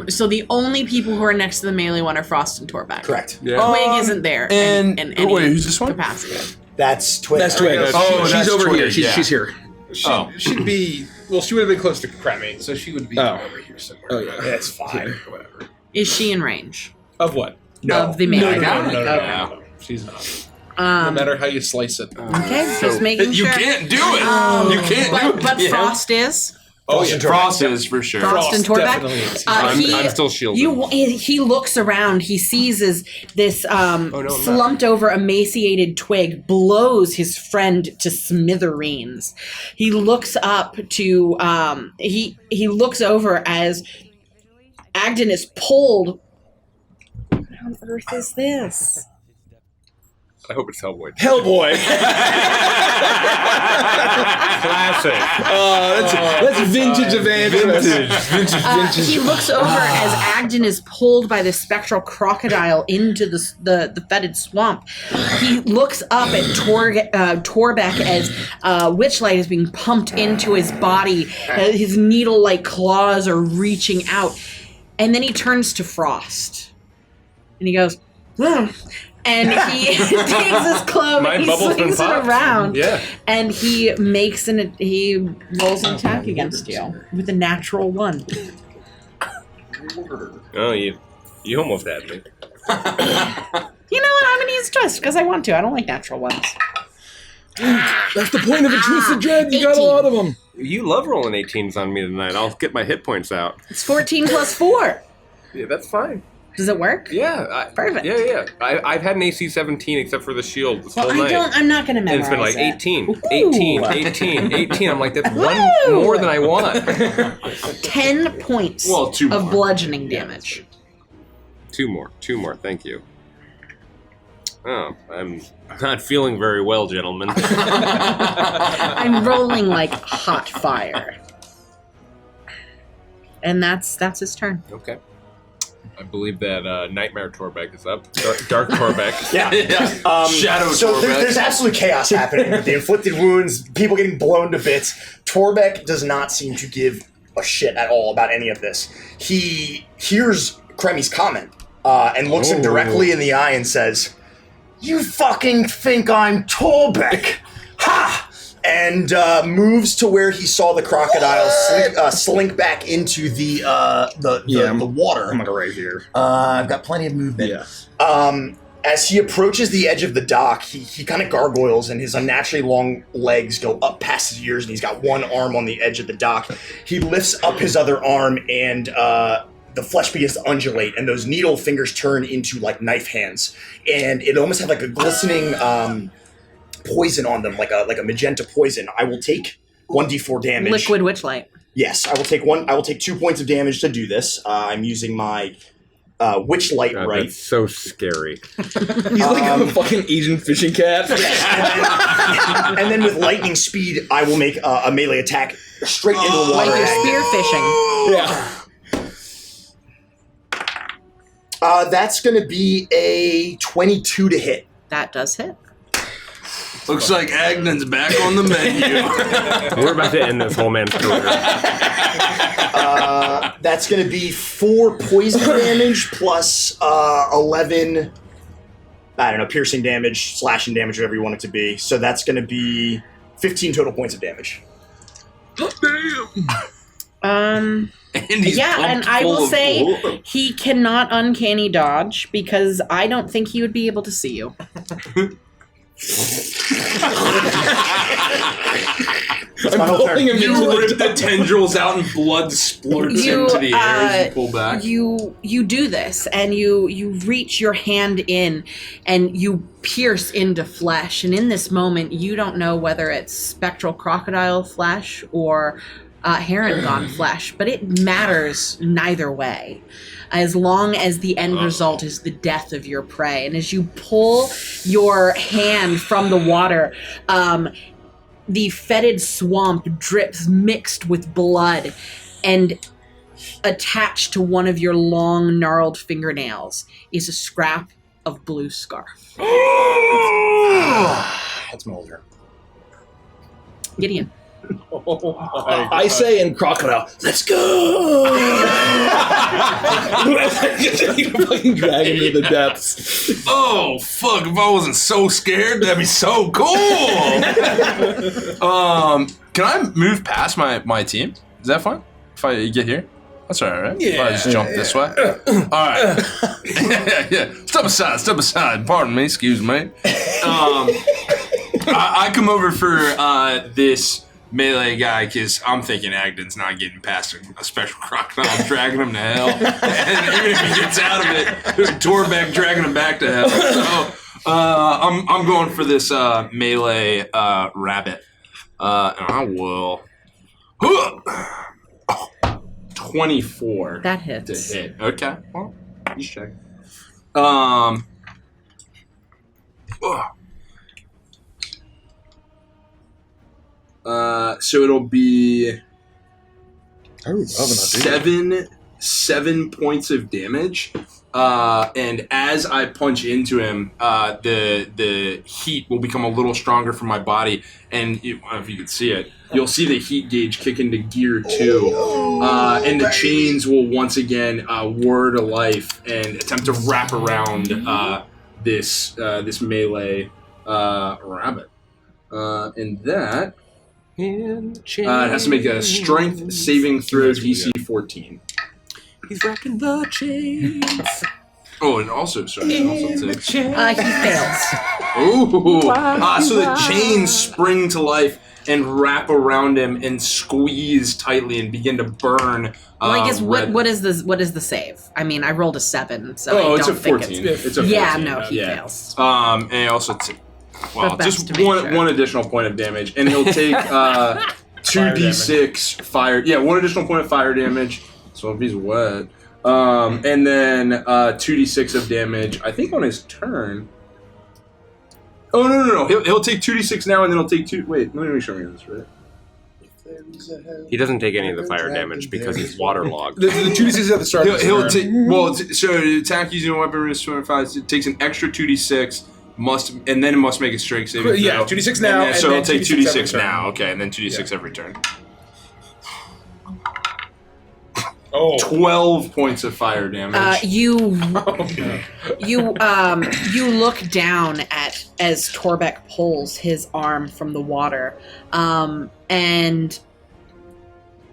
So the only people who are next to the melee one are Frost and Torbeck. Correct. Yeah. Twig isn't there and- in any wait, who's this one? capacity. That's Twig. That's Twig. Oh, she's that's over Twig, here. yeah. She's here. She'd be. Well, she would have been close to Cremmy, so she would be Oh. over here somewhere. Oh, yeah. That's fine. Or whatever. Is she in range Of what? of the melee guy? No. She's not. No matter how you slice it. Okay, just making You sure. can't do it. You can't do it. But Yeah. Frost is. Oh, yeah. Frost is for sure. Frost and Torbeck. definitely is. I'm still shielded. He looks around. He sees as this slumped over, emaciated Twig blows his friend to smithereens. He looks up to he looks over as Adden is pulled. What on earth is this? I hope it's Hellboy. Hellboy. Classic. That's vintage Evangelist. He looks over as Adden is pulled by the spectral crocodile into the fetid swamp. He looks up at Torbeck as Witchlight is being pumped into his body. His needle-like claws are reaching out. And then he turns to Frost. And he goes, and he takes his cloak, My he bubble's been swings it popped. around, Yeah. and he rolls an attack against you with a natural 1. Oh, you almost had me. You know what? I'm gonna use twist because I want to. I don't like natural ones. That's the point of a twisted dread. You got a lot of them. You love rolling 18s on me tonight. I'll get my hit points out. It's 14 plus 4. Yeah, that's fine. Does it work? Yeah. Perfect. Yeah. I've had an AC 17 except for the shield this whole night. I'm not gonna memorize And it's been like it. 18. I'm like, that's one more than I want. 10 points Well, of bludgeoning damage. Two more. Thank you. Oh, I'm not feeling very well, gentlemen. I'm rolling like hot fire. And that's his turn. Okay. I believe that Nightmare Torbeck is up. Dark Torbeck. Yeah. Shadow so Torbeck. there's absolute chaos happening with the inflicted wounds, people getting blown to bits. Torbeck does not seem to give a shit at all about any of this. He hears Kremi's comment and looks him directly in the eye and says, "You fucking think I'm Torbeck? Ha!" And moves to where he saw the crocodile slink back into the water. I'm right here. I've got plenty of movement. Yeah. As he approaches the edge of the dock, he kind of gargoyles and his unnaturally long legs go up past his ears and he's got one arm on the edge of the dock. He lifts up his other arm and the flesh begins to undulate and those needle fingers turn into like knife hands. And it almost had like a glistening poison on them, like a magenta poison. I will take 1d4 damage. Liquid Witchlight. Yes, I will take 2 points of damage to do this. I'm using my Witchlight right. That's so scary. He's like a fucking Asian fishing cat. And then with lightning speed, I will make a melee attack straight into the water. Like you're spear fishing. Yeah. That's going to be a 22 to hit. That does hit. Looks like Adden's back on the menu. We're about to end this whole man's career. That's going to be 4 poison damage plus 11, I don't know, piercing damage, slashing damage, whatever you want it to be. So that's going to be 15 total points of damage. And I will say he cannot uncanny dodge because I don't think he would be able to see you. I'm pulling him you rip the tendrils out and blood splurts into the air as you pull back. You do this and you reach your hand in and you pierce into flesh, and in this moment you don't know whether it's spectral crocodile flesh or Heron flesh, but it matters neither way, as long as the end result is the death of your prey. And as you pull your hand from the water, the fetid swamp drips mixed with blood, and attached to one of your long, gnarled fingernails is a scrap of blue scarf. That's Mulder. Gideon. I say in crocodile, let's go! Fucking drag him to the depths. Oh, fuck, if I wasn't so scared, that'd be so cool! Can I move past my team? Is that fine? If I get here? That's alright, right? Yeah. If I just jump this way? Alright. Yeah. Step aside. Pardon me, excuse me. I come over for this melee guy because I'm thinking Adden's not getting past a special crocodile. I'm dragging him to hell. And even if he gets out of it, there's a Torbeck dragging him back to hell. So I'm going for this melee rabbit. And I will... 24. That hits. To hit. Okay. Well, just check. So it'll be 7 points of damage. And as I punch into him, the heat will become a little stronger for my body. And if you can see it, you'll see the heat gauge kick into gear 2. And the chains will once again whir to life and attempt to wrap around this melee rabbit. And that it has to make a strength saving throw DC 14. He's rocking the chains. Oh, and also, sorry. He fails. Ooh. So the chains spring to life and wrap around him and squeeze tightly and begin to burn. Well, I guess what is the save? I mean, I rolled a 7, so I don't it's a think 14. it's It's a 14. Yeah, no, he fails. And he also just one additional point of damage, and he'll take 2d6 fire. Yeah, 1 additional point of fire damage. So if he's wet, and then 2d6 of damage. I think on his turn. Oh no! He'll take 2d6 now, and then he'll take 2. Wait, let me make sure I get this right. He doesn't take any of the fire damage because he's waterlogged. The 2d6 at the start. He'll take so to attack using a weapon is 25. It takes an extra 2d6. And then it must make a strength saving throw. Yeah, 2d6 now. And so then he'll take 2d6 now. Okay, and then 2d6 Yeah. every turn. Oh. 12 points of fire damage. You look down at as Torbeck pulls his arm from the water, and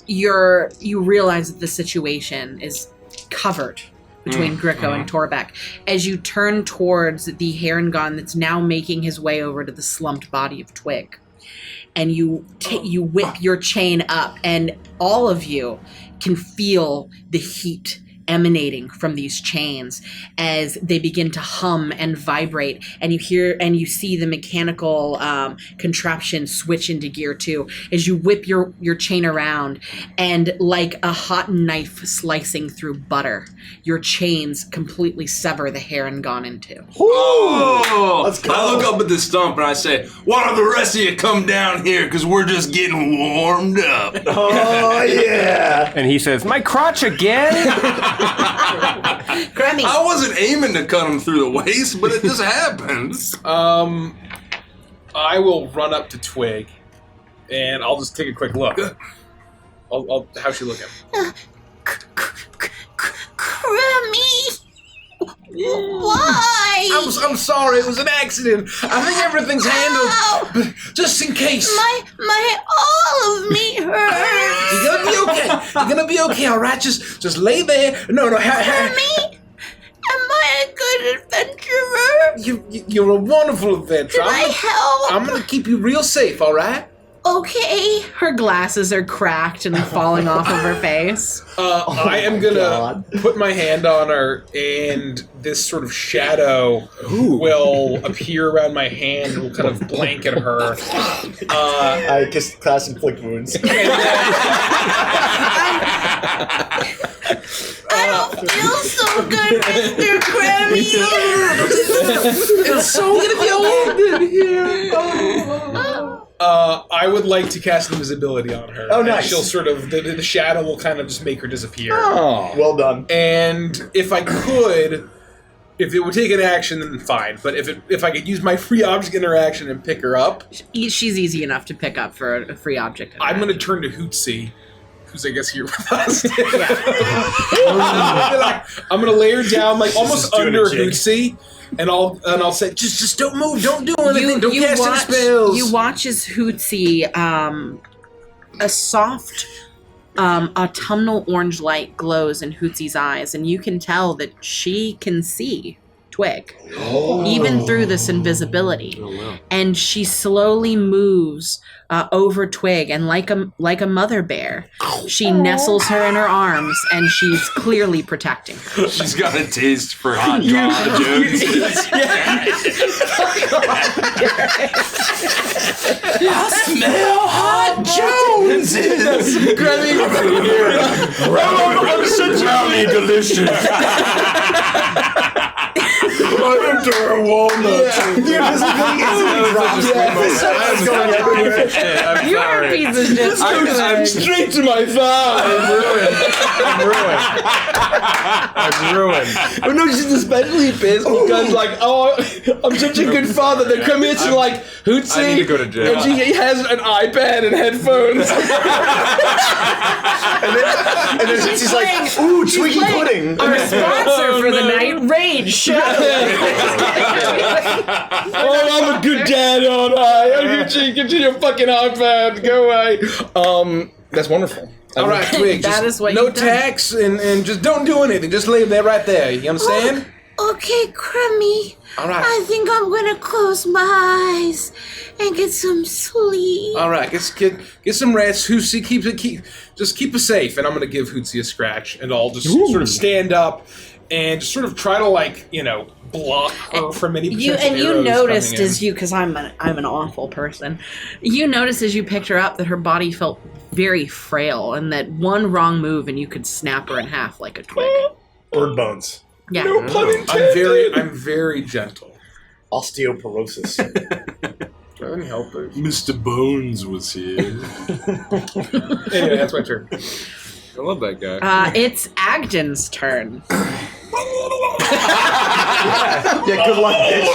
you realize that the situation is covered between Gricko and Torbeck. As you turn towards the Heron that's now making his way over to the slumped body of Twig, and you whip your chain up, and all of you can feel the heat emanating from these chains as they begin to hum and vibrate, and you hear and you see the mechanical contraption switch into gear 2 as you whip your chain around, and like a hot knife slicing through butter, your chains completely sever the Heron in two. Oh! Let's go. I look up at the stump and I say, "Why don't the rest of you come down here? Because we're just getting warmed up." Oh yeah! And he says, "My crotch again?" Grammy. I wasn't aiming to cut him through the waist, but it just happened. I will run up to Twig, and I'll just take a quick look. How's she looking? Crummy! Why? I'm sorry, it was an accident. I think everything's handled, but just in case. My all of me hurts. You're gonna be okay. You're gonna be okay, all right? Just lay there. No. Crummy, am I a good adventurer? You're a wonderful adventurer. Can I help? I'm gonna keep you real safe, all right? Okay. Her glasses are cracked and falling off of her face. I am gonna put my hand on her, and this sort of shadow will appear around my hand and will kind of blanket her. I kiss class inflict wounds. I don't feel so good, Mr. Krabby. It's so gonna be old in here. I would like to cast Invisibility on her. Oh, nice. And she'll sort of, the shadow will kind of just make her disappear. Oh, well done. And if I could, if it would take an action, then fine. But if I could use my free object interaction and pick her up. She's easy enough to pick up for a free object. I'm going to turn to Hootsie, who's I guess here with us. I'm going to lay her down like almost under Hootsie. And I'll say, just don't move, don't do anything, don't cast any spells. You watch as Hootsie, a soft autumnal orange light glows in Hootsie's eyes, and you can tell that she can see Twig, even through this invisibility. Oh, wow. And she slowly moves over Twig, and like a mother bear, she nestles her in her arms, and she's clearly protecting her. She's got a taste for hot dog Joneses. I smell hot Joneses. I'm such a delicious. I am Dora Walnuts. Your piece is just I'm straight to my thigh. I'm ruined. Oh no, she's especially pissed because I'm such a good father. They come here to Hootsie. I need to go to jail. And she has an iPad and headphones. and then Hootsie's like, "Ooh, Twiggy pudding." Our sponsor for the night, Rage Show. I'm a good dad, aren't I? Get to your fucking iPad. Go away. That's wonderful. All right, Twig. That is what no you've done. tax and just don't do anything. Just lay there right there. You understand? Okay, Crummy. All right. I think I'm gonna close my eyes and get some sleep. All right, get some rest. Hootsie, keep us safe, and I'm gonna give Hootsie a scratch, and I'll just sort of stand up and just sort of try to block her from any potential arrows you noticed coming in. because I'm an awful person. You noticed as you picked her up that her body felt very frail, and that one wrong move and you could snap her in half like a twig. Bird bones. Yeah. No pun intended. I'm very gentle. Osteoporosis. Do I have any helpers? Mr. Bones was here. Anyway, that's my turn. I love that guy. It's Adden's turn. Yeah, good luck, bitch.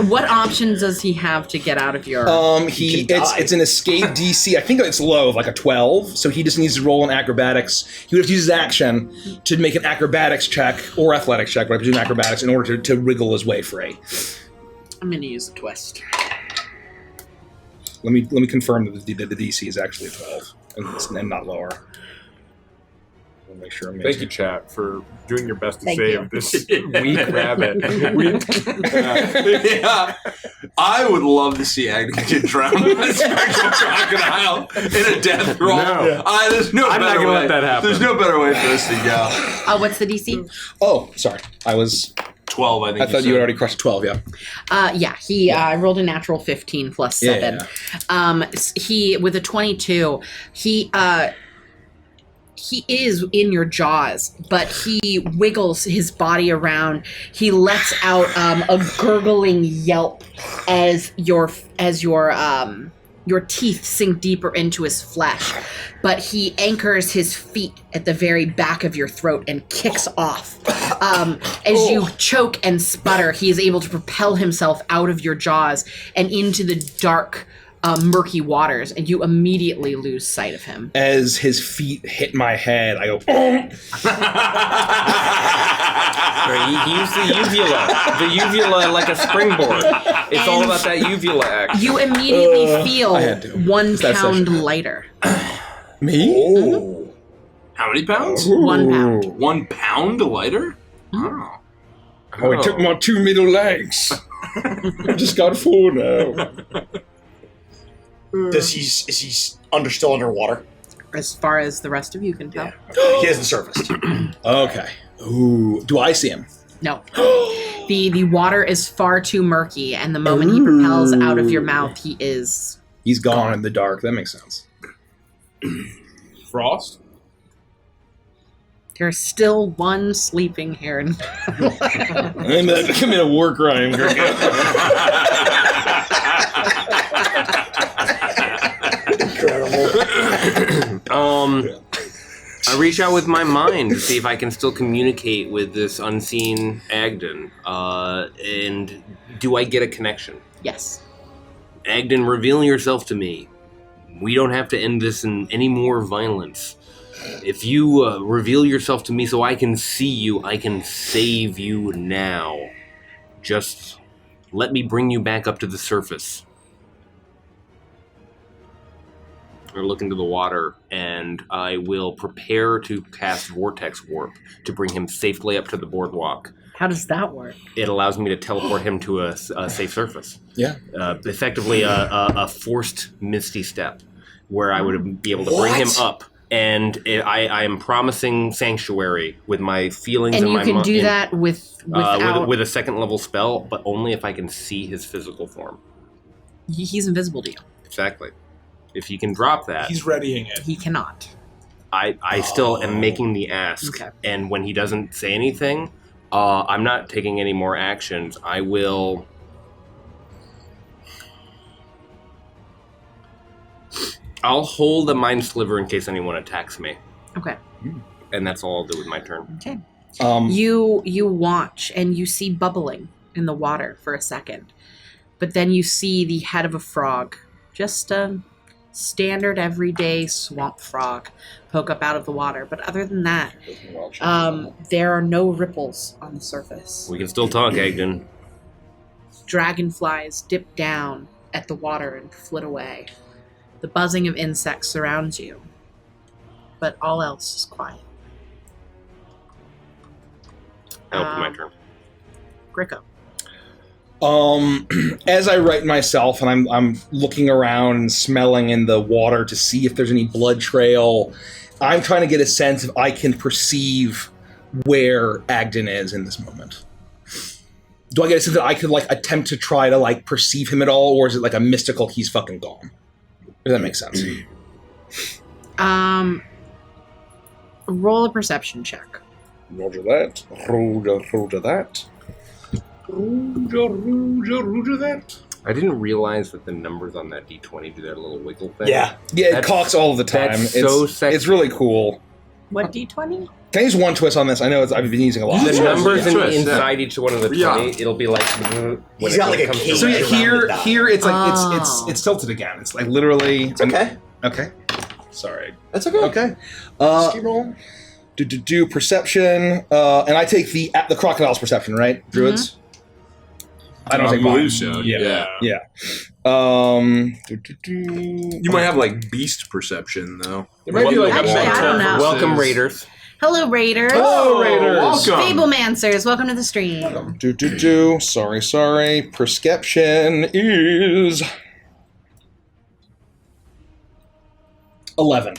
What options does he have to get out of your? It's an escape DC. I think it's low of like a 12, so he just needs to roll an acrobatics. He would have to use his action to make an acrobatics check or athletics check, but I presume acrobatics in order to wriggle his way free. I'm going to use a twist. Let me confirm that the DC is actually a 12 and not lower. I'll make sure I'm Thank you, chat, for doing your best to Thank save you. this weak rabbit. Yeah. I would love to see Agnes get drowned by a spectral crocodile in a death roll. No. There's no I'm not better gonna way. let that happen. There's no better way for this to go. What's the DC? Oh, sorry. I was 12, I think. I thought you had already crushed 12, yeah. He rolled a natural 15 plus 7. He with a 22. He is in your jaws, but he wiggles his body around. He lets out a gurgling yelp as your teeth sink deeper into his flesh. But he anchors his feet at the very back of your throat and kicks off. As you choke and sputter, he is able to propel himself out of your jaws and into the dark, murky waters, and you immediately lose sight of him. As his feet hit my head, I go, He used the uvula like a springboard. It's all about that uvula action. You immediately feel I had to. 1 That pound session. lighter. Me? Oh. How many pounds? 1 pound. 1 pound lighter? Oh. Oh, he took my 2 middle legs. I just got 4 now. Is he still underwater? As far as the rest of you can tell. Yeah. He hasn't surfaced. Okay. Ooh. Do I see him? No. The water is far too murky, and the moment he propels out of your mouth, he's gone in the dark. That makes sense. Frost? There's still one sleeping Hare. I'm in a war crime. I reach out with my mind to see if I can still communicate with this unseen Adden. And do I get a connection? Yes. Adden, reveal yourself to me. We don't have to end this in any more violence. If you reveal yourself to me so I can see you, I can save you now. Just let me bring you back up to the surface. I look into the water, and I will prepare to cast Vortex Warp to bring him safely up to the boardwalk. How does that work? It allows me to teleport him to a safe surface. Yeah. Effectively a forced Misty Step, where I would be able to bring him up. And I am promising Sanctuary with my feelings and my you can do that without... with a second level spell, but only if I can see his physical form. He's invisible to you. Exactly. If you can drop that... He's readying it. He cannot. I still am making the ask. Okay. And when he doesn't say anything, I'm not taking any more actions. I will... I'll hold a Mind Sliver in case anyone attacks me. Okay. And that's all I'll do with my turn. Okay. You watch and you see bubbling in the water for a second. But then you see the head of a frog. Just a standard everyday swamp frog poke up out of the water. But other than that, there are no ripples on the surface. We can still talk, Adden. Dragonflies dip down at the water and flit away. The buzzing of insects surrounds you. But all else is quiet. my turn. Gricko. As I right myself, and I'm looking around and smelling in the water to see if there's any blood trail, I'm trying to get a sense if I can perceive where Adden is in this moment. Do I get a sense that I could attempt to try to perceive him at all, or is it like a mystical he's fucking gone? Does that make sense? Roll a perception check. Roger that. Roger that. Roger that. I didn't realize that the numbers on that D20 do that little wiggle thing. Yeah, it cocks all the time. That's so sexy. It's really cool. What D20? Can I use one twist on this? I know I've been using a lot. The numbers inside each one of the 20, it'll be like when He's got a case. So here it's like it's tilted again. It's like literally. It's okay. Okay. Sorry. That's okay. Okay. Keep rolling. Do perception, and I take the crocodile's perception, right? Druids. Mm-hmm. I don't take mine. believe so. Yeah. You might have beast perception though. It might be Actually, I don't know. Welcome, Raiders. Hello, Raiders. Hello, Raiders. Welcome. Fablemancers, welcome to the stream. Sorry. Perception is 11.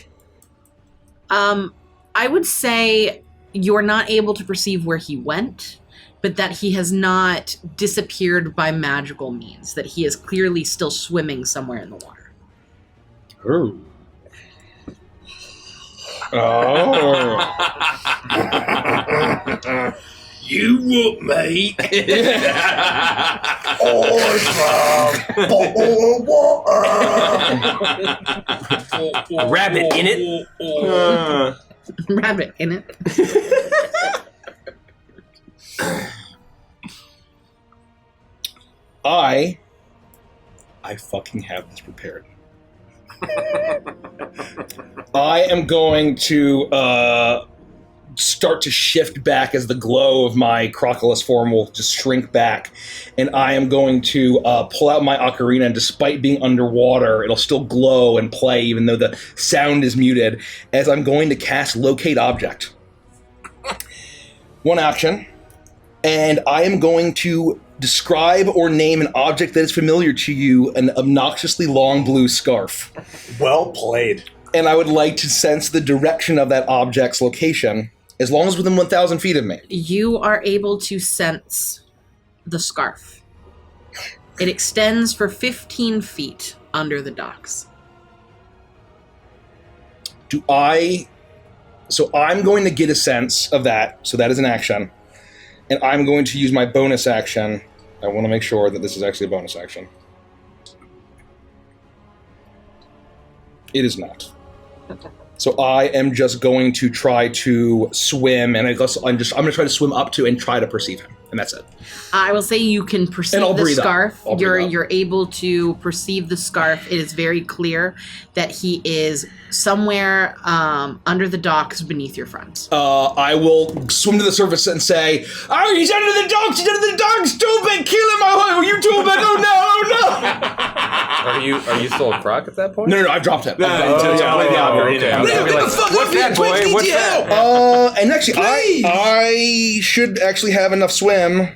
I would say you're not able to perceive where he went, but that he has not disappeared by magical means, that he is clearly still swimming somewhere in the water. Oh. You what, mate? A rabbit in it. Rabbit in it. I fucking have this prepared. I am going to start to shift back as the glow of my Crocodile form will just shrink back, and I am going to pull out my ocarina, and despite being underwater, it'll still glow and play even though the sound is muted, as I'm going to cast Locate Object. One action, and I am going to describe or name an object that is familiar to you, an obnoxiously long blue scarf. Well played. And I would like to sense the direction of that object's location, as long as within 1,000 feet of me. You are able to sense the scarf. It extends for 15 feet under the docks. So I'm going to get a sense of that, so that is an action. And I'm going to use my bonus action. I want to make sure that this is actually a bonus action. It is not. So I am just going to try to swim, and I'm going to try to swim up to and try to perceive him, and that's it. I will say you can perceive the scarf. You're able to perceive the scarf. It is very clear that he is somewhere under the docks beneath your front. I will swim to the surface and say, "Oh, he's under the docks! He's under the docks! Too big! Kill him! Oh, you too big! Oh no! Oh no!" Are you still a croc at that point? No, I've dropped him. What's that, boy? What's that? And actually, I should actually have enough swim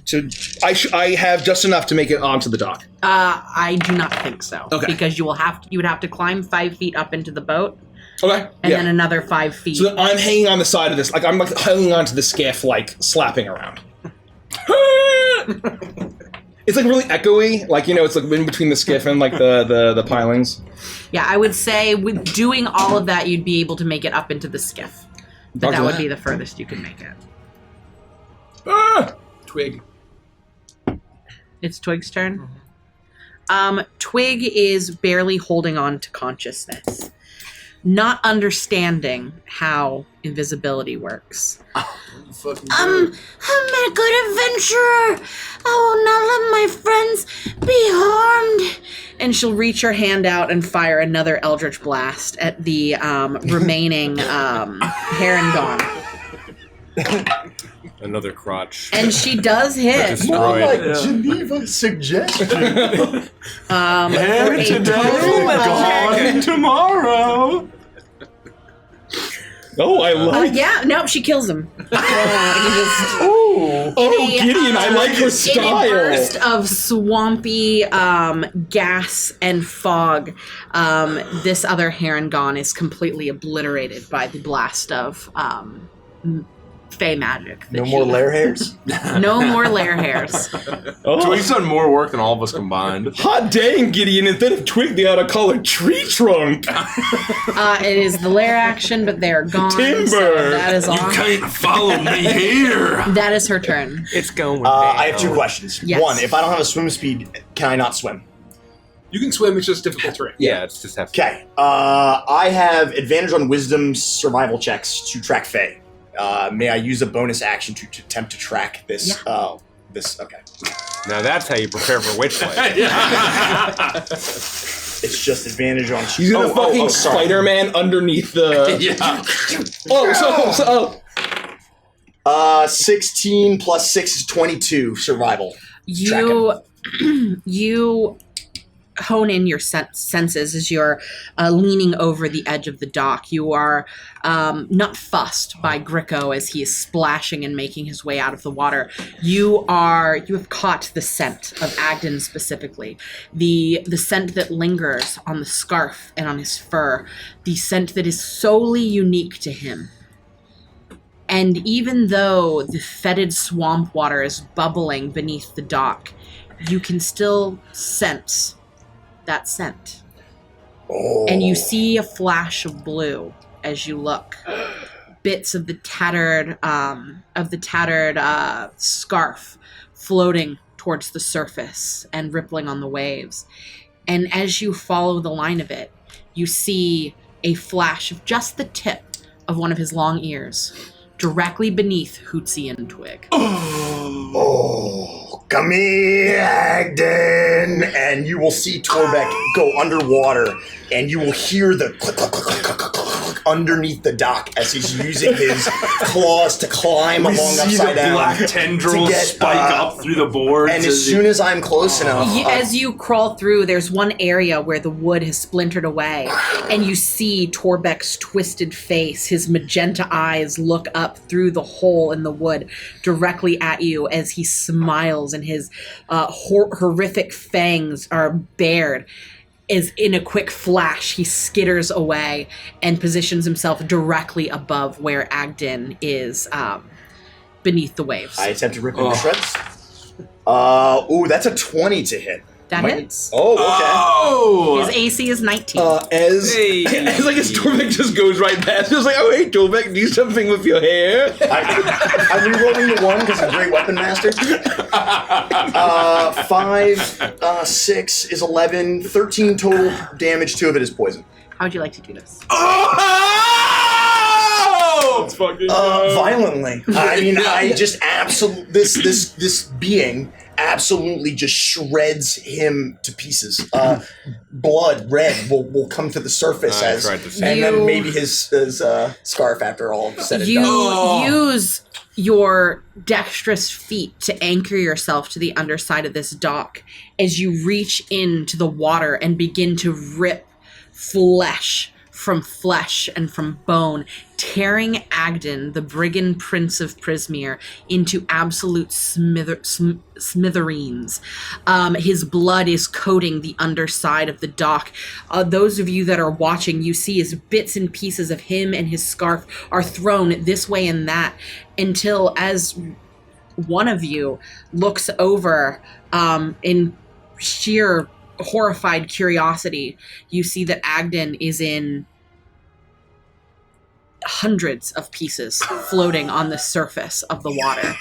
to. I have just enough to make it onto the dock. I do not think so. Okay. Because you would have to climb 5 feet up into the boat. Okay. And then another 5 feet. So I'm hanging on the side of this, I'm hanging onto the skiff, slapping around. It's really echoey, it's in between the skiff and the pilings. Yeah, I would say with doing all of that, you'd be able to make it up into the skiff. But that would be the furthest you could make it. Twig. It's Twig's turn. Twig is barely holding on to consciousness, not understanding how invisibility works. I'm a good adventurer. I will not let my friends be harmed. And she'll reach her hand out and fire another Eldritch Blast at the remaining Hare and Dawn. Another crotch. And she does hit. Destroyed. More like Geneva's suggestion. Today, gone tomorrow. Oh, I like. Yeah, nope, she kills him. Gideon, I like her style. In a burst of swampy gas and fog, this other Harengon is completely obliterated by the blast of Fey magic. No more lair hairs? No more lair hairs. Twig's done more work than all of us combined. Hot dang, Gideon. Instead of twig, they ought to call it tree trunk. It is the lair action, but they're gone. Timber. So that is all. You can't follow me here. That is her turn. It's going I have 2 questions. Yes. 1, if I don't have a swim speed, can I not swim? You can swim, it's just difficult terrain. Yeah, it's just have to. Okay. I have advantage on wisdom survival checks to track Fae. May I use a bonus action to attempt to track this? Yeah. Okay. Now that's how you prepare for Witchlight. It's just advantage on. He's gonna fucking Spider-Man underneath the. Yeah. 16 plus 6 is 22 survival. You hone in your senses as you're leaning over the edge of the dock. You are not fussed by Gricko as he is splashing and making his way out of the water. You have caught the scent of Adden specifically. The scent that lingers on the scarf and on his fur. The scent that is solely unique to him. And even though the fetid swamp water is bubbling beneath the dock, you can still sense that scent. Oh. And you see a flash of blue as you look. Bits of the tattered scarf floating towards the surface and rippling on the waves. And as you follow the line of it, you see a flash of just the tip of one of his long ears directly beneath Hootsie and Twig. Oh, come here, Adden! And you will see Torbeck go underwater, and you will hear the click, click, click, click, click, click underneath the dock as he's using his claws to climb along upside down. Black tendrils spike up through the boards. And as soon as I'm close enough... As you crawl through, there's one area where the wood has splintered away, and you see Torbeck's twisted face, his magenta eyes look up through the hole in the wood directly at you as he smiles and his horrific fangs are bared. Is in a quick flash, he skitters away and positions himself directly above where Adden is beneath the waves. I attempt to rip him to shreds. That's a 20 to hit. That hits. Oh, okay. Oh! His AC is 19. As Torbeck just goes right past, just like, oh, hey, Torbeck, do something with your hair. I'm rerolling the 1 because I'm a great weapon master. 5, 6 is 11, 13 total damage. 2 of it is poison. How would you like to do this? It's fucking violently. I mean, I just absolutely this being absolutely just shreds him to pieces. Blood red will come to the surface then maybe his scarf after all said and done. You use your dexterous feet to anchor yourself to the underside of this dock as you reach into the water and begin to rip flesh from flesh and from bone, tearing Adden, the Brigan Prince of Prismere, into absolute smithereens. His blood is coating the underside of the dock. Those of you that are watching, you see as bits and pieces of him and his scarf are thrown this way and that, until as one of you looks over in sheer horrified curiosity, you see that Adden is in hundreds of pieces floating on the surface of the water.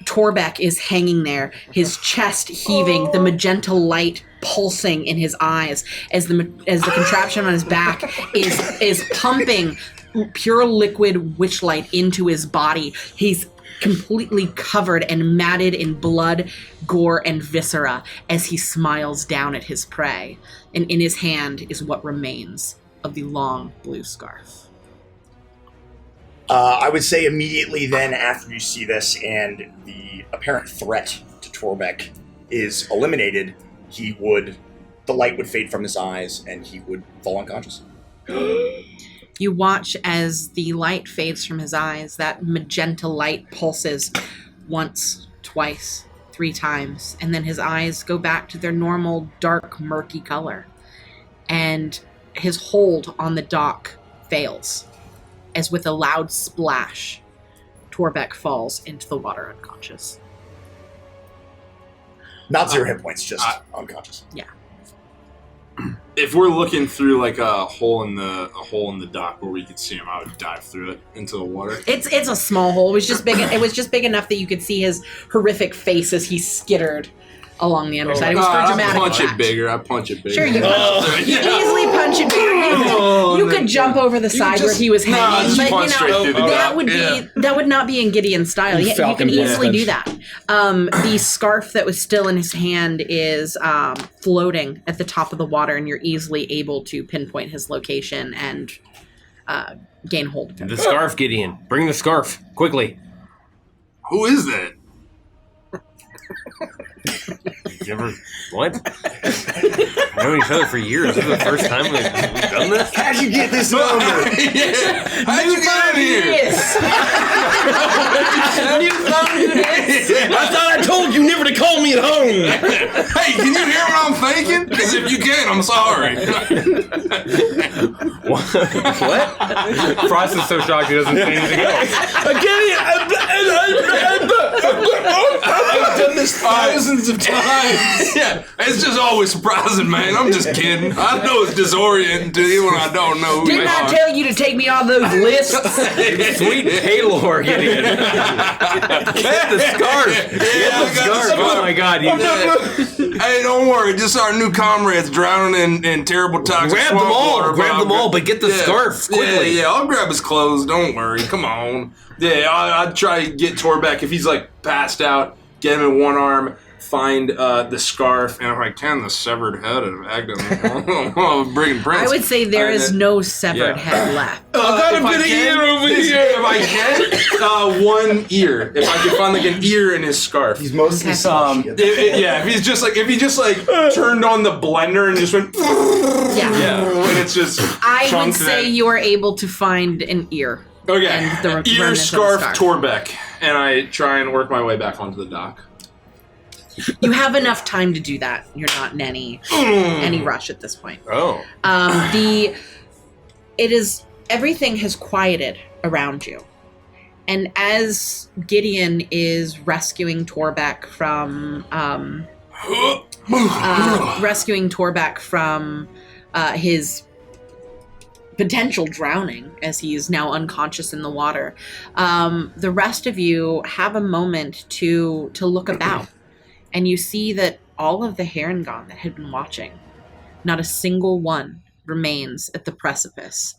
Torbeck is hanging there, his chest heaving, the magenta light pulsing in his eyes as the contraption on his back is pumping pure liquid witchlight into his body. He's completely covered and matted in blood, gore, and viscera as he smiles down at his prey. And in his hand is what remains of the long blue scarf. I would say immediately then after you see this and the apparent threat to Torbeck is eliminated, the light would fade from his eyes and he would fall unconscious. You watch as the light fades from his eyes. That magenta light pulses once, twice, 3 times, and then his eyes go back to their normal dark, murky color. And his hold on the dock fails, as with a loud splash, Torbeck falls into the water unconscious. Not 0 hit points, just unconscious. Yeah. If we're looking through like a hole in the dock where we could see him, I would dive through it into the water. It's a small hole. It was just big. It was just big enough that you could see his horrific face as he skittered along the underside. It was for dramatic I punch effect. it bigger. I punch it bigger. Sure, you easily punch it bigger. You could jump over the side where he was hanging, but that would not be in Gideon's style. You can easily do that. The scarf that was still in his hand is floating at the top of the water, and you're easily able to pinpoint his location and gain hold of him. The scarf, Gideon. Bring the scarf quickly. Who is that? You ever what? I've known each other for years. This is the first time we've done this. How'd you get this number? How'd you get in here? I thought I told you never to call me at home. Hey, can you hear what I'm thinking? Because if you can, I'm sorry. What? Frost is so shocked he doesn't say anything else. I've done this thousands of times. Yeah, it's just always surprising, man. I'm just kidding. I know it's disorienting to you when I don't know who you Didn't I are. tell you to take me on those lists? Sweet Paylor, Gideon. Get the scarf. Get the scarf. Oh my God. Hey, don't worry. Just our new comrades drowning in terrible toxic Grab them swamp all. water. Grab them all, but get the scarf quickly. Yeah, I'll grab his clothes. Don't worry. Come on. Yeah, I'd try to get Torbeck if he's like passed out. Get him in one arm. Find the scarf, and if I can, the severed head of Adden. Brigan Prince. I would say there is no severed head left. I've got a bit of ear over here. If I can, one ear. If I can find like an ear in his scarf. He's mostly if he just turned on the blender and just went. Yeah. And it's just. I would say you are able to find an ear. Okay. And the Ear, remnants scarf, of the Torbeck, and I try and work my way back onto the dock. You have enough time to do that. You're not in any rush at this point. Oh. Everything has quieted around you. And as Gideon is rescuing Torbeck from his potential drowning, as he is now unconscious in the water, the rest of you have a moment to look about. And you see that all of the Harengon that had been watching, not a single one remains at the precipice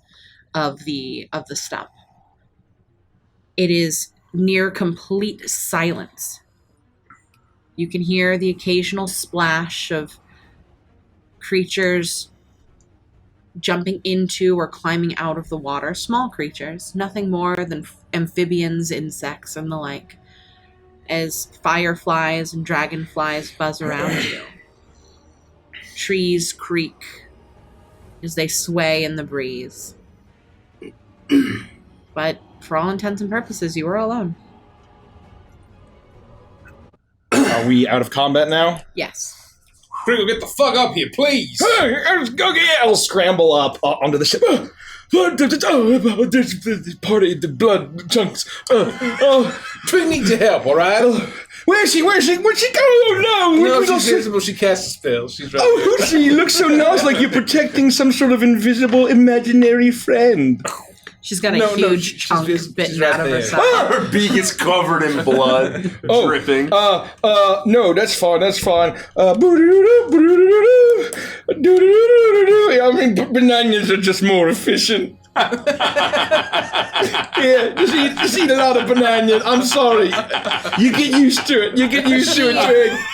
of the stump. It is near complete silence. You can hear the occasional splash of creatures jumping into or climbing out of the water. Small creatures, nothing more than amphibians, insects, and the like, as fireflies and dragonflies buzz around you. Trees creak as they sway in the breeze. But for all intents and purposes, you are alone. Are we out of combat now? Yes. Gringo, get the fuck up here, please. I'll scramble up onto the ship. This party, the blood chunks. We need your help, all right? Where's she? Where'd she go? Oh no! No, she's visible. She casts a spell. She's right Oh, there. she looks so nice, like you're protecting some sort of invisible imaginary friend. She's got a huge chunk bitten right out of her there. side. Her beak is covered in blood, dripping. No, that's fine. I mean, bananas are just more efficient. Yeah, just eat a lot of bananas. I'm sorry. You get used to it.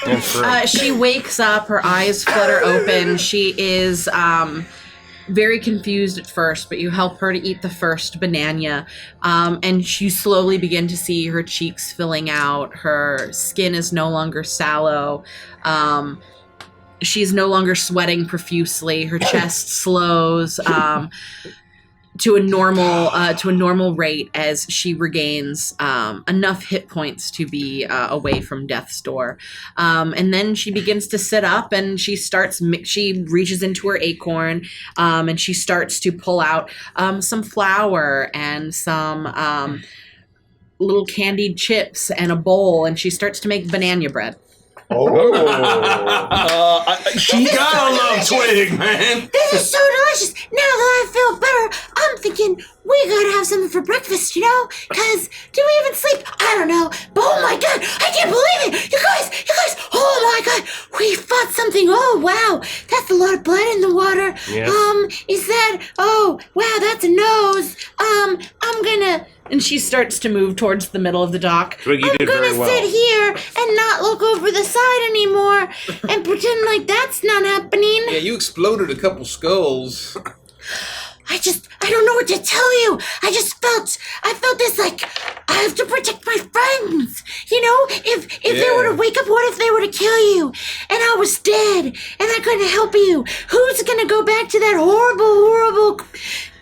Twig. She wakes up, her eyes flutter open. She is very confused at first, but you help her to eat the first banana, and you slowly begin to see her cheeks filling out. Her skin is no longer sallow. She's no longer sweating profusely. Her chest slows. to a normal rate as she regains enough hit points to be away from death's door, and then she begins to sit up and she reaches into her acorn, and she starts to pull out some flour and some little candied chips and a bowl, and she starts to make banana bread. She gotta love Twig, man. This is so delicious. Now that I feel better, I'm thinking we gotta have something for breakfast, Because do we even sleep? I don't know. But oh my god, I can't believe it. You guys, oh my god. We fought something. Oh wow. That's a lot of blood in the water. Yes. Is that, oh wow, that's a nose. I'm gonna... And she starts to move towards the middle of the dock. Twig, you I'm did very gonna well. sit here and not look over the side anymore and pretend like that's not happening. Yeah, you exploded a couple skulls. I don't know what to tell you. I felt this like, I have to protect my friends. If they were to wake up, what if they were to kill you? And I was dead and I couldn't help you. Who's gonna go back to that horrible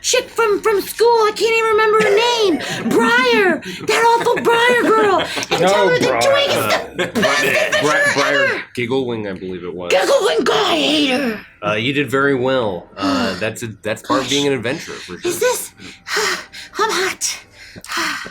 chick from school? I can't even remember her name. Briar, that awful Briar girl. And tell her that Twig is the best adventurer Briar ever. Giggling, I believe it was. Giggling guy, I hate her. You did very well. That's part of being an adventurer, for sure. Is this? I'm hot. I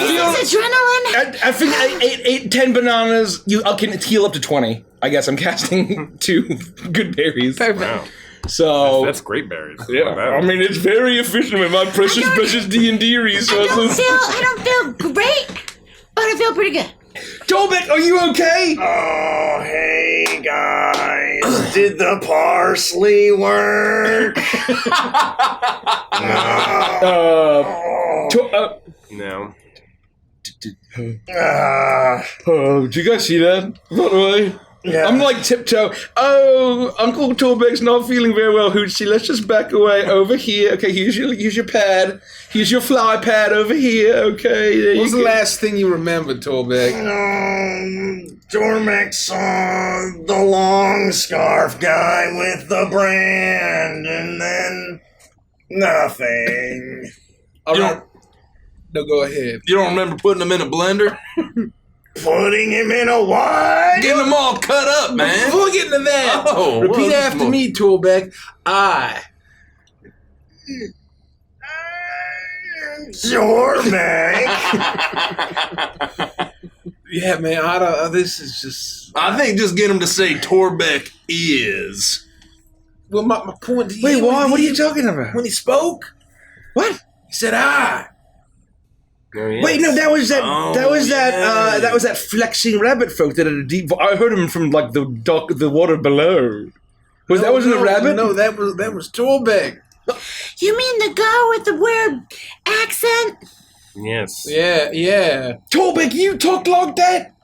Is this adrenaline? I think I ate 10 bananas. I can heal up to 20. I guess I'm casting 2 good berries. Wow. So That's great berries. yeah, I mean it's very efficient with my precious D&D resources. I don't feel great, but I feel pretty good. Tobit, are you okay? Oh, hey guys. Did the parsley work? No. Did you guys see that? By the way? Yeah. I'm like tiptoe. Oh, Uncle Torbeck's not feeling very well, Hoochie. Let's just back away over here. Okay, here's your pad. Here's your fly pad over here. Okay. There What was you the go. last thing you remembered, Torbeck? Dormac saw the long scarf guy with the brand, and then nothing. All right. No, go ahead. You don't remember putting them in a blender? Putting him in a what? Getting them all cut up, man. Before we get into that, Oh, repeat well, after me, Torbeck. Dormac. Yeah, man. This is just. I think just get him to say Torbeck is. Well, my point. Wait, what are you talking about? When he spoke, What? he said "I." Oh, yes. Wait, no, that was that. Oh, that was yeah. that was that flexing rabbit folk that had a deep. I heard him from like the water below. That wasn't a rabbit? No, that was Torbeck. You mean the guy with the weird accent? Yes. Yeah. Torbeck, you talk like that?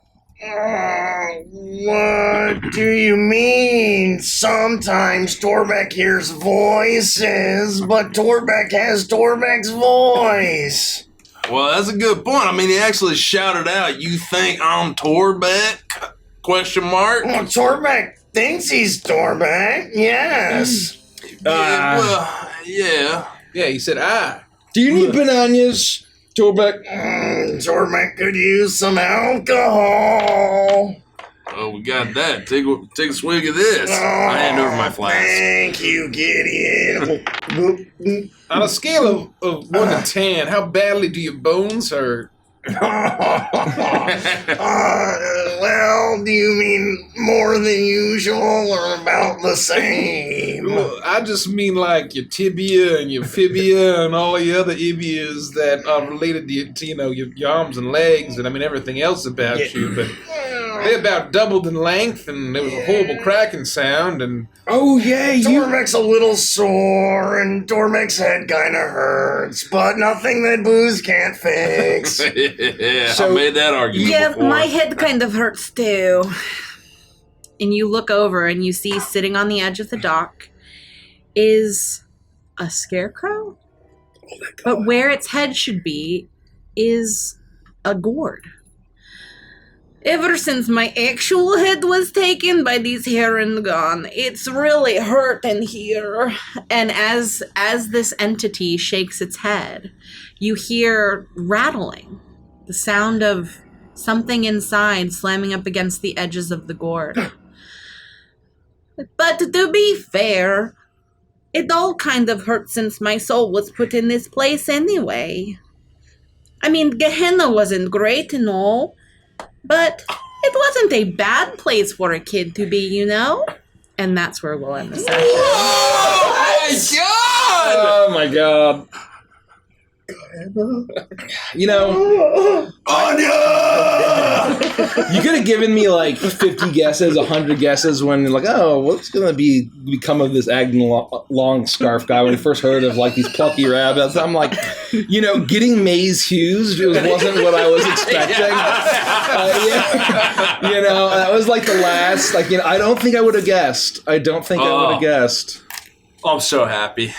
What do you mean? Sometimes Torbeck hears voices, but Torbeck has Torbeck's voice. Well, that's a good point. I mean, he actually shouted out, "You think I'm Torbeck?" Question mark. Well, Torbeck thinks he's Torbeck, yes. Yeah. Yeah, he said "I." Do you need bananas, Torbeck? Torbeck could use some alcohol. Oh, we got that. Take a swig of this. I hand over my flask. Thank you, Gideon. On a scale of 1 to 10, how badly do your bones hurt? Well, do you mean more than usual or about the same? Well, I just mean like your tibia and your fibia and all the other ibias that are related to your arms and legs and I mean everything else about you, but they about doubled in length and there was a horrible cracking sound and Oh, yeah, Dormac's a little sore and Dormac's head kind of hurts, but nothing that booze can't fix. Yeah, I made that argument Yeah, before. my head kind of hurts too. And you look over and you see sitting on the edge of the dock is a scarecrow. But where its head should be is a gourd. Ever since my actual head was taken by these Hare and gone, it's really hurt in here. And as this entity shakes its head, you hear rattling, the sound of something inside slamming up against the edges of the gourd. But to be fair, it all kind of hurt since my soul was put in this place anyway. I mean, Gehenna wasn't great and all, but it wasn't a bad place for a kid to be, you know? And that's where we'll end the session. Oh my god. You know, you could have given me like 50 guesses, 100 guesses when you're like, oh, what's gonna become of this Adden long scarf guy when he first heard of like these plucky rabbits. I'm like, you know, getting Maze Hughes wasn't what I was expecting. You know, that was like the last, like, you know, I don't think I would have guessed. I don't think I would have guessed. I'm so happy.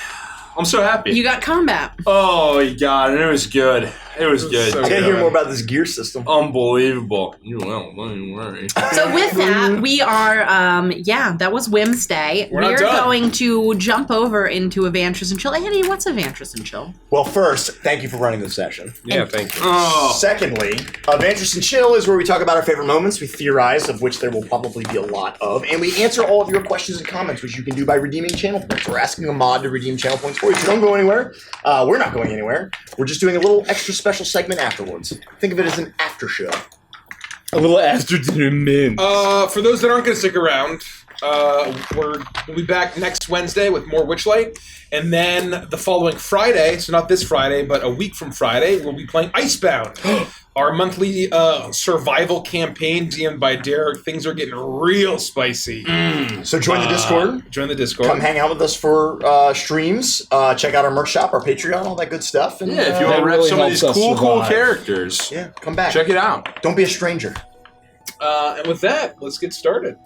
I'm so happy. You got combat. Oh, you got it. It was good. It was good. I gotta hear more about this gear system. Unbelievable. You won't worry. So with that, we are, that was Wim's day. We're going to jump over into Evantris and Chill. Andy, what's Evantris and Chill? Well, first, thank you for running this session. Yeah, thank you. Secondly, Evantris and Chill is where we talk about our favorite moments. We theorize, of which there will probably be a lot of, and we answer all of your questions and comments, which you can do by redeeming channel points. We're asking a mod to redeem channel points for you. So don't go anywhere. We're not going anywhere. We're just doing a little extra special segment afterwards. Think of it as an after show. A little after dinner mint. For those that aren't going to stick around, we'll be back next Wednesday with more Witchlight. And then the following Friday, so not this Friday, but a week from Friday, we'll be playing Icebound. Our monthly survival campaign DM'd by Derek. Things are getting real spicy. So join the Discord. Join the Discord. Come hang out with us for streams. Check out our merch shop, our Patreon, all that good stuff. And, Yeah, if you want to rep some of these cool characters, yeah, come back. check it out. Don't be a stranger. And with that, let's get started.